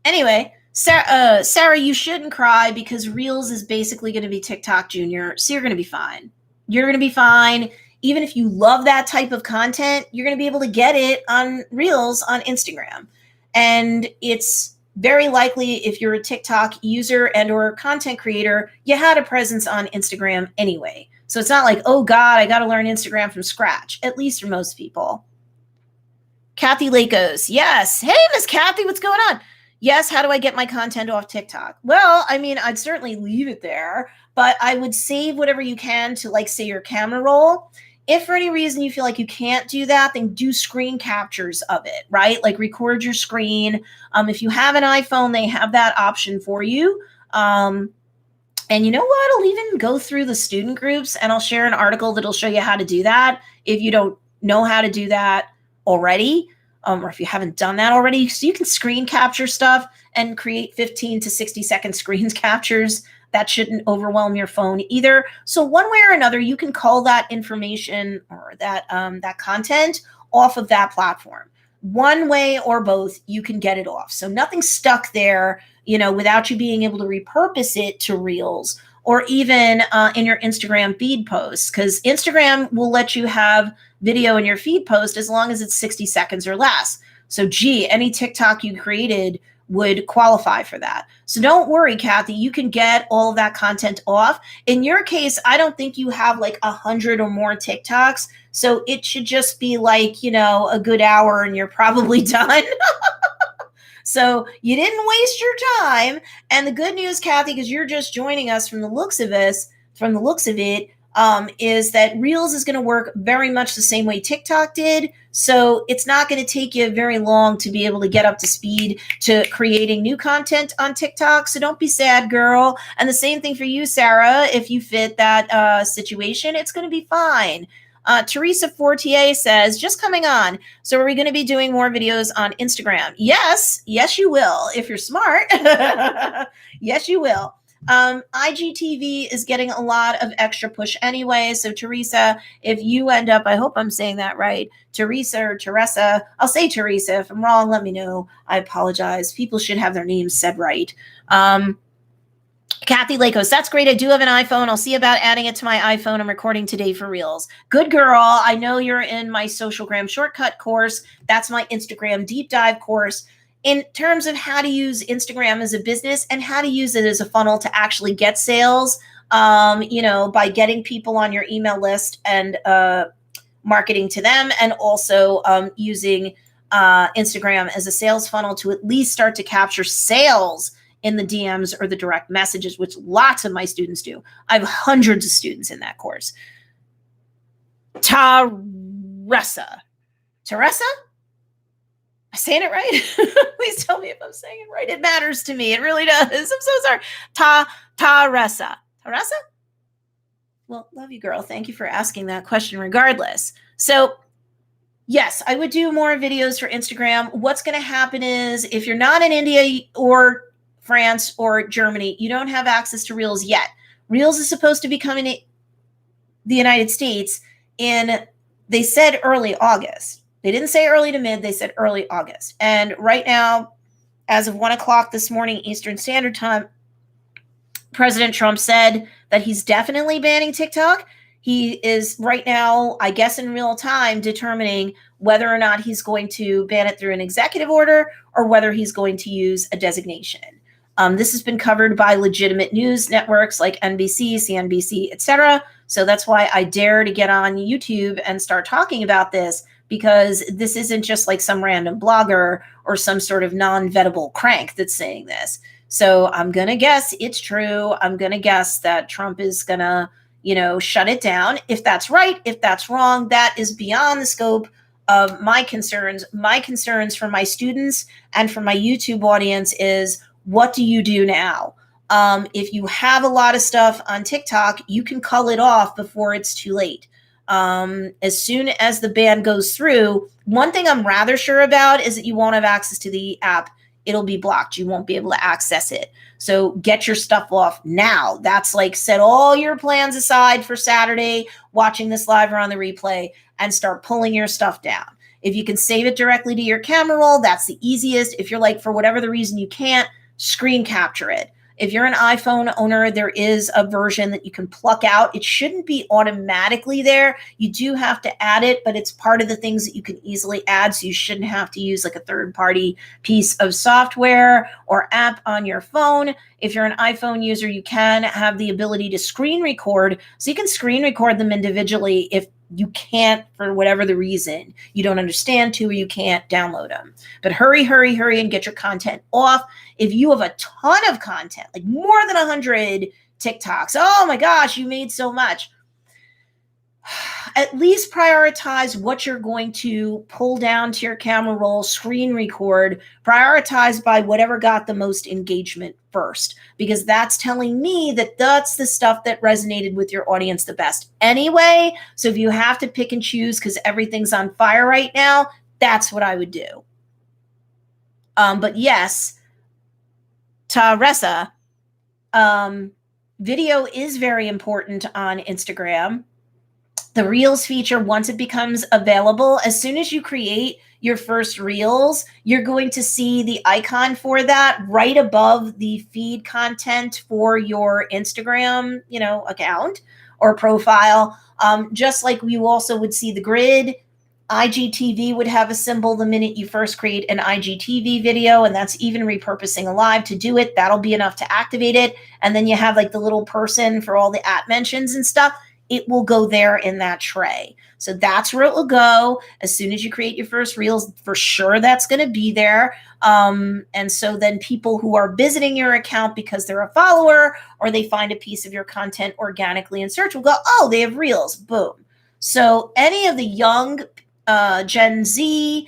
Anyway, Sarah, you shouldn't cry because Reels is basically going to be TikTok Junior, so you're going to be fine. You're going to be fine. Even if you love that type of content, you're going to be able to get it on Reels on Instagram. And it's very likely if you're a TikTok user and or content creator, you had a presence on Instagram anyway. So it's not like, oh God, I got to learn Instagram from scratch, at least for most people. Kathy Lakos, yes. Hey, Miss Kathy, what's going on? Yes, how do I get my content off TikTok? Well, I mean, I'd certainly leave it there, but I would save whatever you can to, like, say, your camera roll. If for any reason you feel like you can't do that, then do screen captures of it, right? Like record your screen. If you have an iPhone, they have that option for you. And you know what? I'll even go through the student groups and I'll share an article that'll show you how to do that if you don't know how to do that already. Or if you haven't done that already. So you can screen capture stuff and create 15 to 60 second screen captures That shouldn't overwhelm your phone either. So one way or another, you can call that information or that content off of that platform. One way or both, you can get it off. So nothing's stuck there, without you being able to repurpose it to Reels or even in your Instagram feed posts, because Instagram will let you have video in your feed post as long as it's 60 seconds or less. So, any TikTok you created would qualify for that. So don't worry, Kathy, you can get all of that content off. In your case, I don't think you have like 100 or more TikToks. So it should just be like, a good hour and you're probably done. So you didn't waste your time. And the good news, Kathy, because you're just joining us from the looks of it, is that Reels is going to work very much the same way TikTok did. So it's not going to take you very long to be able to get up to speed to creating new content on TikTok. So don't be sad, girl. And the same thing for you, Sarah. If you fit that situation, it's going to be fine. Teresa Fortier says, just coming on. So are we going to be doing more videos on Instagram? Yes, you will. If you're smart, yes, you will. IGTV is getting a lot of extra push anyway. So Teresa, if you end up, I hope I'm saying that right, Teresa or Teresa, I'll say Teresa. If I'm wrong, let me know. I apologize. People should have their names said right. Kathy Lakos, that's great. I do have an iPhone. I'll see about adding it to my iPhone. I'm recording today for Reels. Good girl. I know you're in my Socialgram Shortcut course. That's my Instagram deep dive course in terms of how to use Instagram as a business and how to use it as a funnel to actually get sales, by getting people on your email list and marketing to them, and also using Instagram as a sales funnel to at least start to capture sales in the DMs or the direct messages, which lots of my students do. I have hundreds of students in that course. Teresa? Am I saying it right? Please tell me if I'm saying it right. It matters to me. It really does. I'm so sorry. Teresa? Well, love you, girl. Thank you for asking that question regardless. So yes, I would do more videos for Instagram. What's going to happen is if you're not in India or France or Germany, you don't have access to Reels yet. Reels is supposed to be coming to the United States they said early August. They didn't say early to mid, they said early August. And right now, as of 1:00 this morning, Eastern Standard Time, President Trump said that he's definitely banning TikTok. He is right now, I guess in real time, determining whether or not he's going to ban it through an executive order or whether he's going to use a designation. This has been covered by legitimate news networks like NBC, CNBC, etc. So that's why I dare to get on YouTube and start talking about this, because this isn't just like some random blogger or some sort of non-vettable crank that's saying this. So I'm going to guess it's true. I'm going to guess that Trump is going to, shut it down. If that's right, if that's wrong, that is beyond the scope of my concerns. My concerns for my students and for my YouTube audience is, what do you do now? If you have a lot of stuff on TikTok, you can cull it off before it's too late. As soon as the ban goes through, one thing I'm rather sure about is that you won't have access to the app. It'll be blocked. You won't be able to access it. So get your stuff off now. That's like, set all your plans aside for Saturday, watching this live or on the replay, and start pulling your stuff down. If you can save it directly to your camera roll, that's the easiest. If you're like, for whatever the reason you can't, screen capture it. If you're an iPhone owner, there is a version that you can pluck out. It shouldn't be automatically there. You do have to add it, but it's part of the things that you can easily add. So you shouldn't have to use like a third-party piece of software or app on your phone. If you're an iPhone user, you can have the ability to screen record. So you can screen record them individually if you can't, for whatever the reason, you don't understand to, or you can't download them. But hurry and get your content off. If you have a ton of content, like more than 100 TikToks, oh my gosh, you made so much. At least prioritize what you're going to pull down to your camera roll, screen record, prioritize by whatever got the most engagement first, because that's telling me that that's the stuff that resonated with your audience the best anyway. So if you have to pick and choose because everything's on fire right now, that's what I would do. But yes, Teresa, video is very important on Instagram. The Reels feature, once it becomes available, as soon as you create your first Reels, you're going to see the icon for that right above the feed content for your Instagram, account or profile. Just like you also would see the grid. IGTV would have a symbol the minute you first create an IGTV video, and that's even repurposing a live to do it. That'll be enough to activate it. And then you have like the little person for all the at mentions and stuff. It will go there in that tray. So that's where it will go. As soon as you create your first Reels, for sure that's going to be there. And so then people who are visiting your account because they're a follower or they find a piece of your content organically in search will go, oh, they have Reels. Boom. So any of the young Gen Z,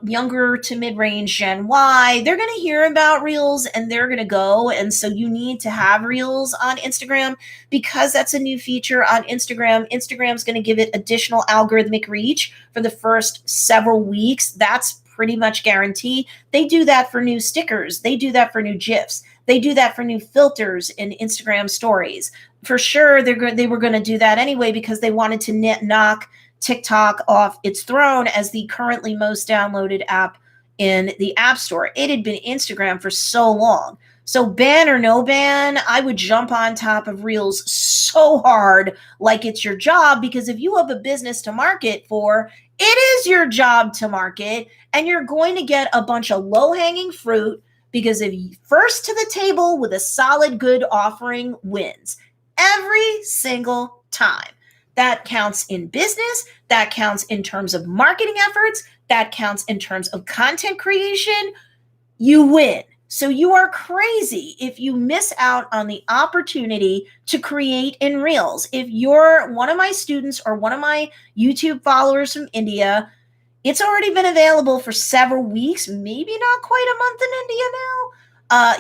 younger to mid-range Gen Y, they're going to hear about Reels and they're going to go. And so you need to have Reels on Instagram because that's a new feature on Instagram. Instagram's going to give it additional algorithmic reach for the first several weeks. That's pretty much guaranteed. They do that for new stickers. They do that for new GIFs. They do that for new filters in Instagram stories. For sure, they were going to do that anyway because they wanted to knock TikTok off its throne as the currently most downloaded app in the App Store. It had been Instagram for so long. So ban or no ban, I would jump on top of Reels so hard like it's your job, because if you have a business to market for, it is your job to market, and you're going to get a bunch of low-hanging fruit because if you first to the table with a solid, good offering wins every single time. That counts in business. That counts in terms of marketing efforts. That counts in terms of content creation. You win. So you are crazy if you miss out on the opportunity to create in Reels. If you're one of my students or one of my YouTube followers from India, it's already been available for several weeks, maybe not quite a month in India now.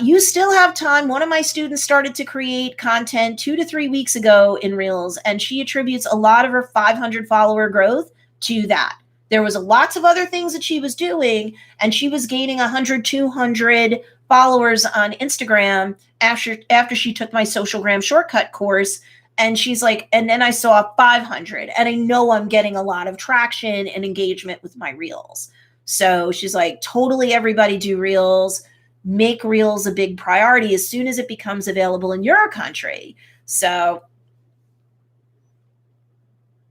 You still have time. One of my students started to create content 2 to 3 weeks ago in Reels, and she attributes a lot of her 500 follower growth to that. There was lots of other things that she was doing, and she was gaining 100, 200 followers on Instagram after she took my Socialgram shortcut course. And she's like, and then I saw 500, and I know I'm getting a lot of traction and engagement with my Reels. So she's like, totally everybody do Reels. Make Reels a big priority as soon as it becomes available in your country. So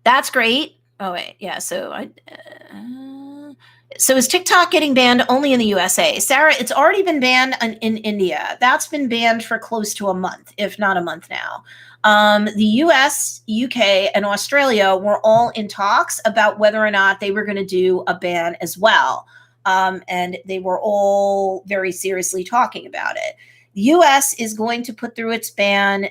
that's great. Oh, wait. Yeah. So is TikTok getting banned only in the USA? Sarah, it's already been banned in India. That's been banned for close to a month, if not a month now. The US, UK, and Australia were all in talks about whether or not they were going to do a ban as well. And they were all very seriously talking about it. The US is going to put through its ban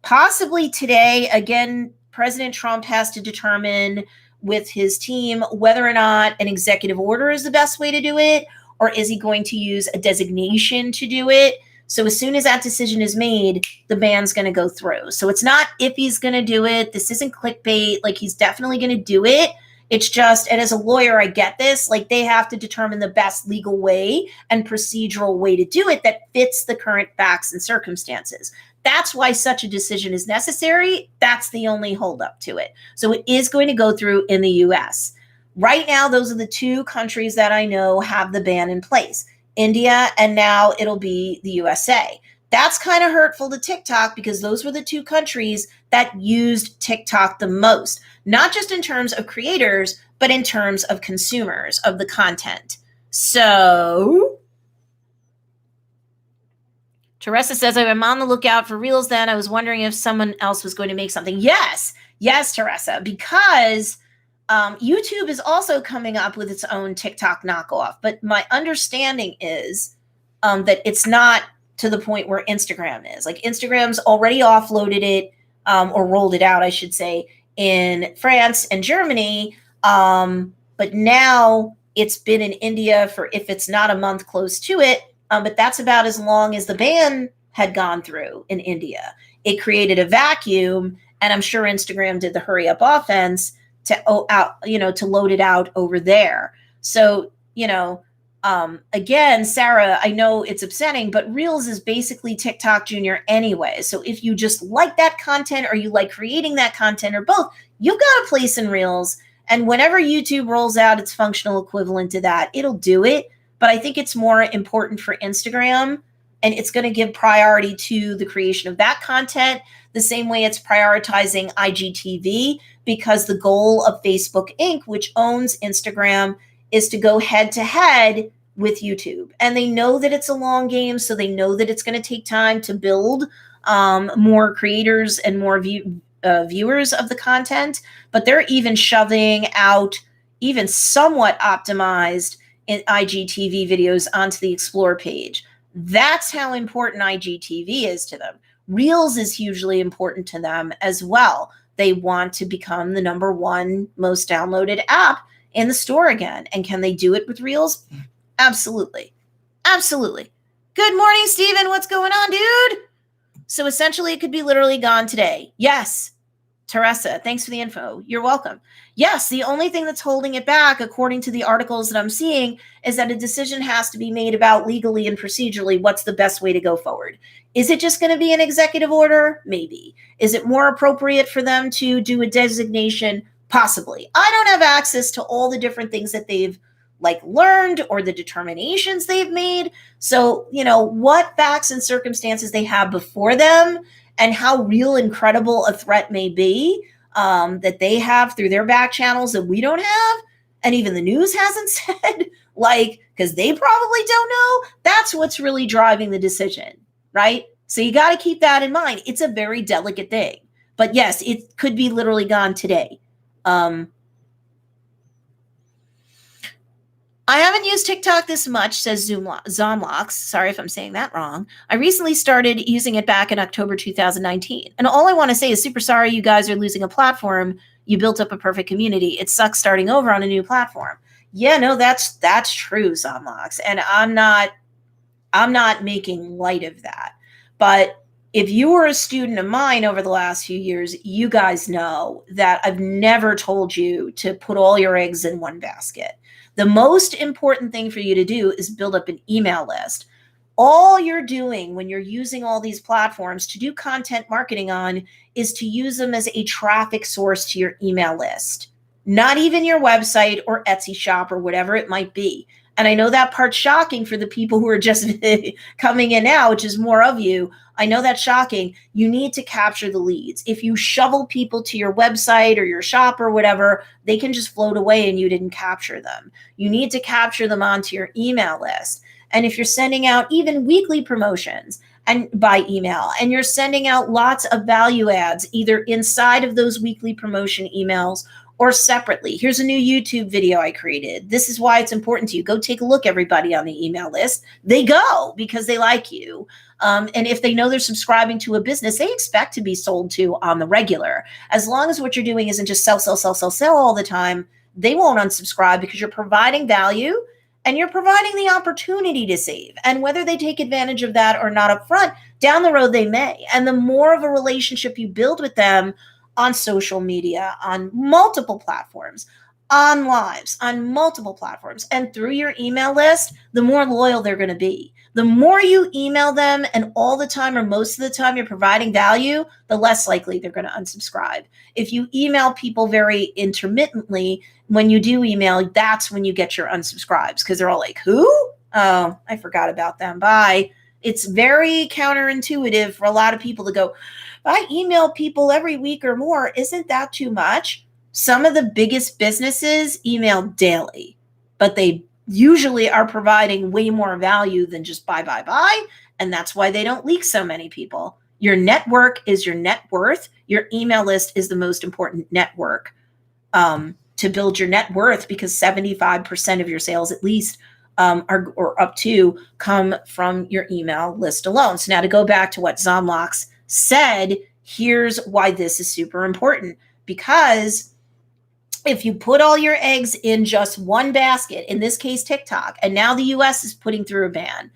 possibly today. Again, President Trump has to determine with his team whether or not an executive order is the best way to do it, or is he going to use a designation to do it. So as soon as that decision is made, the ban's going to go through. So it's not if he's going to do it. This isn't clickbait. Like, he's definitely going to do it. It's just, and as a lawyer, I get this, like, they have to determine the best legal way and procedural way to do it that fits the current facts and circumstances. That's why such a decision is necessary. That's the only holdup to it. So it is going to go through in the US. Right now, those are the two countries that I know have the ban in place, India, and now it'll be the USA. That's kind of hurtful to TikTok because those were the two countries that used TikTok the most, not just in terms of creators, but in terms of consumers of the content. So Teresa says, I'm on the lookout for Reels then. I was wondering if someone else was going to make something. Yes, Teresa, because YouTube is also coming up with its own TikTok knockoff. But my understanding is that it's not to the point where Instagram is. Like, Instagram's already offloaded it, or rolled it out, I should say, in France and Germany. But now it's been in India for, if it's not a month, close to it. But that's about as long as the ban had gone through in India. It created a vacuum, and I'm sure Instagram did the hurry up offense to load it out over there. So, Again, Sarah, I know it's upsetting, but Reels is basically TikTok Junior anyway. So if you just like that content or you like creating that content or both, you've got a place in Reels. And whenever YouTube rolls out its functional equivalent to that, it'll do it. But I think it's more important for Instagram, and it's going to give priority to the creation of that content the same way it's prioritizing IGTV, because the goal of Facebook Inc., which owns Instagram, is to go head to head with YouTube. And they know that it's a long game, so they know that it's going to take time to build more creators and more viewers of the content. But they're even shoving out even somewhat optimized IGTV videos onto the Explore page. That's how important IGTV is to them. Reels is hugely important to them as well. They want to become the number one most downloaded app in the store again. And can they do it with Reels? Absolutely. Absolutely. Good morning, Steven. What's going on, dude? So essentially, it could be literally gone today. Yes. Teresa, thanks for the info. You're welcome. Yes, the only thing that's holding it back, according to the articles that I'm seeing, is that a decision has to be made about legally and procedurally what's the best way to go forward. Is it just going to be an executive order? Maybe. Is it more appropriate for them to do a designation? Possibly. I don't have access to all the different things that they've learned or the determinations they've made. So, what facts and circumstances they have before them and how real and credible a threat may be that they have through their back channels that we don't have, and even the news hasn't said, because they probably don't know. That's what's really driving the decision, right? So you got to keep that in mind. It's a very delicate thing. But yes, it could be literally gone today. I haven't used TikTok this much, says Zomlox. Sorry if I'm saying that wrong. I recently started using it back in October 2019. And all I want to say is super sorry you guys are losing a platform. You built up a perfect community. It sucks starting over on a new platform. Yeah, no, that's true, Zomlox. And I'm not making light of that. But if you were a student of mine over the last few years, you guys know that I've never told you to put all your eggs in one basket. The most important thing for you to do is build up an email list. All you're doing when you're using all these platforms to do content marketing on is to use them as a traffic source to your email list, not even your website or Etsy shop or whatever it might be. And I know that part's shocking for the people who are just coming in now, which is more of you. I know that's shocking. You need to capture the leads. If you shovel people to your website or your shop or whatever, they can just float away and you didn't capture them. You need to capture them onto your email list. And if you're sending out even weekly promotions and by email, and you're sending out lots of value adds, either inside of those weekly promotion emails or separately. Here's a new YouTube video I created. This is why it's important to you. Go take a look, everybody on the email list. They go because they like you. And if they know they're subscribing to a business, they expect to be sold to on the regular. As long as what you're doing isn't just sell all the time, they won't unsubscribe because you're providing value and you're providing the opportunity to save. And whether they take advantage of that or not up front, down the road they may. And the more of a relationship you build with them on social media, on multiple platforms, on lives, on multiple platforms, and through your email list, the more loyal they're going to be. The more you email them and all the time or most of the time you're providing value, the less likely they're going to unsubscribe. If you email people very intermittently, when you do email, that's when you get your unsubscribes because they're all like, who? Oh, I forgot about them. Bye. It's very counterintuitive for a lot of people to go, I email people every week or more. Isn't that too much? Some of the biggest businesses email daily, but they usually are providing way more value than just buy. And that's why they don't leak so many people. Your network is your net worth. Your email list is the most important network to build your net worth because 75% of your sales at least are or up to come from your email list alone. So now to go back to what Zomlox said, here's why this is super important. Because if you put all your eggs in just one basket, in this case, TikTok, and now the US is putting through a ban,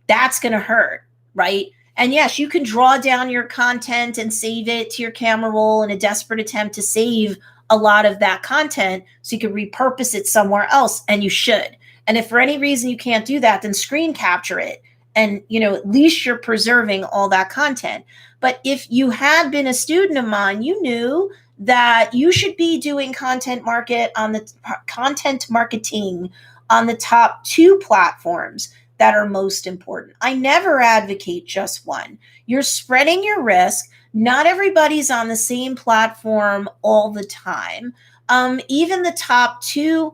that's going to hurt, right? And yes, you can draw down your content and save it to your camera roll in a desperate attempt to save a lot of that content so you can repurpose it somewhere else, and you should. And if for any reason you can't do that, then screen capture it. And, at least you're preserving all that content. But if you had been a student of mine, you knew that you should be doing content marketing on the top 2 platforms that are most important. I never advocate just one. You're spreading your risk. Not everybody's on the same platform all the time. Even the top 2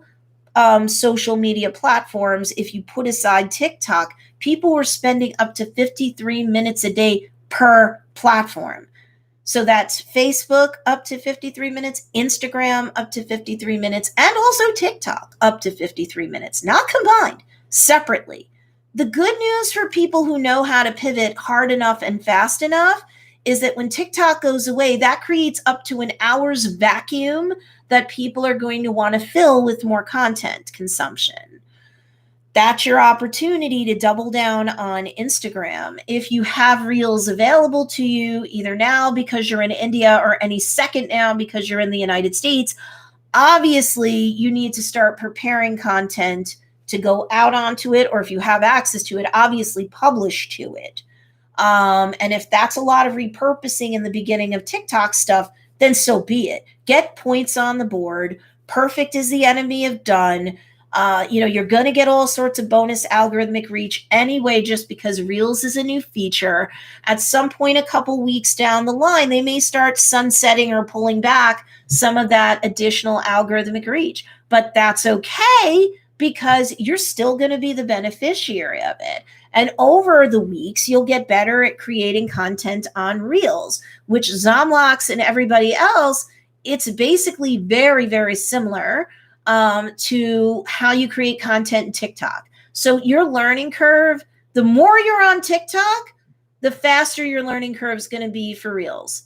social media platforms, if you put aside TikTok, people were spending up to 53 minutes a day per platform. So that's Facebook up to 53 minutes, Instagram up to 53 minutes, and also TikTok up to 53 minutes, not combined, separately. The good news for people who know how to pivot hard enough and fast enough is that when TikTok goes away, that creates up to an hour's vacuum that people are going to want to fill with more content consumption. That's your opportunity to double down on Instagram. If you have Reels available to you, either now because you're in India or any second now because you're in the United States, obviously you need to start preparing content to go out onto it, or if you have access to it, obviously publish to it. And if that's a lot of repurposing in the beginning of TikTok stuff, then so be it. Get points on the board. Perfect is the enemy of done. You're going to get all sorts of bonus algorithmic reach anyway, just because Reels is a new feature. At some point, a couple weeks down the line, they may start sunsetting or pulling back some of that additional algorithmic reach. But that's okay, because you're still going to be the beneficiary of it. And over the weeks, you'll get better at creating content on Reels, which Zomlocks and everybody else, it's basically very, very similar to how you create content in TikTok. So your learning curve, the more you're on TikTok, the faster your learning curve is going to be for Reels.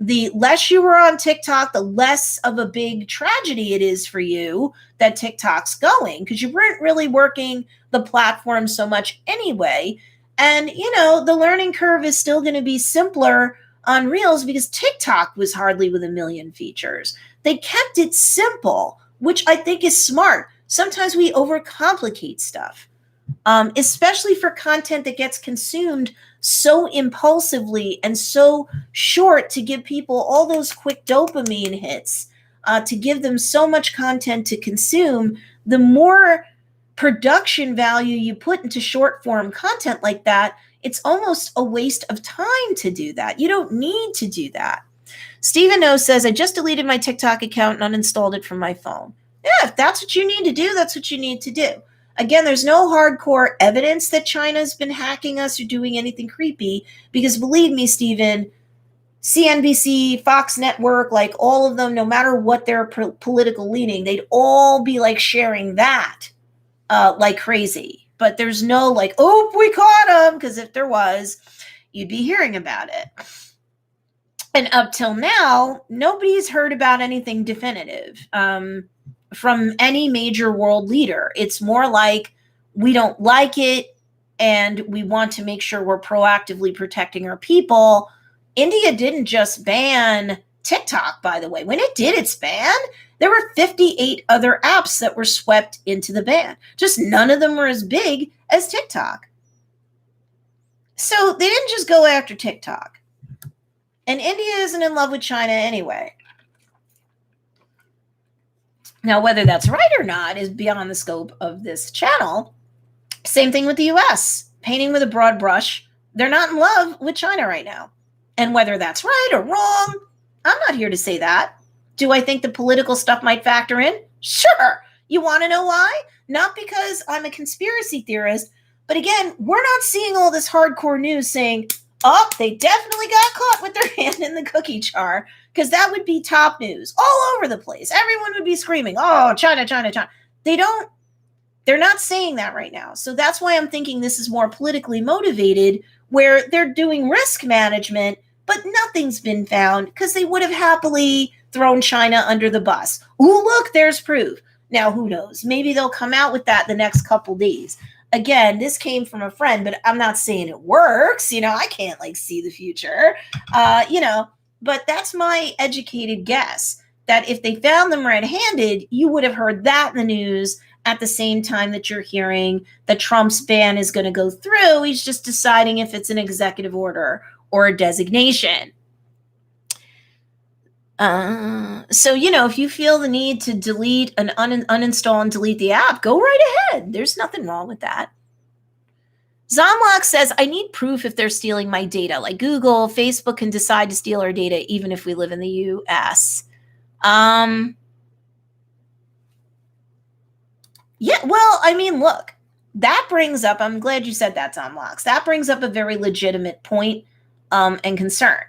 The less you were on TikTok, the less of a big tragedy it is for you that TikTok's going, because you weren't really working the platform so much anyway. And, the learning curve is still going to be simpler on Reels because TikTok was hardly with a million features. They kept it simple, which I think is smart. Sometimes we overcomplicate stuff, especially for content that gets consumed so impulsively and so short, to give people all those quick dopamine hits, to give them so much content to consume. The more production value you put into short form content like that, it's almost a waste of time to do that. You don't need to do that. Stephen O says, I just deleted my TikTok account and uninstalled it from my phone. Yeah, if that's what you need to do, that's what you need to do. Again, there's no hardcore evidence that China's been hacking us or doing anything creepy, because believe me, Stephen, CNBC, Fox Network, like all of them, no matter what their political leaning, they'd all be like sharing that like crazy. But there's no like, oh, we caught them, because if there was, you'd be hearing about it. And up till now, nobody's heard about anything definitive from any major world leader. It's more like, we don't like it and we want to make sure we're proactively protecting our people. India didn't just ban TikTok, by the way. When it did its ban, there were 58 other apps that were swept into the ban. Just none of them were as big as TikTok. So they didn't just go after TikTok. And India isn't in love with China anyway. Now, whether that's right or not is beyond the scope of this channel. Same thing with the US. Painting with a broad brush, they're not in love with China right now. And whether that's right or wrong, I'm not here to say that. Do I think the political stuff might factor in? Sure. You want to know why? Not because I'm a conspiracy theorist, but again, we're not seeing all this hardcore news saying, oh, they definitely got caught with their hand in the cookie jar, because that would be top news all over the place. Everyone would be screaming, oh, China, China, China. They're not saying that right now. So that's why I'm thinking this is more politically motivated, where they're doing risk management, but nothing's been found, because they would have happily thrown China under the bus. Ooh, look, there's proof. Now, who knows? Maybe they'll come out with that the next couple days. Again, this came from a friend, but I'm not saying it works. I can't see the future, but that's my educated guess, that if they found them red-handed, you would have heard that in the news at the same time that you're hearing that Trump's ban is going to go through. He's just deciding if it's an executive order or a designation. So, if you feel the need to delete and uninstall and delete the app, go right ahead. There's nothing wrong with that. Zomlock says, I need proof if they're stealing my data. Like Google, Facebook can decide to steal our data even if we live in the US. Yeah, well, I mean, look, that brings up, I'm glad you said that, Zomlocks. That brings up a very legitimate point and concern.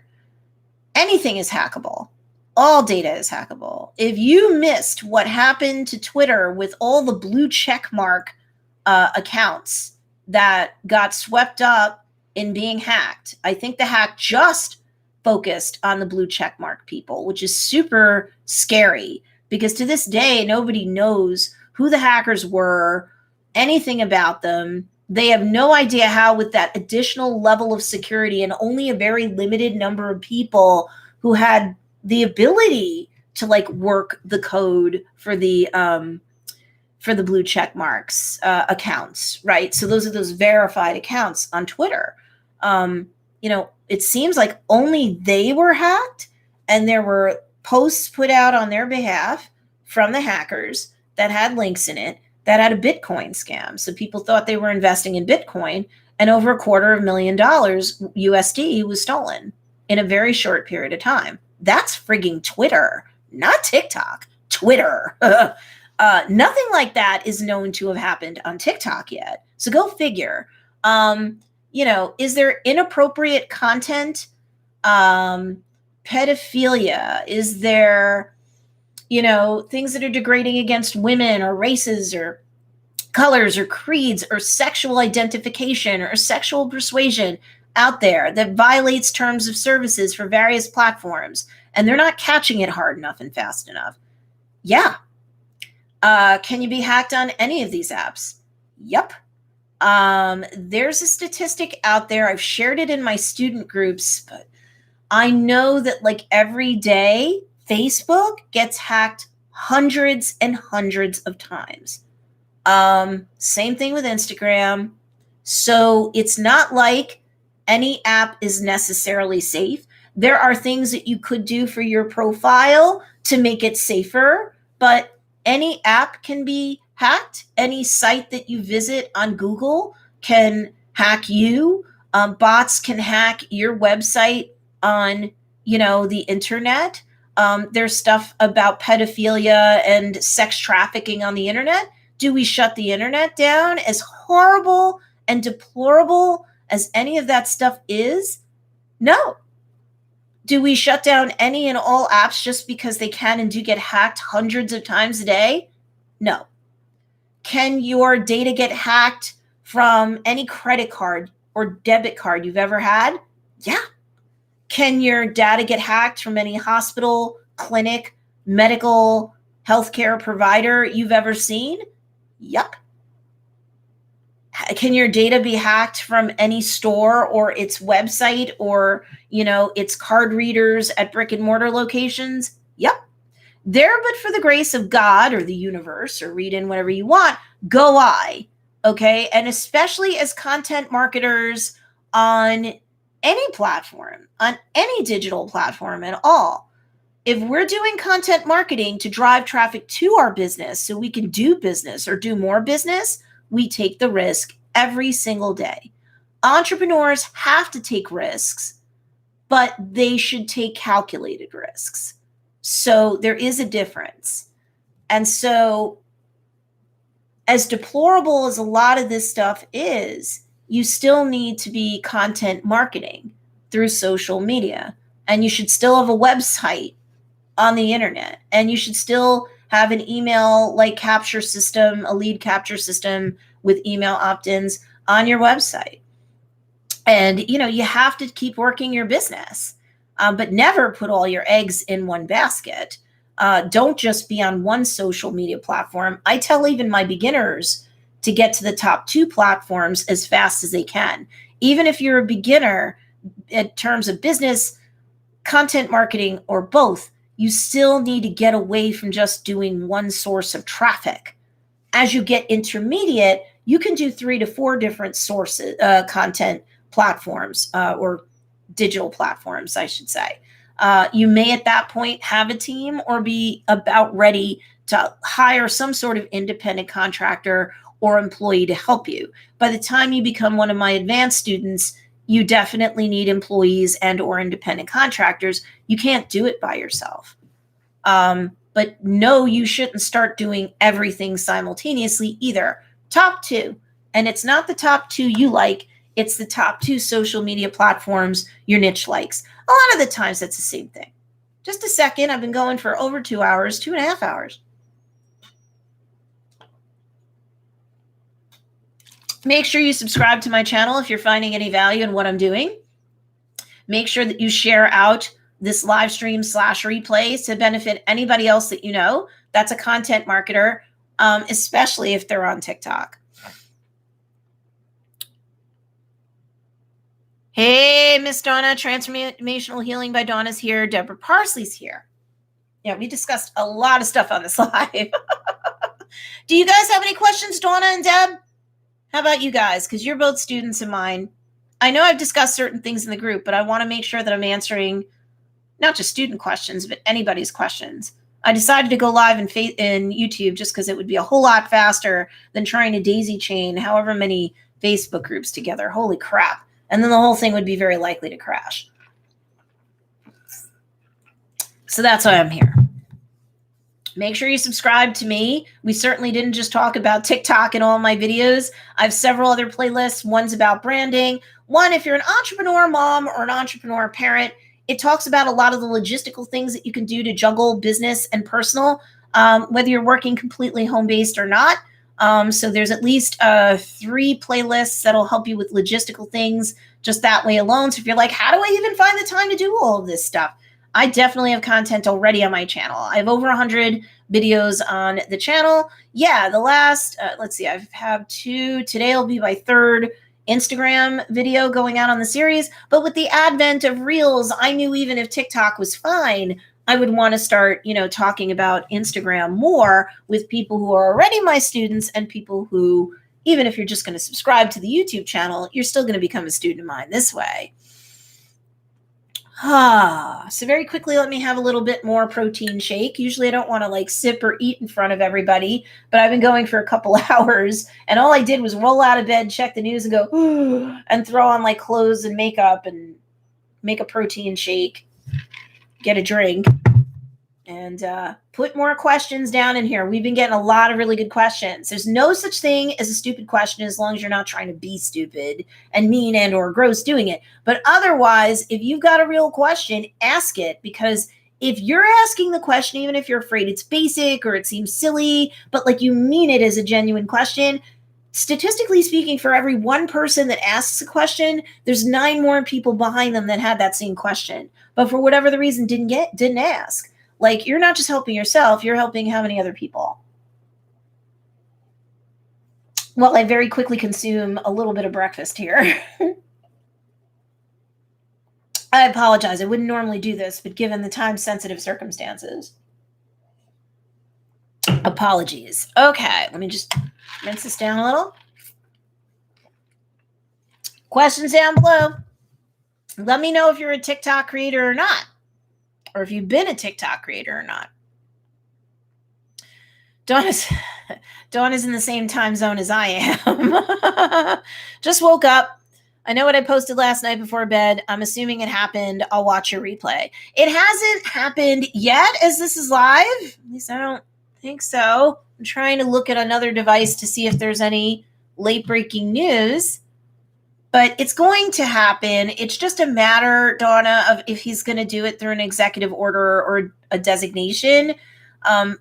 Anything is hackable. All data is hackable. If you missed what happened to Twitter with all the blue check mark accounts that got swept up in being hacked, I think the hack just focused on the blue check mark people, which is super scary because to this day, nobody knows who the hackers were, anything about them. They have no idea how, with that additional level of security and only a very limited number of people who had the ability to work the code for the blue check marks accounts, right? So those are those verified accounts on Twitter. It seems like only they were hacked, and there were posts put out on their behalf from the hackers that had links in it that had a Bitcoin scam. So people thought they were investing in Bitcoin, and over $250,000 USD was stolen in a very short period of time. That's frigging Twitter, not TikTok. Twitter. Nothing like that is known to have happened on TikTok yet. So go figure. Is there inappropriate content? Pedophilia? Is there, things that are degrading against women or races or colors or creeds or sexual identification or sexual persuasion out there that violates terms of services for various platforms, and they're not catching it hard enough and fast enough? Yeah. Can you be hacked on any of these apps? Yep. There's a statistic out there. I've shared it in my student groups, but I know that every day Facebook gets hacked hundreds and hundreds of times. Same thing with Instagram. So it's not like any app is necessarily safe. There are things that you could do for your profile to make it safer, but any app can be hacked. Any site that you visit on Google can hack you. Bots can hack your website on, the internet. There's stuff about pedophilia and sex trafficking on the internet. Do we shut the internet down? As horrible and deplorable as any of that stuff is? No. Do we shut down any and all apps just because they can and do get hacked hundreds of times a day? No. Can your data get hacked from any credit card or debit card you've ever had? Yeah. Can your data get hacked from any hospital, clinic, medical, healthcare provider you've ever seen? Yep. Can your data be hacked from any store or its website or, its card readers at brick and mortar locations? Yep. There, but for the grace of God or the universe, or read in whatever you want, go I. Okay. And especially as content marketers on any platform, on any digital platform at all. If we're doing content marketing to drive traffic to our business so we can do business or do more business, we take the risk every single day. Entrepreneurs have to take risks, but they should take calculated risks. So there is a difference. And so as deplorable as a lot of this stuff is, you still need to be content marketing through social media. And you should still have a website on the internet. And you should still have an email capture system, a lead capture system with email opt-ins on your website. And, you have to keep working your business, but never put all your eggs in one basket. Don't just be on one social media platform. I tell even my beginners to get to the top 2 platforms as fast as they can. Even if you're a beginner in terms of business, content marketing, or both, you still need to get away from just doing one source of traffic as you get intermediate, you can do 3 to 4 different sources, content platforms, or digital platforms, I should say. You may at that point have a team or be about ready to hire some sort of independent contractor or employee to help you. By the time you become one of my advanced students, you definitely need employees and or independent contractors. You can't do it by yourself. But no, you shouldn't start doing everything simultaneously either. Top 2, and it's not the top 2 you like, it's the top 2 social media platforms your niche likes. A lot of the times that's the same thing. Just a second, I've been going for over 2 hours, 2.5 hours. Make sure you subscribe to my channel if you're finding any value in what I'm doing. Make sure that you share out this live stream / replay to benefit anybody else that you know that's a content marketer, especially if they're on TikTok. Hey, Miss Donna, Transformational Healing by Donna's here. Deborah Parsley's here. Yeah, we discussed a lot of stuff on this live. Do you guys have any questions, Donna and Deb? How about you guys? Because you're both students of mine. I know I've discussed certain things in the group, but I want to make sure that I'm answering not just student questions, but anybody's questions. I decided to go live in YouTube just because it would be a whole lot faster than trying to daisy chain however many Facebook groups together. Holy crap. And then the whole thing would be very likely to crash. So that's why I'm here. Make sure you subscribe to me. We certainly didn't just talk about TikTok in all my videos. I have several other playlists. One's about branding. One, if you're an entrepreneur mom or an entrepreneur parent, it talks about a lot of the logistical things that you can do to juggle business and personal, whether you're working completely home-based or not. So there's at least 3 playlists that'll help you with logistical things just that way alone. So if you're like, how do I even find the time to do all of this stuff? I definitely have content already on my channel. I have over 100 videos on the channel. Yeah, the last, let's see, I have 2. Today will be my 3rd Instagram video going out on the series. But with the advent of Reels, I knew even if TikTok was fine, I would want to start, talking about Instagram more with people who are already my students and people who, even if you're just going to subscribe to the YouTube channel, you're still going to become a student of mine this way. So very quickly, let me have a little bit more protein shake. Usually I don't want to sip or eat in front of everybody, but I've been going for a couple hours and all I did was roll out of bed, check the news and go, and throw on clothes and makeup and make a protein shake, get a drink, and put more questions down in here. We've been getting a lot of really good questions. There's no such thing as a stupid question as long as you're not trying to be stupid and mean and or gross doing it. But otherwise, if you've got a real question, ask it, because if you're asking the question, even if you're afraid it's basic or it seems silly, but you mean it as a genuine question, statistically speaking, for every 1 person that asks a question, there's 9 more people behind them that had that same question, but for whatever the reason didn't ask. You're not just helping yourself, you're helping how many other people? Well, I very quickly consume a little bit of breakfast here. I apologize. I wouldn't normally do this, but given the time-sensitive circumstances, apologies. Okay, let me just rinse this down a little. Questions down below. Let me know if you're a TikTok creator or not, or if you've been a TikTok creator or not. Donna's in the same time zone as I am. Just woke up. I know what I posted last night before bed. I'm assuming it happened. I'll watch your replay. It hasn't happened yet as this is live. At least I don't think so. I'm trying to look at another device to see if there's any late breaking news. But it's going to happen. It's just a matter, Donna, of if he's going to do it through an executive order or a designation.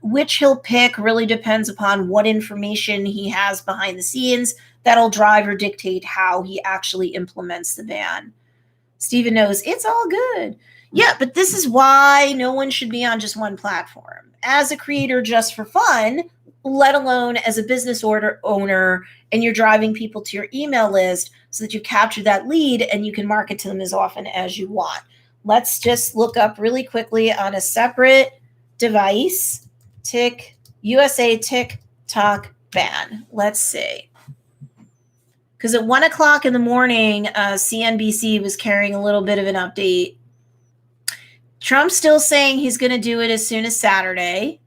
Which he'll pick really depends upon what information he has behind the scenes that'll drive or dictate how he actually implements the ban. Stephen knows it's all good. Yeah, but this is why no one should be on just one platform. As a creator just for fun, let alone as a business owner, and you're driving people to your email list so that you capture that lead and you can market to them as often as you want. Let's just look up really quickly on a separate device, USA TikTok ban. Let's see. Because at 1 o'clock in the morning, CNBC was carrying a little bit of an update. Trump's still saying he's going to do it as soon as Saturday.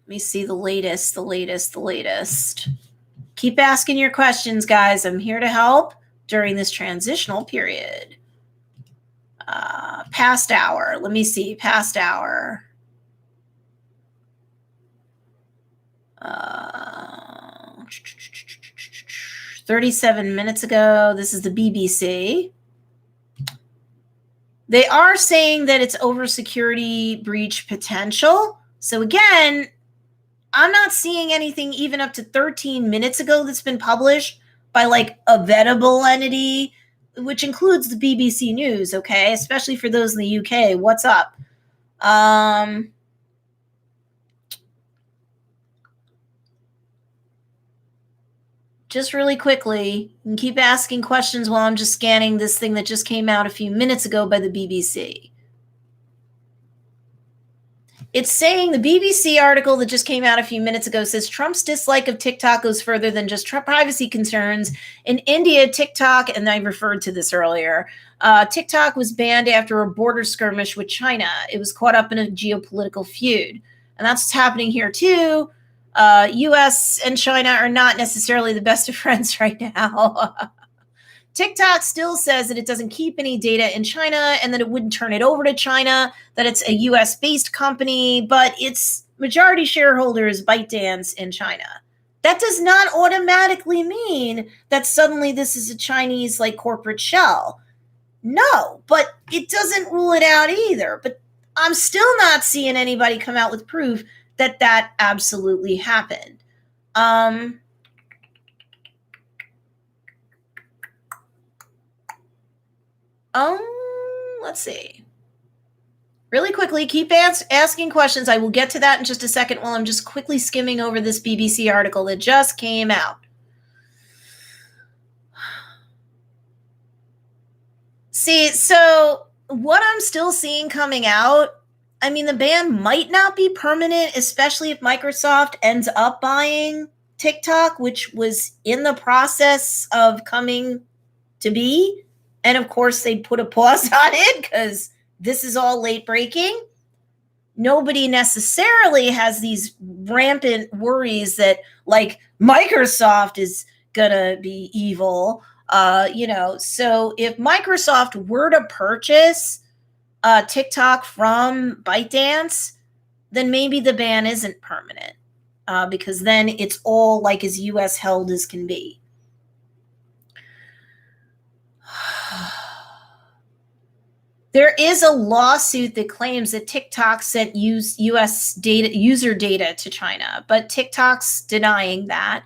Let me see the latest. Keep asking your questions, guys. I'm here to help during this transitional period. Past hour. Let me see. Past hour. 37 minutes ago. This is the BBC. They are saying that it's over security breach potential. So again, I'm not seeing anything even up to 13 minutes ago that's been published by like a vettable entity, which includes the BBC News, okay? Especially for those in the UK. What's up? Just really quickly, you can keep asking questions while I'm just scanning this thing that just came out a few minutes ago by the BBC. It's saying the BBC article that just came out a few minutes ago says Trump's dislike of TikTok goes further than just privacy concerns. In India, TikTok, and I referred to this earlier, TikTok was banned after a border skirmish with China. It was caught up in a geopolitical feud. And that's what's happening here too. US and China are not necessarily the best of friends right now. TikTok still says that it doesn't keep any data in China and that it wouldn't turn it over to China, that it's a US-based company, but its majority shareholder is ByteDance in China. That does not automatically mean that suddenly this is a Chinese like corporate shell. No, but it doesn't rule it out either. But I'm still not seeing anybody come out with proof that that absolutely happened. Let's see. Really quickly, keep asking questions. I will get to that in just a second while I'm just quickly skimming over this BBC article that just came out. See, so what I'm still seeing coming out, I mean, the ban might not be permanent, especially if Microsoft ends up buying TikTok, which was in the process of coming to be. And of course, they put a pause on it because this is all late breaking. Nobody necessarily has these rampant worries that like Microsoft is going to be evil. So if Microsoft were to purchase TikTok from ByteDance, then maybe the ban isn't permanent because then it's all like as US held as can be. There is a lawsuit that claims that TikTok sent US user data to China, but TikTok's denying that.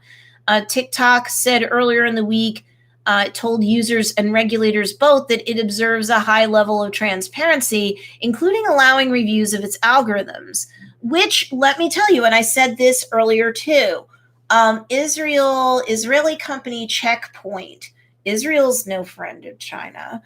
TikTok said earlier in the week, it told users and regulators both that it observes a high level of transparency, including allowing reviews of its algorithms, which, let me tell you, and I said this earlier too, Israeli company Checkpoint. Israel's no friend of China.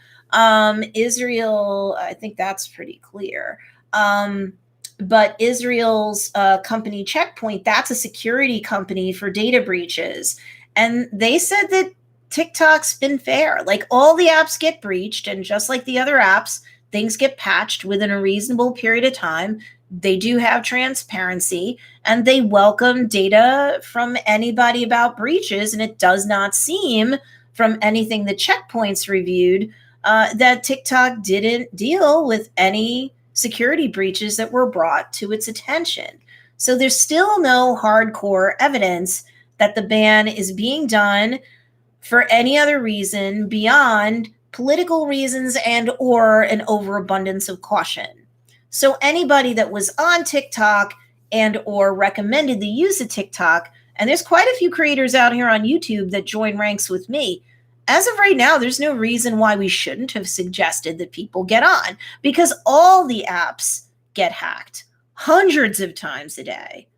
Israel, I think that's pretty clear. But Israel's company Checkpoint, that's a security company for data breaches. And they said that TikTok's been fair. Like all the apps get breached, and just like the other apps, things get patched within a reasonable period of time. They do have transparency, and they welcome data from anybody about breaches. And it does not seem from anything that Checkpoint's reviewed that TikTok didn't deal with any security breaches that were brought to its attention. So there's still no hardcore evidence that the ban is being done for any other reason beyond political reasons and or an overabundance of caution. So anybody that was on TikTok and or recommended the use of TikTok, and there's quite a few creators out here on YouTube that join ranks with me, as of right now, there's no reason why we shouldn't have suggested that people get on, because all the apps get hacked hundreds of times a day,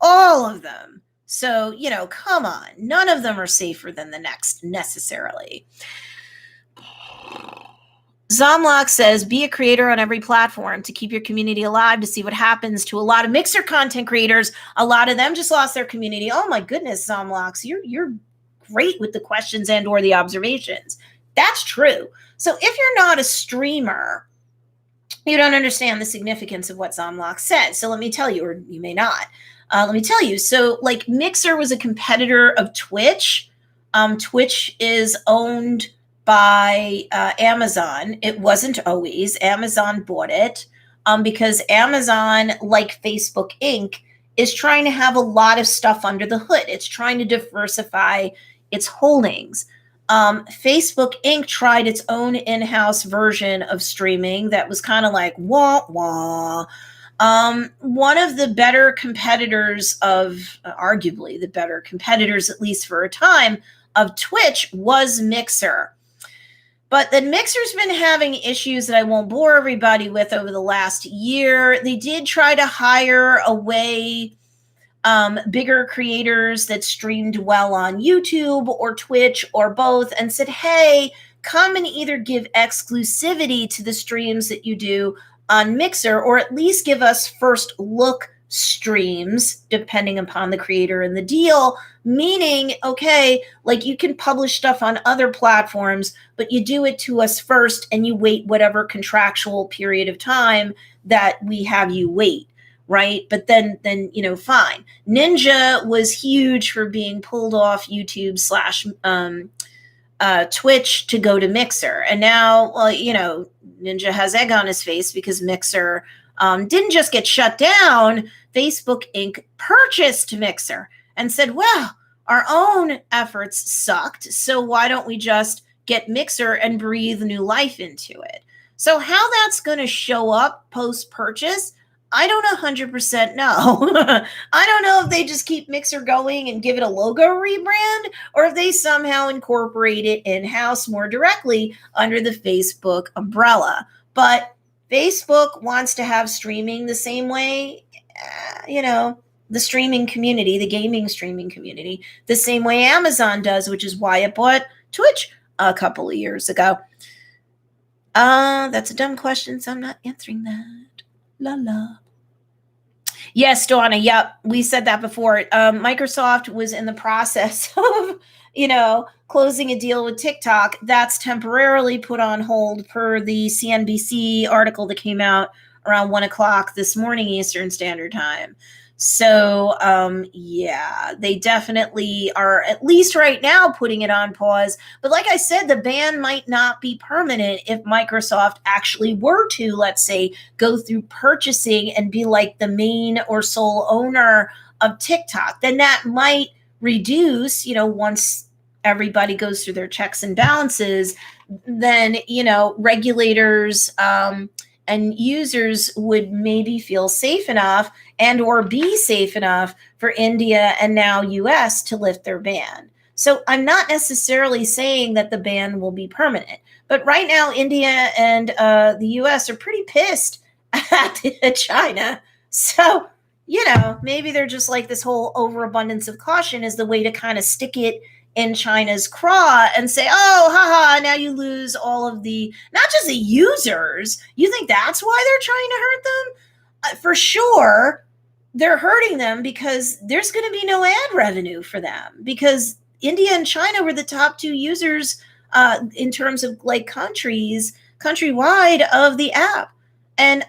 all of them. So, come on, none of them are safer than the next necessarily. Zomlock says, be a creator on every platform to keep your community alive, to see what happens to a lot of Mixer content creators. A lot of them just lost their community. Oh my goodness, Zomlocks, you're great with the questions and or the observations. That's true. So if you're not a streamer, you don't understand the significance of what Zomlock said. So let me tell you, or you may not. Let me tell you. So like Mixer was a competitor of Twitch. Twitch is owned by Amazon. It wasn't always. Amazon bought it because Amazon, like Facebook Inc., is trying to have a lot of stuff under the hood. It's trying to diversify its holdings. Facebook Inc. tried its own in-house version of streaming that was kind of like wah wah. One of the better competitors of, arguably the better competitors, at least for a time, of Twitch was Mixer. But then Mixer's been having issues that I won't bore everybody with over the last year. They did try to hire away bigger creators that streamed well on YouTube or Twitch or both and said, hey, come and either give exclusivity to the streams that you do on Mixer, or at least give us first look streams, depending upon the creator and the deal, meaning, okay, like you can publish stuff on other platforms, but you do it to us first and you wait whatever contractual period of time that we have you wait. Right. But then, fine. Ninja was huge for being pulled off YouTube / Twitch to go to Mixer. And now, Ninja has egg on his face because Mixer didn't just get shut down. Facebook Inc. purchased Mixer and said, well, our own efforts sucked. So why don't we just get Mixer and breathe new life into it? So how that's going to show up post-purchase, I don't 100% know. I don't know if they just keep Mixer going and give it a logo rebrand, or if they somehow incorporate it in-house more directly under the Facebook umbrella. But Facebook wants to have streaming the same way, the streaming community, the gaming streaming community, the same way Amazon does, which is why it bought Twitch a couple of years ago. That's a dumb question, so I'm not answering that. La la. Yes, Donna. Yep, we said that before. Microsoft was in the process of, closing a deal with TikTok. That's temporarily put on hold per the CNBC article that came out around 1:00 this morning Eastern Standard Time. So, they definitely are, at least right now, putting it on pause. But like I said, the ban might not be permanent if Microsoft actually were to, let's say, go through purchasing and be like the main or sole owner of TikTok. Then that might reduce, once everybody goes through their checks and balances, then, regulators and users would maybe feel safe enough and or be safe enough for India and now US to lift their ban. So I'm not necessarily saying that the ban will be permanent, but right now India and the US are pretty pissed at China. So, maybe they're just like, this whole overabundance of caution is the way to kind of stick it in China's craw and say, oh, haha, now you lose all of the, not just the users. You think that's why they're trying to hurt them? For sure, they're hurting them because there's going to be no ad revenue for them, because India and China were the top two users in terms of like countrywide of the app. And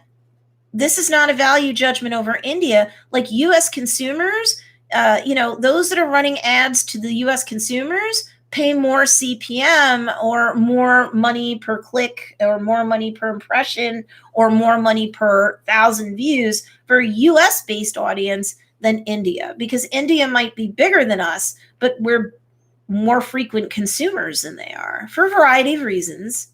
this is not a value judgment over India. Like US consumers, those that are running ads to the US consumers pay more CPM or more money per click or more money per impression or more money per 1,000 views for a US based audience than India, because India might be bigger than us, but we're more frequent consumers than they are for a variety of reasons.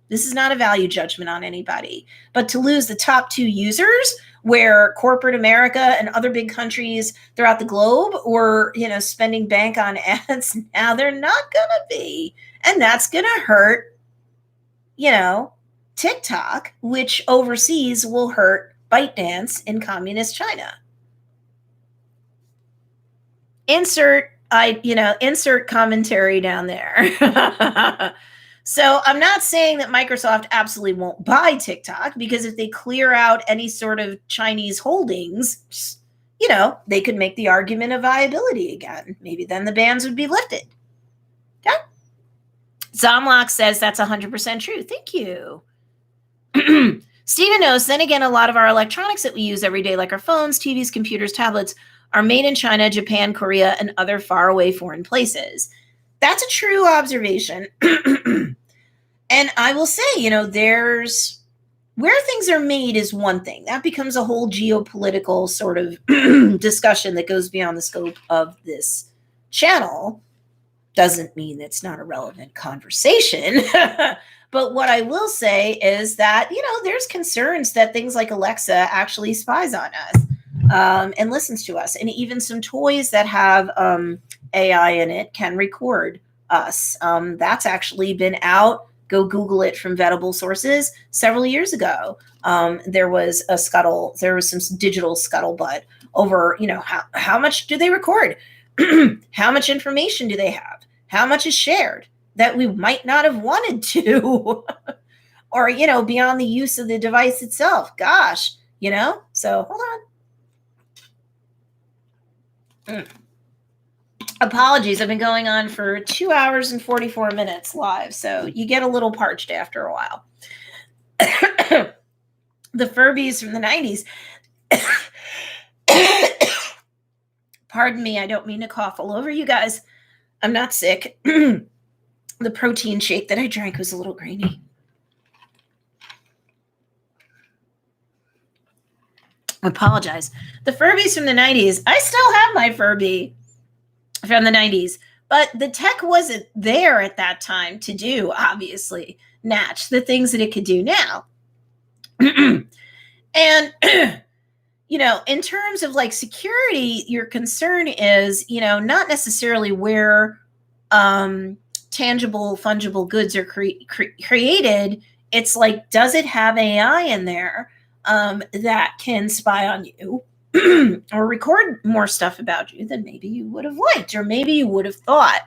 This is not a value judgment on anybody, but to lose the top two users where corporate America and other big countries throughout the globe were, spending bank on ads, now they're not going to be. And that's going to hurt, TikTok, which overseas will hurt ByteDance in communist China. Insert commentary down there. So I'm not saying that Microsoft absolutely won't buy TikTok, because if they clear out any sort of Chinese holdings, they could make the argument of viability again. Maybe then the bans would be lifted. Okay. Zomlock says that's 100% true. Thank you. Stephen knows, then again, a lot of our electronics that we use every day, like our phones, TVs, computers, tablets, are made in China, Japan, Korea, and other faraway foreign places. That's a true observation. And I will say, there's where things are made is one thing. That becomes a whole geopolitical sort of discussion that goes beyond the scope of this channel. Doesn't mean it's not a relevant conversation. But what I will say is that, there's concerns that things like Alexa actually spies on us and listens to us. And even some toys that have AI in it can record us. That's actually been out. Go Google it from vetable sources. Several years ago, there was some digital scuttlebutt over, how much do they record? How much information do they have? How much is shared that we might not have wanted to? Or, beyond the use of the device itself. Gosh, so hold on. Apologies, I've been going on for 2 hours and 44 minutes live, so you get a little parched after a while. The Furbies from the 90s. Pardon me, I don't mean to cough all over you guys. I'm not sick. The protein shake that I drank was a little grainy. I apologize. The Furbies from the 90s. I still have my Furby from the 90s, but the tech wasn't there at that time to do, obviously, Natch, the things that it could do now. And, in terms of like security, your concern is, not necessarily where tangible, fungible goods are created. It's like, does it have AI in there that can spy on you? Or record more stuff about you than maybe you would have liked, or maybe you would have thought.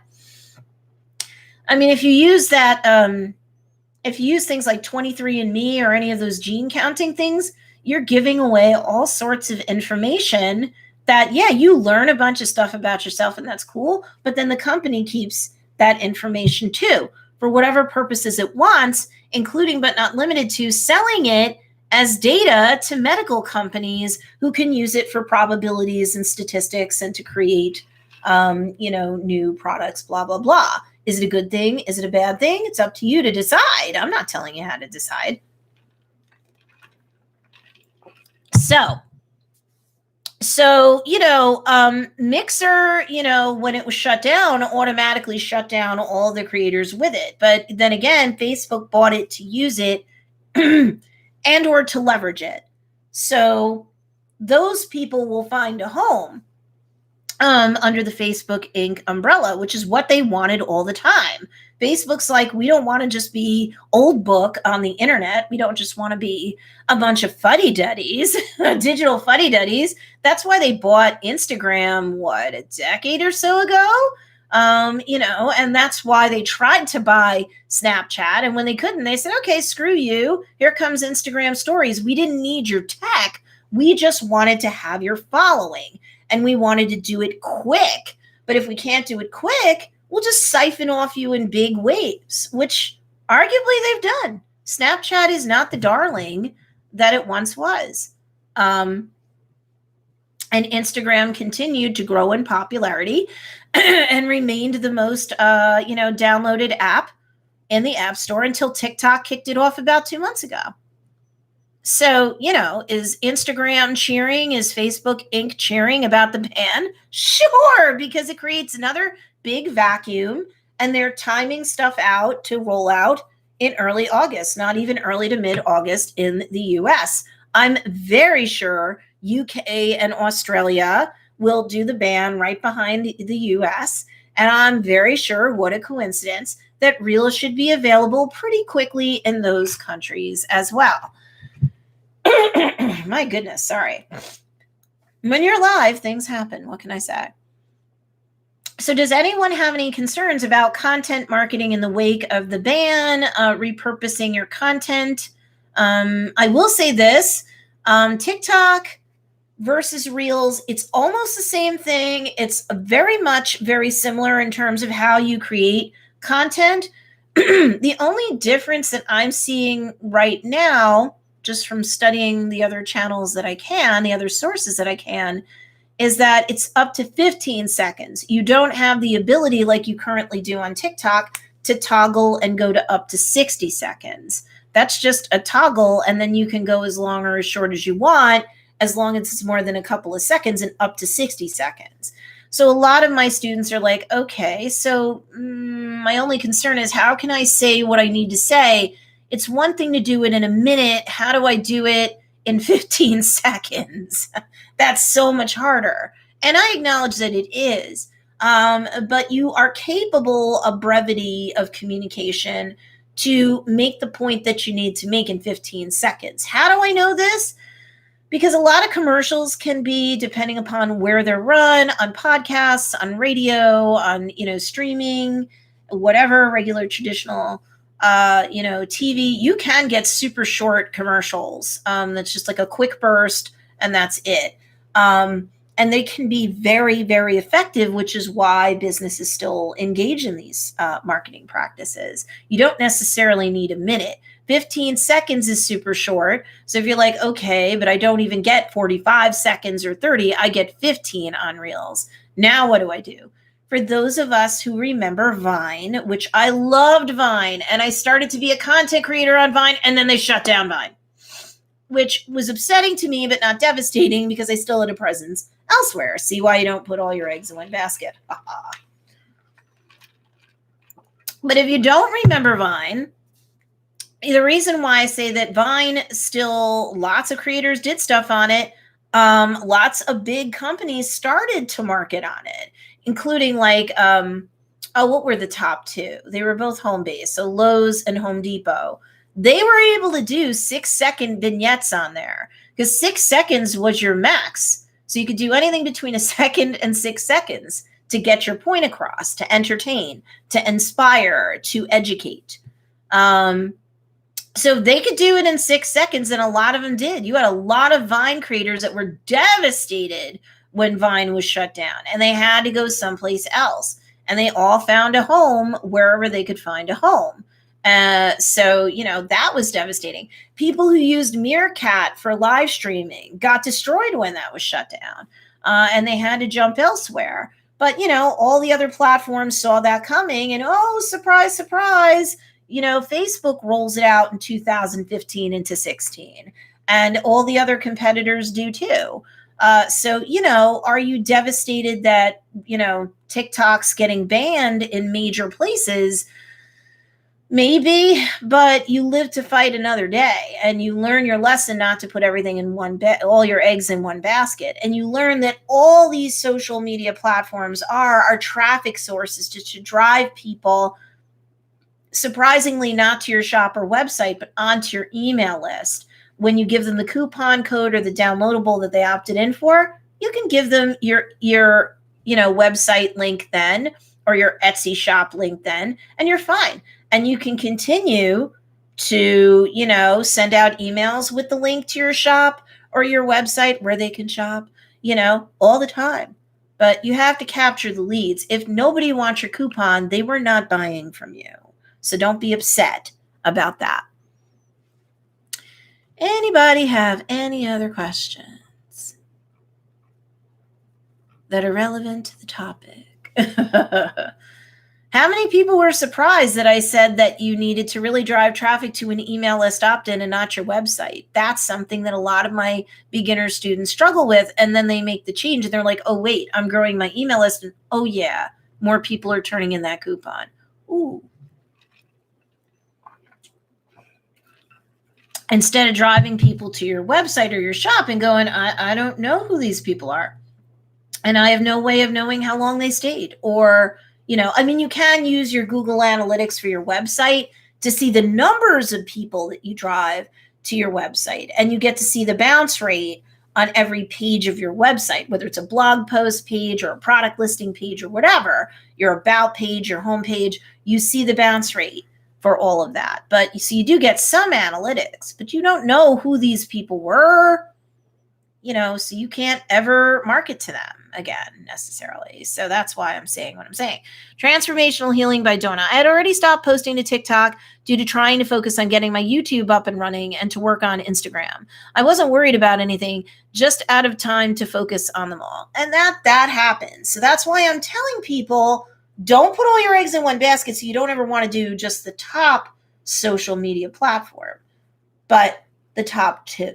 I mean, if you use that, if you use things like 23andMe or any of those gene counting things, you're giving away all sorts of information that, yeah, you learn a bunch of stuff about yourself, and that's cool. But then the company keeps that information too, for whatever purposes it wants, including but not limited to selling it as data to medical companies who can use it for probabilities and statistics and to create, new products, blah, blah, blah. Is it a good thing? Is it a bad thing? It's up to you to decide. I'm not telling you how to decide. So, Mixer, when it was shut down, automatically shut down all the creators with it. But then again, Facebook bought it to use it and or to leverage it. So those people will find a home under the Facebook Inc. umbrella, which is what they wanted all the time. Facebook's like, we don't want to just be old book on the internet. We don't just want to be a bunch of fuddy-duddies, digital fuddy-duddies. That's why they bought Instagram, a decade or so ago? And that's why they tried to buy Snapchat. And when they couldn't, they said, okay, screw you. Here comes Instagram stories. We didn't need your tech. We just wanted to have your following, and we wanted to do it quick. But if we can't do it quick, we'll just siphon off you in big waves, which arguably they've done. Snapchat is not the darling that it once was. And Instagram continued to grow in popularity and remained the most, downloaded app in the App Store until TikTok kicked it off about 2 months ago. So, is Instagram cheering? Is Facebook Inc. cheering about the ban? Sure, because it creates another big vacuum, and they're timing stuff out to roll out in early August, not even early to mid-August in the US. I'm very sure UK and Australia will do the ban right behind the US. And I'm very sure, what a coincidence, that Reel should be available pretty quickly in those countries as well. My goodness, sorry. When you're live, things happen. What can I say? So does anyone have any concerns about content marketing in the wake of the ban, repurposing your content? I will say this, TikTok versus Reels, it's almost the same thing. It's very similar in terms of how you create content. The only difference that I'm seeing right now, just from studying the other channels that I can, the other sources that I can, is that it's up to 15 seconds. You don't have the ability like you currently do on TikTok to toggle and go to up to 60 seconds. That's just a toggle, and then you can go as long or as short as you want, as long as it's more than a couple of seconds, and up to 60 seconds. So a lot of my students are like, okay, so my only concern is how can I say what I need to say? It's one thing to do it in a minute. How do I do it in 15 seconds? That's so much harder. And I acknowledge that it is. But you are capable of brevity of communication to make the point that you need to make in 15 seconds. How do I know this? Because a lot of commercials can be, depending upon where they're run, on podcasts, on radio, on, streaming, whatever, regular traditional, TV, you can get super short commercials. That's just like a quick burst and that's it. And they can be very, very effective, which is why businesses still engage in these marketing practices. You don't necessarily need a minute. 15 seconds is super short. So if you're like, okay, but I don't even get 45 seconds or 30, I get 15 on Reels. Now what do I do? For those of us who remember Vine, which I loved Vine, and I started to be a content creator on Vine, and then they shut down Vine, which was upsetting to me, but not devastating because I still had a presence elsewhere. See why you don't put all your eggs in one basket. But if you don't remember Vine, the reason why I say that Vine still, lots of creators did stuff on it. Lots of big companies started to market on it, including like, what were the top two? They were both home-based. So Lowe's and Home Depot. They were able to do 6-second vignettes on there because 6 seconds was your max. So you could do anything between a second and 6 seconds to get your point across, to entertain, to inspire, to educate. So they could do it in 6 seconds, and a lot of them did. You had a lot of Vine creators that were devastated when Vine was shut down, and they had to go someplace else. And they all found a home wherever they could find a home. So that was devastating. People who used Meerkat for live streaming got destroyed when that was shut down, and they had to jump elsewhere. But, all the other platforms saw that coming, and oh, surprise, surprise, Facebook rolls it out in 2015 into 16, and all the other competitors do too. So, are you devastated that, TikTok's getting banned in major places? Maybe, but you live to fight another day, and you learn your lesson not to put everything in all your eggs in one basket. And you learn that all these social media platforms are traffic sources to drive people, surprisingly not to your shop or website, but onto your email list. When you give them the coupon code or the downloadable that they opted in for, you can give them your website link then, or your Etsy shop link then, and you're fine. And you can continue to, send out emails with the link to your shop or your website where they can shop, all the time. But you have to capture the leads. If nobody wants your coupon, they were not buying from you. So don't be upset about that. Anybody have any other questions that are relevant to the topic? How many people were surprised that I said that you needed to really drive traffic to an email list opt-in and not your website? That's something that a lot of my beginner students struggle with. And then they make the change and they're like, oh, wait, I'm growing my email list. And oh, yeah, more people are turning in that coupon. Ooh. Instead of driving people to your website or your shop and going, I don't know who these people are. And I have no way of knowing how long they stayed. Or, you can use your Google Analytics for your website to see the numbers of people that you drive to your website. And you get to see the bounce rate on every page of your website, whether it's a blog post page or a product listing page or whatever, your about page, your home page, you see the bounce rate for all of that. But you see, you do get some analytics, but you don't know who these people were, so you can't ever market to them again necessarily. So that's why I'm saying what I'm saying. Transformational healing by Donna. I had already stopped posting to TikTok due to trying to focus on getting my YouTube up and running and to work on Instagram. I wasn't worried about anything, just out of time to focus on them all. And that happens. So that's why I'm telling people, don't put all your eggs in one basket, so you don't ever want to do just the top social media platform, but the top two.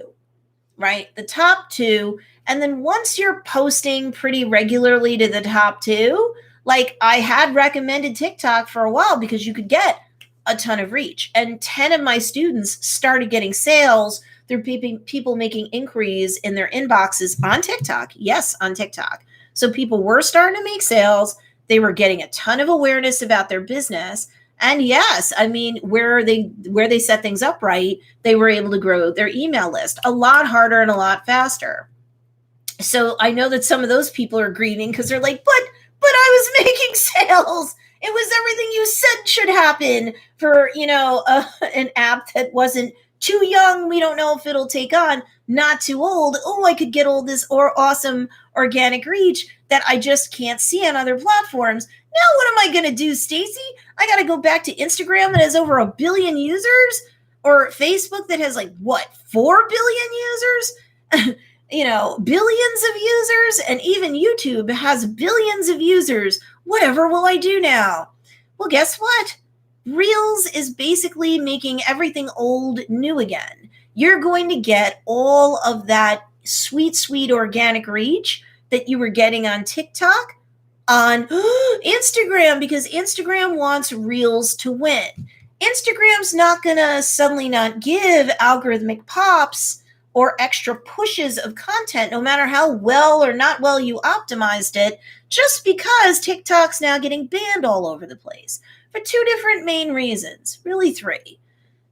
Right? The top two. And then once you're posting pretty regularly to the top two, like I had recommended TikTok for a while because you could get a ton of reach. And 10 of my students started getting sales through people making inquiries in their inboxes on TikTok. Yes, on TikTok. So people were starting to make sales. They were getting a ton of awareness about their business. And yes, I mean, where they set things up right, they were able to grow their email list a lot harder and a lot faster. So I know that some of those people are grieving because they're like, but I was making sales. It was everything you said should happen for, an app that wasn't too young. We don't know if it'll take on, not too old. Oh, I could get all this or awesome organic reach that I just can't see on other platforms. Now, what am I going to do, Stacey? I got to go back to Instagram that has over 1 billion users, or Facebook that has 4 billion users, billions of users, and even YouTube has billions of users. Whatever will I do now? Well, guess what? Reels is basically making everything old new again. You're going to get all of that sweet, sweet organic reach that you were getting on TikTok on Instagram, because Instagram wants Reels to win. Instagram's not going to suddenly not give algorithmic pops or extra pushes of content, no matter how well or not well you optimized it, just because TikTok's now getting banned all over the place for 2 different main reasons, really 3.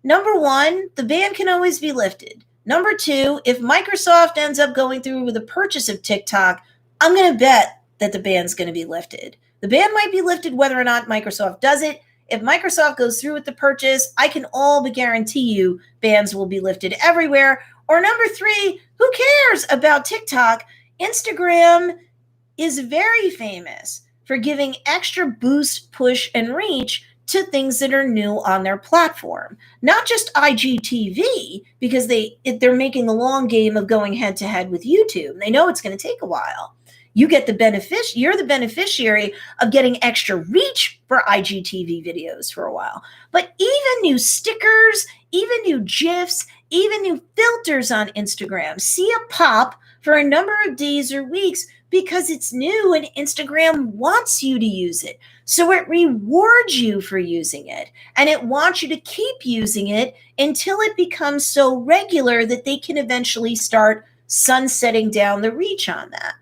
Number 1, the ban can always be lifted. Number 2, if Microsoft ends up going through with a purchase of TikTok, I'm going to bet that the ban's going to be lifted. The ban might be lifted whether or not Microsoft does it. If Microsoft goes through with the purchase, I can all but guarantee you bans will be lifted everywhere. Or number 3, who cares about TikTok? Instagram is very famous for giving extra boost, push, and reach to things that are new on their platform. Not just IGTV, because they're making the long game of going head to head with YouTube. They know it's going to take a while. You're the beneficiary of getting extra reach for IGTV videos for a while. But even new stickers, even new GIFs, even new filters on Instagram see a pop for a number of days or weeks because it's new and Instagram wants you to use it. So it rewards you for using it, and it wants you to keep using it until it becomes so regular that they can eventually start sunsetting down the reach on that.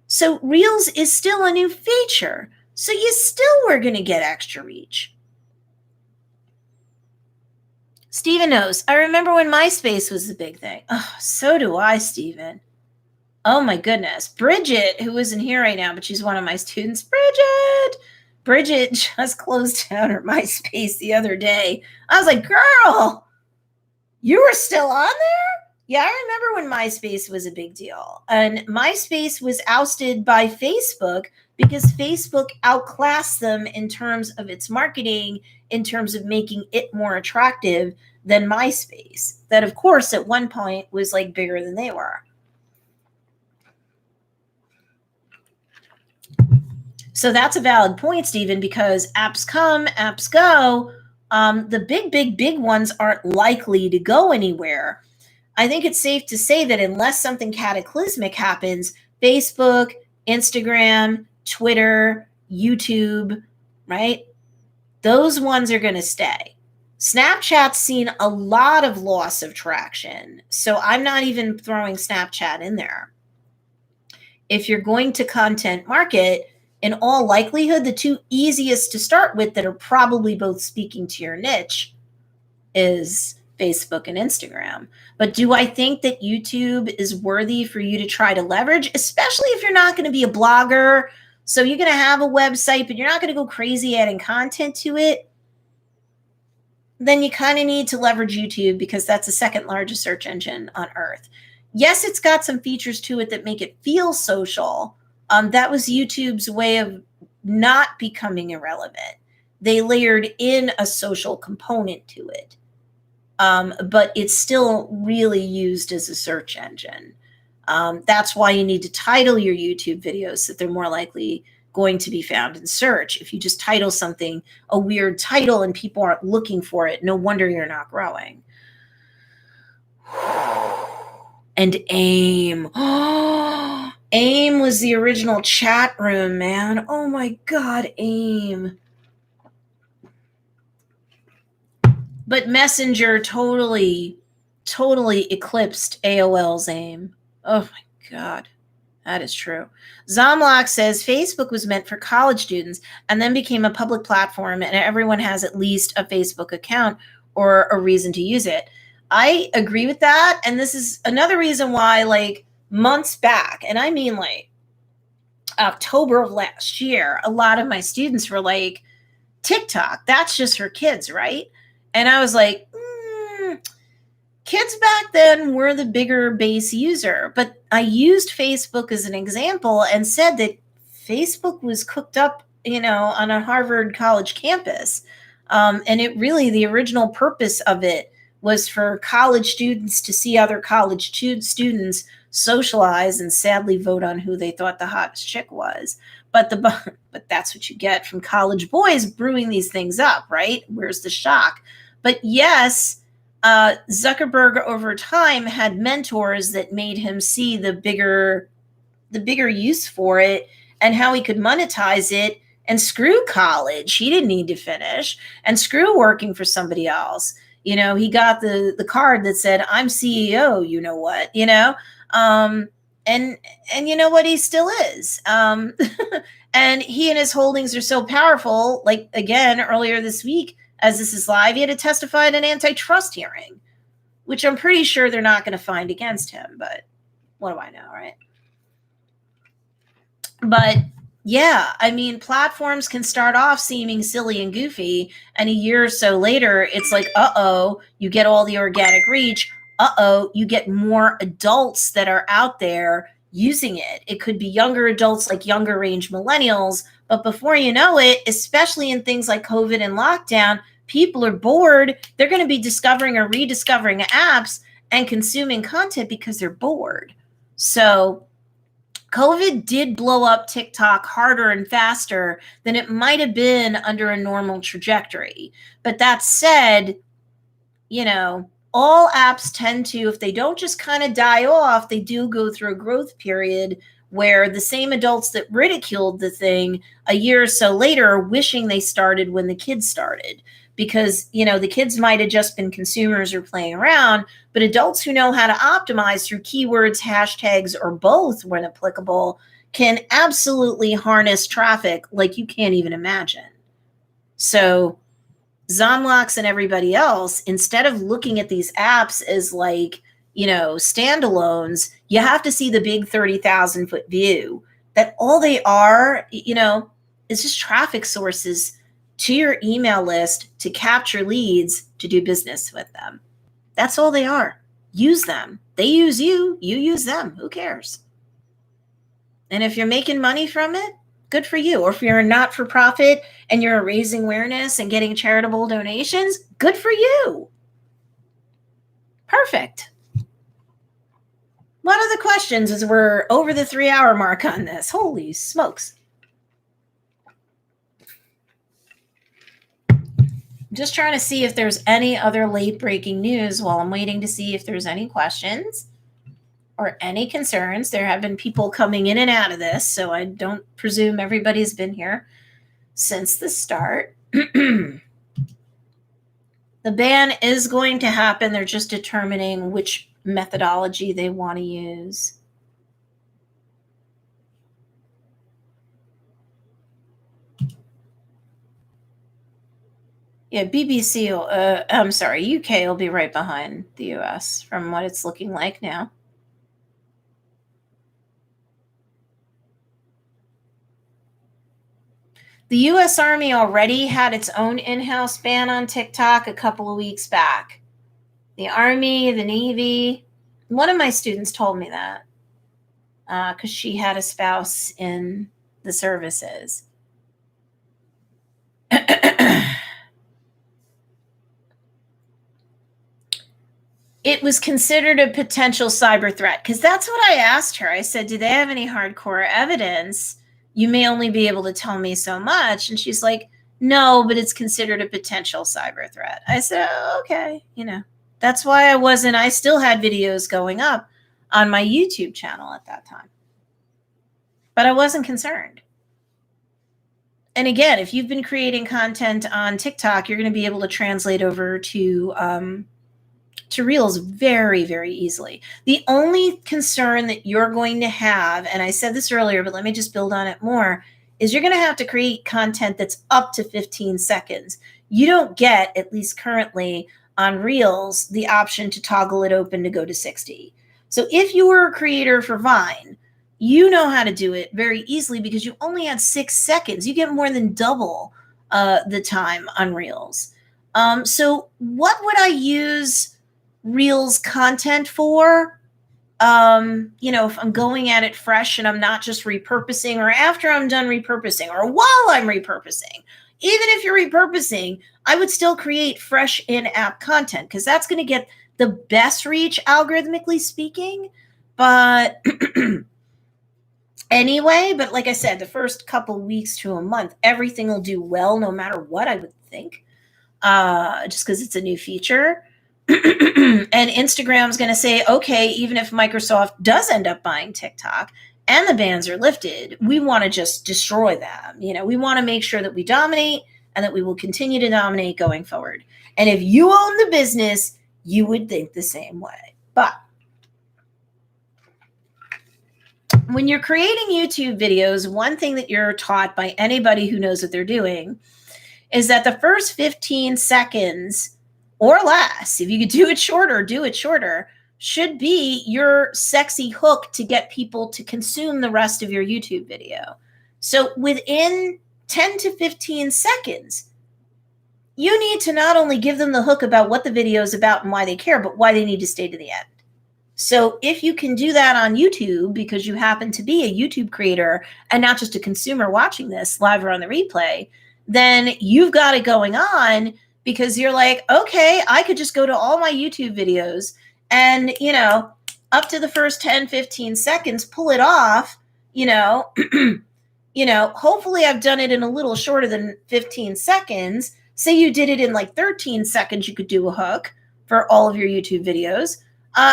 So Reels is still a new feature. So you still were going to get extra reach. Steven knows. I remember when MySpace was the big thing. Oh, so do I, Steven. Oh my goodness. Bridget, who isn't here right now, but she's one of my students. Bridget just closed down her MySpace the other day. I was like, girl, you were still on there? Yeah, I remember when MySpace was a big deal. And MySpace was ousted by Facebook because Facebook outclassed them in terms of its marketing, in terms of making it more attractive than MySpace. That, of course, at one point was bigger than they were. So that's a valid point, Stephen, because apps come, apps go. The big ones aren't likely to go anywhere. I think it's safe to say that unless something cataclysmic happens, Facebook, Instagram, Twitter, YouTube, right? Those ones are going to stay. Snapchat's seen a lot of loss of traction. So I'm not even throwing Snapchat in there. If you're going to content market, in all likelihood, the 2 easiest to start with that are probably both speaking to your niche is Facebook and Instagram. But do I think that YouTube is worthy for you to try to leverage, especially if you're not going to be a blogger? So you're going to have a website, but you're not going to go crazy adding content to it. Then you kind of need to leverage YouTube because that's the second largest search engine on earth. Yes, it's got some features to it that make it feel social. That was YouTube's way of not becoming irrelevant. They layered in a social component to it. But it's still really used as a search engine. That's why you need to title your YouTube videos so that they're more likely going to be found in search. If you just title something a weird title and people aren't looking for it, no wonder you're not growing. And AIM. AIM was the original chat room, man. Oh my God, AIM. But Messenger totally eclipsed AOL's AIM. Oh my God. That is true. Zomlock says Facebook was meant for college students and then became a public platform, and everyone has at least a Facebook account or a reason to use it. I agree with that. And this is another reason why, like, months back, and I mean like October of last year, a lot of my students were like, TikTok, that's just for kids, right? And I was like, kids back then were the bigger base user, but I used Facebook as an example and said that Facebook was cooked up, on a Harvard college campus. And it really, the original purpose of it was for college students to see other college students socialize and sadly vote on who they thought the hottest chick was. But that's what you get from college boys brewing these things up, right? Where's the shock? But yes, Zuckerberg over time had mentors that made him see the bigger use for it and how he could monetize it. And screw college, he didn't need to finish, and screw working for somebody else. He got the card that said, I'm CEO, you know what, and you know what, he still is. And he and his holdings are so powerful. Like, again, earlier this week, as this is live, he had to testify at an antitrust hearing, which I'm pretty sure they're not going to find against him, but what do I know, right? But yeah, I mean, platforms can start off seeming silly and goofy, and a year or so later, it's like, you get all the organic reach. You get more adults that are out there using it. It could be younger adults, like younger range millennials, but before you know it, especially in things like COVID and lockdown, people are bored. They're going to be discovering or rediscovering apps and consuming content because they're bored. So COVID did blow up TikTok harder and faster than it might have been under a normal trajectory. But that said, all apps tend to, if they don't just kind of die off, they do go through a growth period where the same adults that ridiculed the thing a year or so later are wishing they started when the kids started. Because, the kids might have just been consumers or playing around, but adults who know how to optimize through keywords, hashtags, or both when applicable can absolutely harness traffic like you can't even imagine. So Zomlocks and everybody else, instead of looking at these apps as like, standalones, you have to see the big 30,000 foot view that all they are, is just traffic sources to your email list to capture leads to do business with them. That's all they are. Use them. They use you. You use them. Who cares? And if you're making money from it, good for you. Or if you're a not-for-profit and you're raising awareness and getting charitable donations, good for you. Perfect. What are the questions as we're over the 3-hour mark on this? Holy smokes. Just trying to see if there's any other late breaking news while I'm waiting to see if there's any questions or any concerns. There have been people coming in and out of this, so I don't presume everybody's been here since the start. The ban is going to happen. They're just determining which methodology they want to use. Yeah, BBC, I'm sorry, UK will be right behind the US from what it's looking like now. The US Army already had its own in-house ban on TikTok a couple of weeks back. The Army, the Navy. One of my students told me that because she had a spouse in the services. It was considered a potential cyber threat because that's what I asked her. I said, do they have any hardcore evidence? You may only be able to tell me so much. And she's like, no, but it's considered a potential cyber threat. I said, oh, okay. That's why I still had videos going up on my YouTube channel at that time. But I wasn't concerned. And again, if you've been creating content on TikTok, you're going to be able to translate over to Reels very, very easily. The only concern that you're going to have, and I said this earlier, but let me just build on it more, is you're going to have to create content that's up to 15 seconds. You don't get, at least currently on Reels, the option to toggle it open to go to 60. So if you were a creator for Vine, you know how to do it very easily because you only had 6 seconds. You get more than double the time on Reels. So what would I use Reels content for? If I'm going at it fresh and I'm not just repurposing, or after I'm done repurposing, or while I'm repurposing. Even if you're repurposing, I would still create fresh in-app content because that's going to get the best reach, algorithmically speaking. But anyway, but like I said, the first couple weeks to a month, everything will do well no matter what, I would think, just because it's a new feature. And Instagram's going to say, okay, even if Microsoft does end up buying TikTok and the bans are lifted, we want to just destroy them. We want to make sure that we dominate and that we will continue to dominate going forward. And if you own the business, you would think the same way. But when you're creating YouTube videos, one thing that you're taught by anybody who knows what they're doing is that the first 15 seconds or less, if you could do it shorter, should be your sexy hook to get people to consume the rest of your YouTube video. So within 10 to 15 seconds, you need to not only give them the hook about what the video is about and why they care, but why they need to stay to the end. So if you can do that on YouTube because you happen to be a YouTube creator and not just a consumer watching this live or on the replay, then you've got it going on because you're like, okay, I could just go to all my YouTube videos and, up to the first 10, 15 seconds, pull it off, hopefully I've done it in a little shorter than 15 seconds. Say you did it in like 13 seconds, you could do a hook for all of your YouTube videos.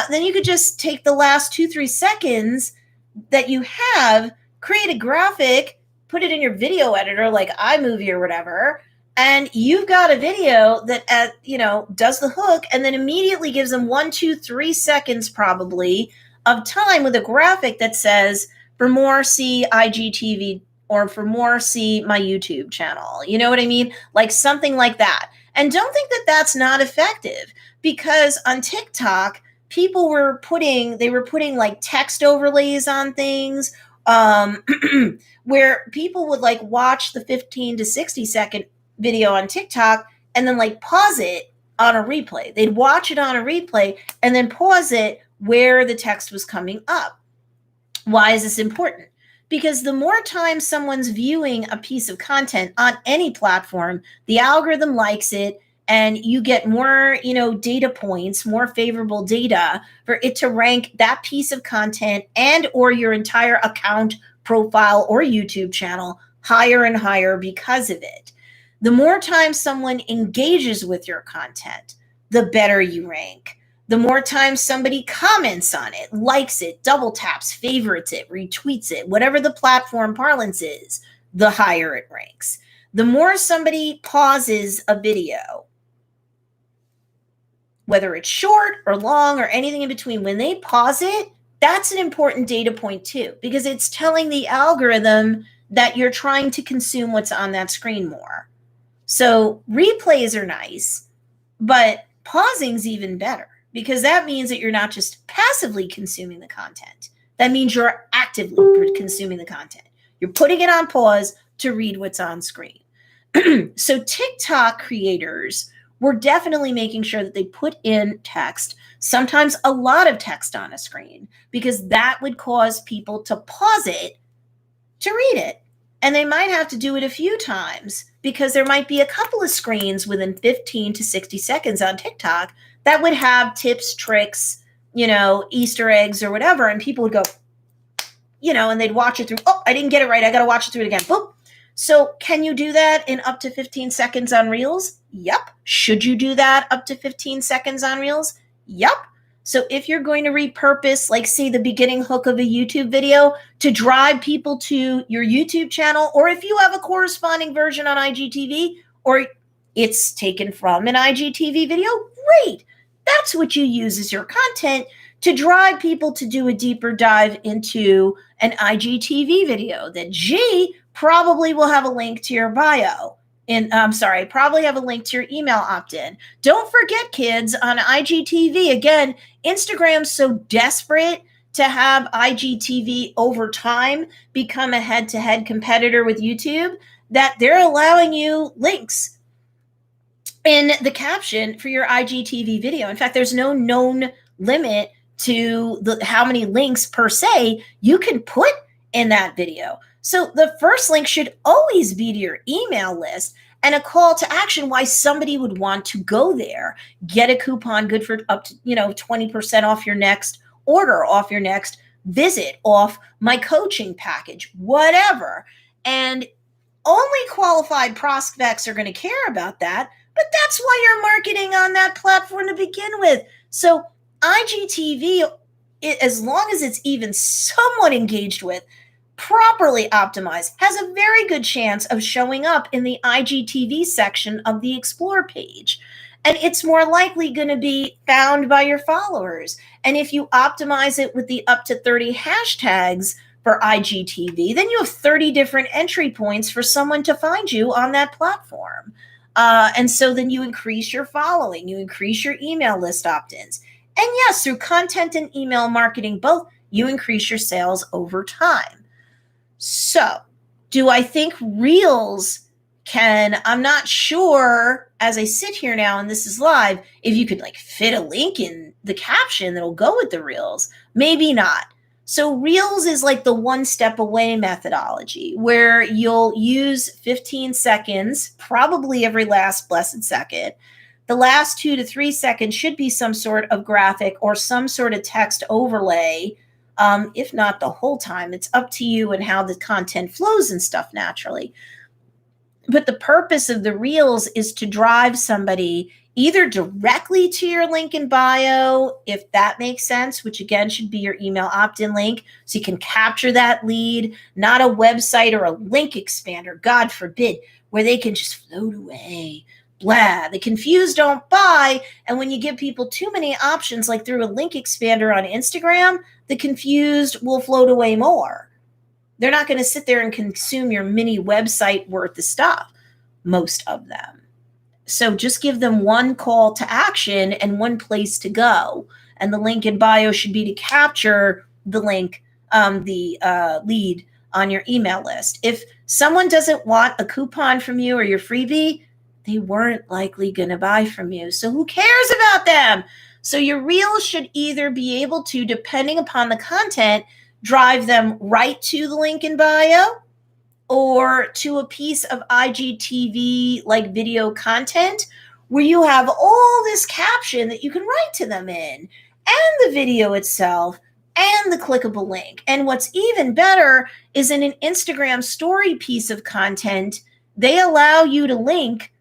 Then you could just take the last 2-3 seconds that you have, create a graphic, put it in your video editor like iMovie or whatever, and you've got a video that does the hook and then immediately gives them 1, 2, 3 seconds probably of time with a graphic that says, for more, see IGTV, or for more, see my YouTube channel. You know what I mean? Like something like that. And don't think that that's not effective, because on TikTok, people were putting like text overlays on things, where people would like watch the 15 to 60 second video on TikTok and then like pause it on a replay. They'd watch it on a replay and then pause it where the text was coming up. Why is this important? Because the more time someone's viewing a piece of content on any platform, the algorithm likes it, and you get more, data points, more favorable data for it to rank that piece of content and or your entire account, profile, or YouTube channel higher and higher because of it. The more time someone engages with your content, the better you rank. The more time somebody comments on it, likes it, double taps, favorites it, retweets it, whatever the platform parlance is, the higher it ranks. The more somebody pauses a video, whether it's short or long or anything in between, when they pause it, that's an important data point too, because it's telling the algorithm that you're trying to consume what's on that screen more. So replays are nice, but pausing's even better because that means that you're not just passively consuming the content. That means you're actively consuming the content. You're putting it on pause to read what's on screen. So TikTok creators were definitely making sure that they put in text, sometimes a lot of text on a screen, because that would cause people to pause it to read it. And they might have to do it a few times because there might be a couple of screens within 15 to 60 seconds on TikTok that would have tips, tricks, Easter eggs or whatever. And people would go, and they'd watch it through. Oh, I didn't get it right. I got to watch it through it again. Boop. So can you do that in up to 15 seconds on Reels? Yep. Should you do that up to 15 seconds on Reels? Yep. So if you're going to repurpose, like say the beginning hook of a YouTube video to drive people to your YouTube channel, or if you have a corresponding version on IGTV, or it's taken from an IGTV video, great. That's what you use as your content to drive people to do a deeper dive into an IGTV video. That G probably will have a link to your bio. Probably have a link to your email opt-in. Don't forget, kids, on IGTV, again, Instagram's so desperate to have IGTV over time become a head-to-head competitor with YouTube that they're allowing you links in the caption for your IGTV video. In fact, there's no known limit to how many links per se you can put in that video. So the first link should always be to your email list and a call to action why somebody would want to go there. Get a coupon good for up to 20% off your next order, off your next visit, off my coaching package, whatever. And only qualified prospects are going to care about that, but that's why you're marketing on that platform to begin with. So IGTV, as long as it's even somewhat engaged with, properly optimized, has a very good chance of showing up in the IGTV section of the Explore page. And it's more likely going to be found by your followers. And if you optimize it with the up to 30 hashtags for IGTV, then you have 30 different entry points for someone to find you on that platform. And so then you increase your following, you increase your email list opt-ins. And yes, through content and email marketing, both, you increase your sales over time. So, do I think Reels I'm not sure as I sit here now and this is live, if you could fit a link in the caption that'll go with the Reels. Maybe not. So Reels is like the one step away methodology where you'll use 15 seconds, probably every last blessed second. The last 2 to 3 seconds should be some sort of graphic or some sort of text overlay. If not the whole time, it's up to you and how the content flows and stuff naturally. But the purpose of the Reels is to drive somebody either directly to your link in bio, if that makes sense, which again should be your email opt-in link, so you can capture that lead, not a website or a link expander, God forbid, where they can just float away. Blah, the confused don't buy. And when you give people too many options, like through a link expander on Instagram, the confused will float away more. They're not going to sit there and consume your mini website worth of stuff, most of them. So just give them one call to action and one place to go. And the link in bio should be to capture the link, the lead on your email list. If someone doesn't want a coupon from you or your freebie, they weren't likely going to buy from you. So who cares about them? So your Reels should either be able to, depending upon the content, drive them right to the link in bio or to a piece of IGTV like video content where you have all this caption that you can write to them in, and the video itself and the clickable link. And what's even better is in an Instagram story piece of content, they allow you to link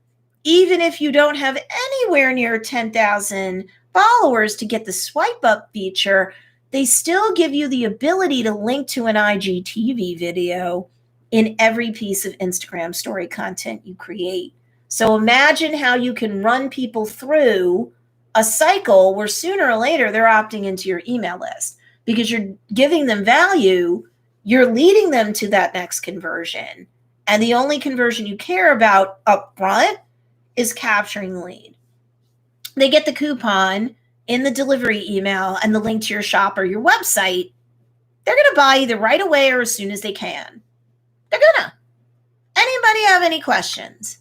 even if you don't have anywhere near 10,000 followers to get the swipe up feature. They still give you the ability to link to an IGTV video in every piece of Instagram story content you create. So imagine how you can run people through a cycle where sooner or later they're opting into your email list because you're giving them value, you're leading them to that next conversion, And the only conversion you care about up front is capturing the lead. They get the coupon in the delivery email and the link to your shop or your website. They're going to buy either right away or as soon as they can. They're going to. Anybody have any questions?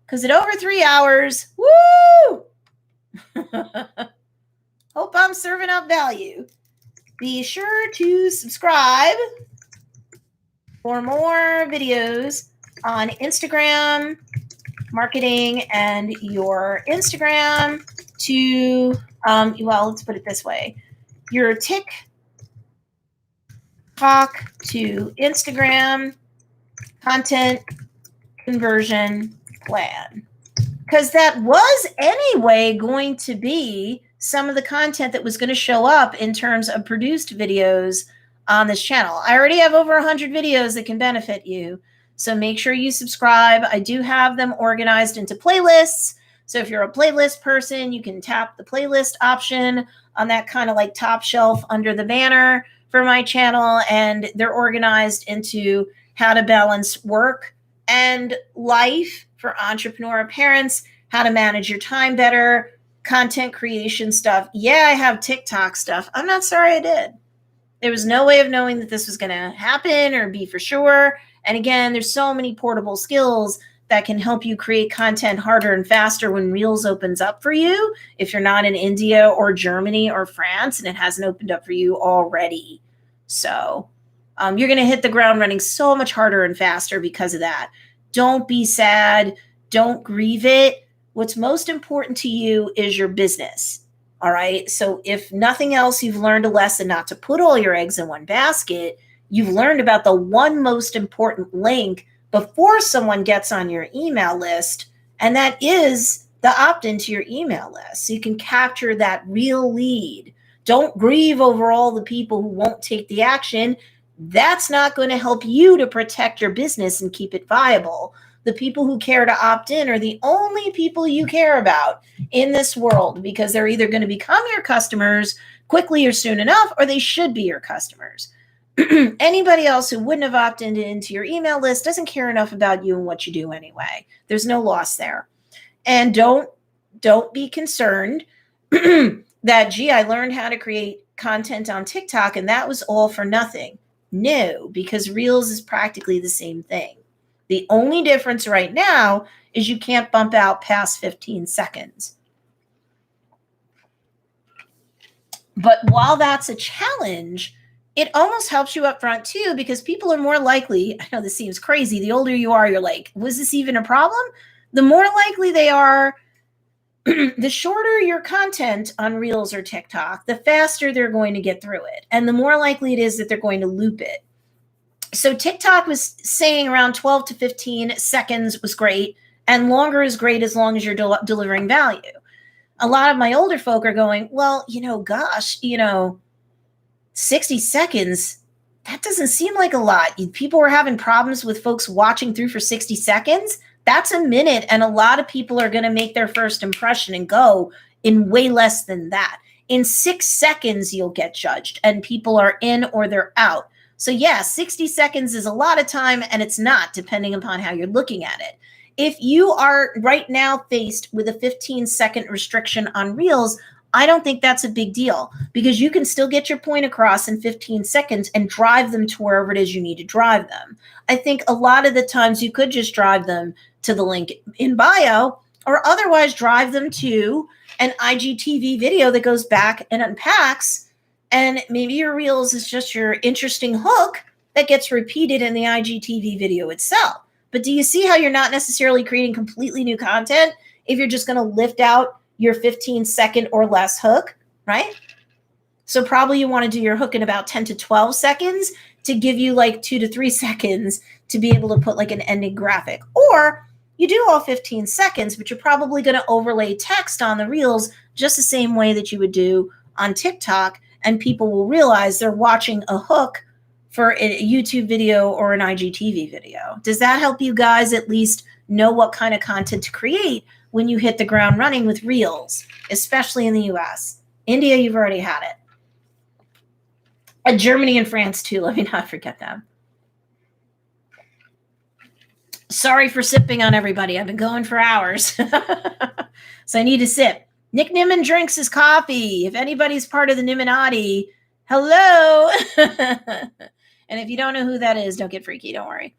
Because at over 3 hours, woo! Hope I'm serving up value. Be sure to subscribe for more videos on Instagram marketing and your Instagram to, well, let's put it this way. Your TikTok to Instagram content conversion plan. Because that was anyway going to be some of the content that was going to show up in terms of produced videos on this channel. I already have over 100 videos that can benefit you. So make sure you subscribe. I do have them organized into playlists. So if you're a playlist person, you can tap the playlist option on that kind of like top shelf under the banner for my channel. And they're organized into how to balance work and life for entrepreneur parents, how to manage your time better, content creation stuff. Yeah, I have TikTok stuff. I'm not sorry I did. There was no way of knowing that this was going to happen or be for sure. And again, there's so many portable skills that can help you create content harder and faster when Reels opens up for you. If you're not in India or Germany or France and it hasn't opened up for you already. So you're going to hit the ground running so much harder and faster because of that. Don't be sad. Don't grieve it. What's most important to you is your business. All right. So if nothing else, you've learned a lesson not to put all your eggs in one basket. You've learned about the one most important link before someone gets on your email list. And that is the opt-in to your email list. So you can capture that real lead. Don't grieve over all the people who won't take the action. That's not going to help you to protect your business and keep it viable. The people who care to opt in are the only people you care about in this world because they're either going to become your customers quickly or soon enough, or they should be your customers. Anybody else who wouldn't have opted into your email list doesn't care enough about you and what you do anyway. There's no loss there. And don't be concerned that, gee, I learned how to create content on TikTok and that was all for nothing. No, because Reels is practically the same thing. The only difference right now is you can't bump out past 15 seconds. But while that's a challenge, it almost helps you up front too, because people are more likely, I know this seems crazy, the older you are, you're like, was this even a problem? The more likely they are, the shorter your content on Reels or TikTok, the faster they're going to get through it. And the more likely it is that they're going to loop it. So TikTok was saying around 12 to 15 seconds was great, and longer is great as long as you're delivering value. A lot of my older folk are going, well, gosh, 60 seconds, that doesn't seem like a lot. People were having problems with folks watching through for 60 seconds. That's a minute, and a lot of people are going to make their first impression and go in way less than that. In 6 seconds, you'll get judged, and people are in or they're out. So yeah, 60 seconds is a lot of time, and it's not, depending upon how you're looking at it. If you are right now faced with a 15-second restriction on Reels, I don't think that's a big deal because you can still get your point across in 15 seconds and drive them to wherever it is you need to drive them. I think a lot of the times you could just drive them to the link in bio or otherwise drive them to an IGTV video that goes back and unpacks. And maybe your Reels is just your interesting hook that gets repeated in the IGTV video itself. But do you see how you're not necessarily creating completely new content if you're just going to lift out your 15-second or less hook, right? So probably you want to do your hook in about 10 to 12 seconds to give you like 2 to 3 seconds to be able to put like an ending graphic. Or you do all 15 seconds, but you're probably going to overlay text on the Reels just the same way that you would do on TikTok. And people will realize they're watching a hook for a YouTube video or an IGTV video. Does that help you guys at least know what kind of content to create when you hit the ground running with Reels, especially in the US? India, you've already had it. And Germany and France too, let me not forget them. Sorry for sipping on everybody. I've been going for hours. So I need to sip. Nick Nimmin drinks his coffee. If anybody's part of the Nimminati, hello. And if you don't know who that is, don't get freaky. Don't worry.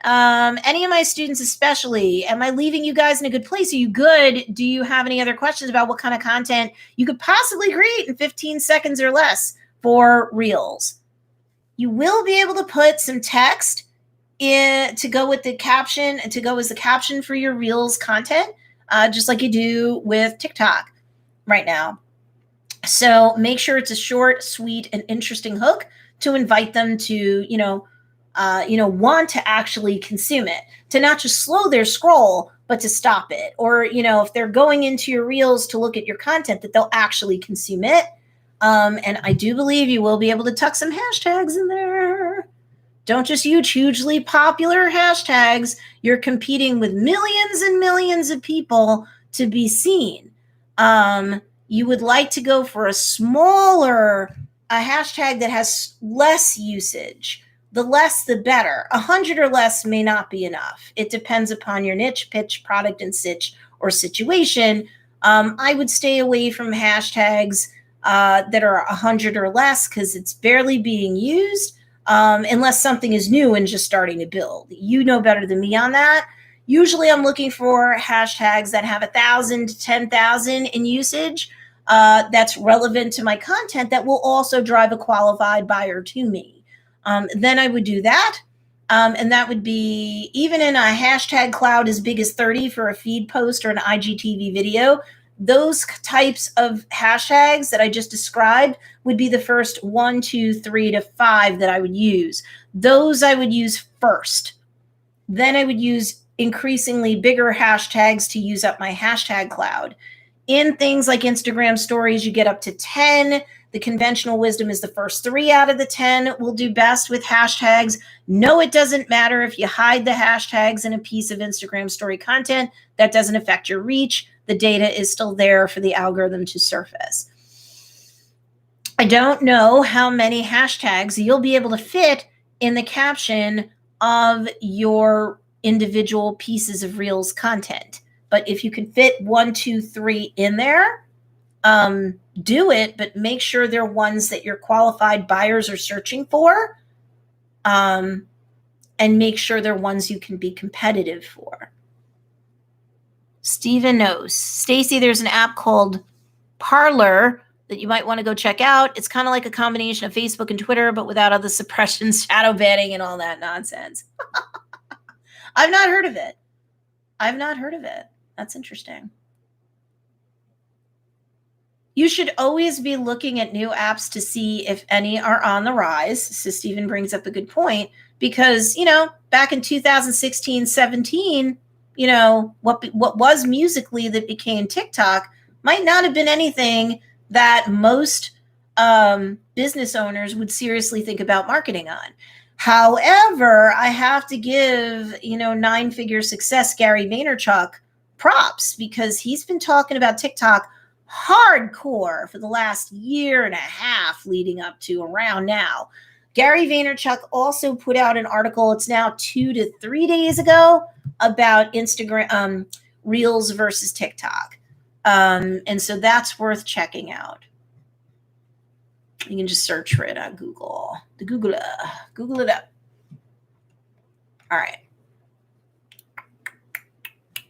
Any of my students especially, am I leaving you guys in a good place? Are you good? Do you have any other questions about what kind of content you could possibly create in 15 seconds or less for Reels? You will be able to put some text in to go with the caption and to go as the caption for your Reels content, just like you do with TikTok right now. So make sure it's a short, sweet, and interesting hook to invite them to, want to actually consume it, to not just slow their scroll, but to stop it. Or, if they're going into your Reels to look at your content, that they'll actually consume it. And I do believe you will be able to tuck some hashtags in there. Don't just use hugely popular hashtags. You're competing with millions and millions of people to be seen. You would like to go for a hashtag that has less usage. The less, the better. 100 or less may not be enough. It depends upon your niche, pitch, product, and sitch or situation. I would stay away from hashtags that are 100 or less because it's barely being used unless something is new and just starting to build. You know better than me on that. Usually I'm looking for hashtags that have 1,000 to 10,000 in usage that's relevant to my content that will also drive a qualified buyer to me. Then I would do that. And that would be even in a hashtag cloud as big as 30 for a feed post or an IGTV video. Those types of hashtags that I just described would be the first 1, 2, 3 to 5 that I would use. Those I would use first. Then I would use increasingly bigger hashtags to use up my hashtag cloud. In things like Instagram stories, you get up to 10. The conventional wisdom is the first 3 out of the 10 will do best with hashtags. No, it doesn't matter if you hide the hashtags in a piece of Instagram story content. That doesn't affect your reach. The data is still there for the algorithm to surface. I don't know how many hashtags you'll be able to fit in the caption of your individual pieces of Reels content. But if you can fit 1, 2, 3 in there, do it, but make sure they're ones that your qualified buyers are searching for, and make sure they're ones you can be competitive for. Steven knows. Stacey, there's an app called Parler that you might want to go check out. It's kind of like a combination of Facebook and Twitter, but without all the suppression, shadow banning, and all that nonsense. I've not heard of it. That's interesting. You should always be looking at new apps to see if any are on the rise. So Stephen brings up a good point because, back in 2016, 17, what was Musical.ly that became TikTok might not have been anything that most business owners would seriously think about marketing on. However, I have to give, 9-figure success Gary Vaynerchuk props because he's been talking about TikTok hardcore for the last year and a half leading up to around now. Gary Vaynerchuk also put out an article, it's now 2 to 3 days ago, about Instagram Reels versus TikTok. And so that's worth checking out. You can just search for it on Google. Google it up. All right.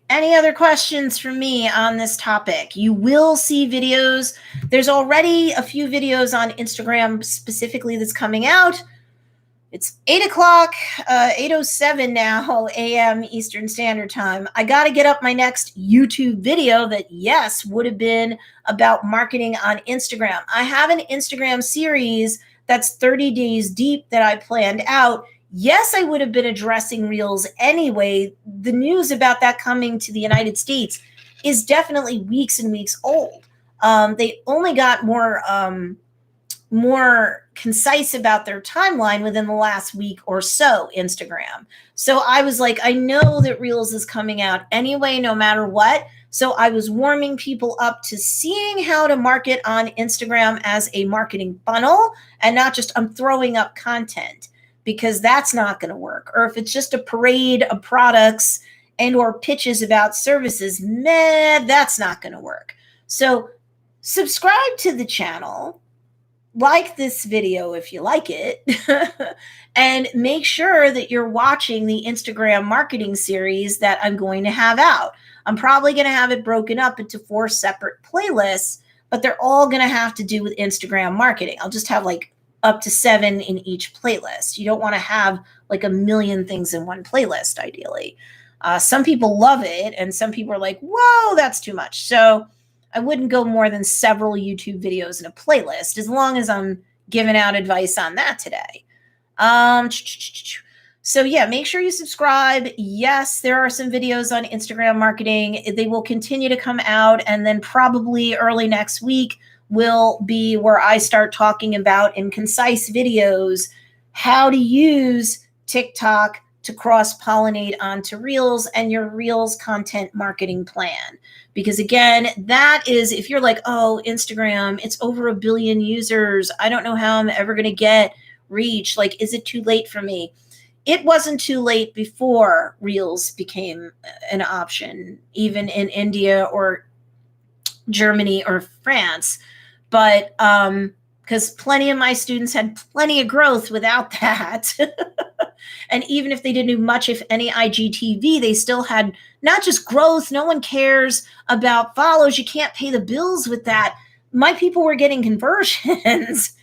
Any other questions from me on this topic? You will see videos. There's already a few videos on Instagram specifically that's coming out. It's 8 o'clock, 8:07 now, a.m. Eastern Standard Time. I got to get up my next YouTube video that, yes, would have been about marketing on Instagram. I have an Instagram series that's 30 days deep that I planned out. Yes, I would have been addressing Reels anyway. The news about that coming to the United States is definitely weeks and weeks old. They only got more concise about their timeline within the last week or so, Instagram. So I was like, I know that Reels is coming out anyway, no matter what. So I was warming people up to seeing how to market on Instagram as a marketing funnel and not just I'm throwing up content. because that's not going to work. Or if it's just a parade of products and or pitches about services, that's not going to work. So subscribe to the channel, like this video if you like it, and make sure that you're watching the Instagram marketing series that I'm going to have out. I'm probably going to have it broken up into 4 separate playlists, but they're all going to have to do with Instagram marketing. I'll just have like up to 7 in each playlist. You don't want to have like a million things in one playlist, ideally. Some people love it, and some people are like, whoa, that's too much. So I wouldn't go more than several YouTube videos in a playlist, as long as I'm giving out advice on that today. So yeah, make sure you subscribe. Yes, there are some videos on Instagram marketing. They will continue to come out, and then probably early next week will be where I start talking about, in concise videos, how to use TikTok to cross-pollinate onto Reels and your Reels content marketing plan. Because again, that is, if you're like, oh, Instagram, it's over 1 billion users, I don't know how I'm ever going to get reach. Like, is it too late for me? It wasn't too late before Reels became an option, even in India or Germany or France. But because plenty of my students had plenty of growth without that. And even if they didn't do much, if any, IGTV, they still had not just growth. No one cares about follows. You can't pay the bills with that. My people were getting conversions,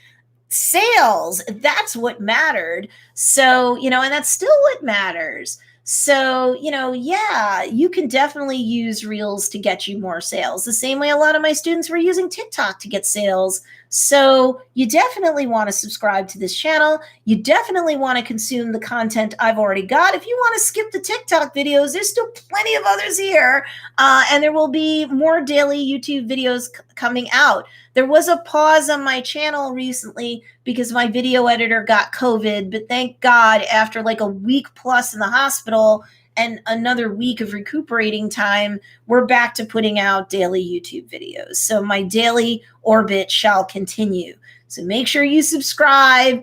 sales. That's what mattered. So, and that's still what matters. So, yeah, you can definitely use Reels to get you more sales. The same way a lot of my students were using TikTok to get sales. So you definitely want to subscribe to this channel. You definitely want to consume the content I've already got. If you want to skip the TikTok videos, there's still plenty of others here. And there will be more daily YouTube videos coming out. There was a pause on my channel recently because my video editor got COVID, but thank God, after like a week plus in the hospital and another week of recuperating time, we're back to putting out daily YouTube videos. So my daily orbit shall continue. So make sure you subscribe,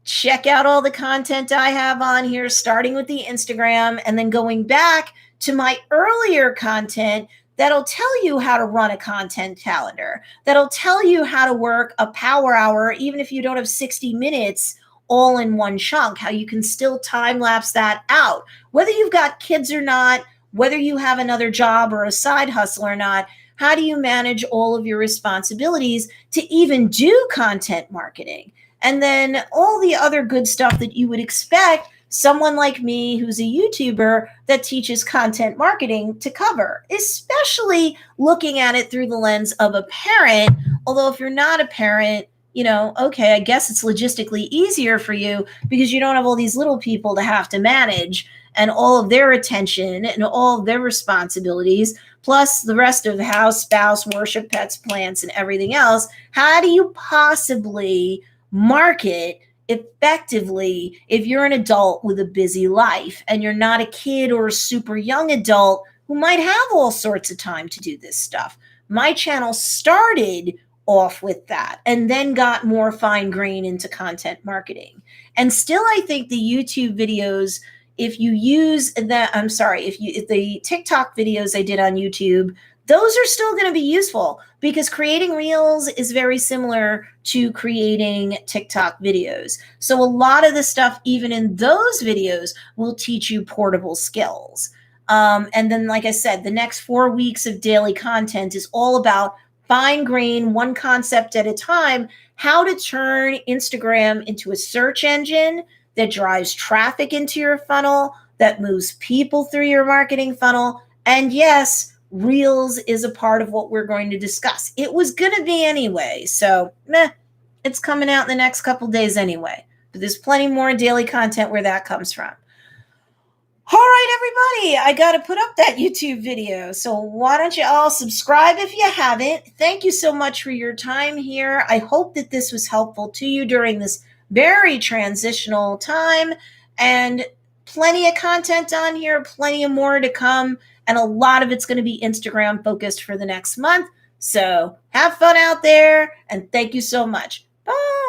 check out all the content I have on here, starting with the Instagram and then going back to my earlier content that'll tell you how to run a content calendar, that'll tell you how to work a power hour, even if you don't have 60 minutes all in one chunk, how you can still time lapse that out. Whether you've got kids or not, whether you have another job or a side hustle or not, how do you manage all of your responsibilities to even do content marketing? And then all the other good stuff that you would expect someone like me who's a YouTuber that teaches content marketing to cover, especially looking at it through the lens of a parent. Although if you're not a parent, okay, I guess it's logistically easier for you because you don't have all these little people to have to manage and all of their attention and all of their responsibilities, plus the rest of the house, spouse, worship, pets, plants, and everything else. How do you possibly market effectively if you're an adult with a busy life and you're not a kid or a super young adult who might have all sorts of time to do this stuff? My channel started off with that and then got more fine grain into content marketing. And still, I think the YouTube videos, if the TikTok videos I did on YouTube, those are still going to be useful because creating Reels is very similar to creating TikTok videos. So a lot of the stuff, even in those videos, will teach you portable skills. And then, like I said, the next 4 weeks of daily content is all about fine grain, one concept at a time, how to turn Instagram into a search engine that drives traffic into your funnel, that moves people through your marketing funnel. And yes, Reels is a part of what we're going to discuss. It was going to be anyway, so it's coming out in the next couple days anyway. But there's plenty more daily content where that comes from. All right, everybody, I got to put up that YouTube video. So why don't you all subscribe if you haven't? Thank you so much for your time here. I hope that this was helpful to you during this very transitional time, and plenty of content on here, plenty of more to come. And a lot of it's going to be Instagram focused for the next month. So have fun out there, and thank you so much. Bye.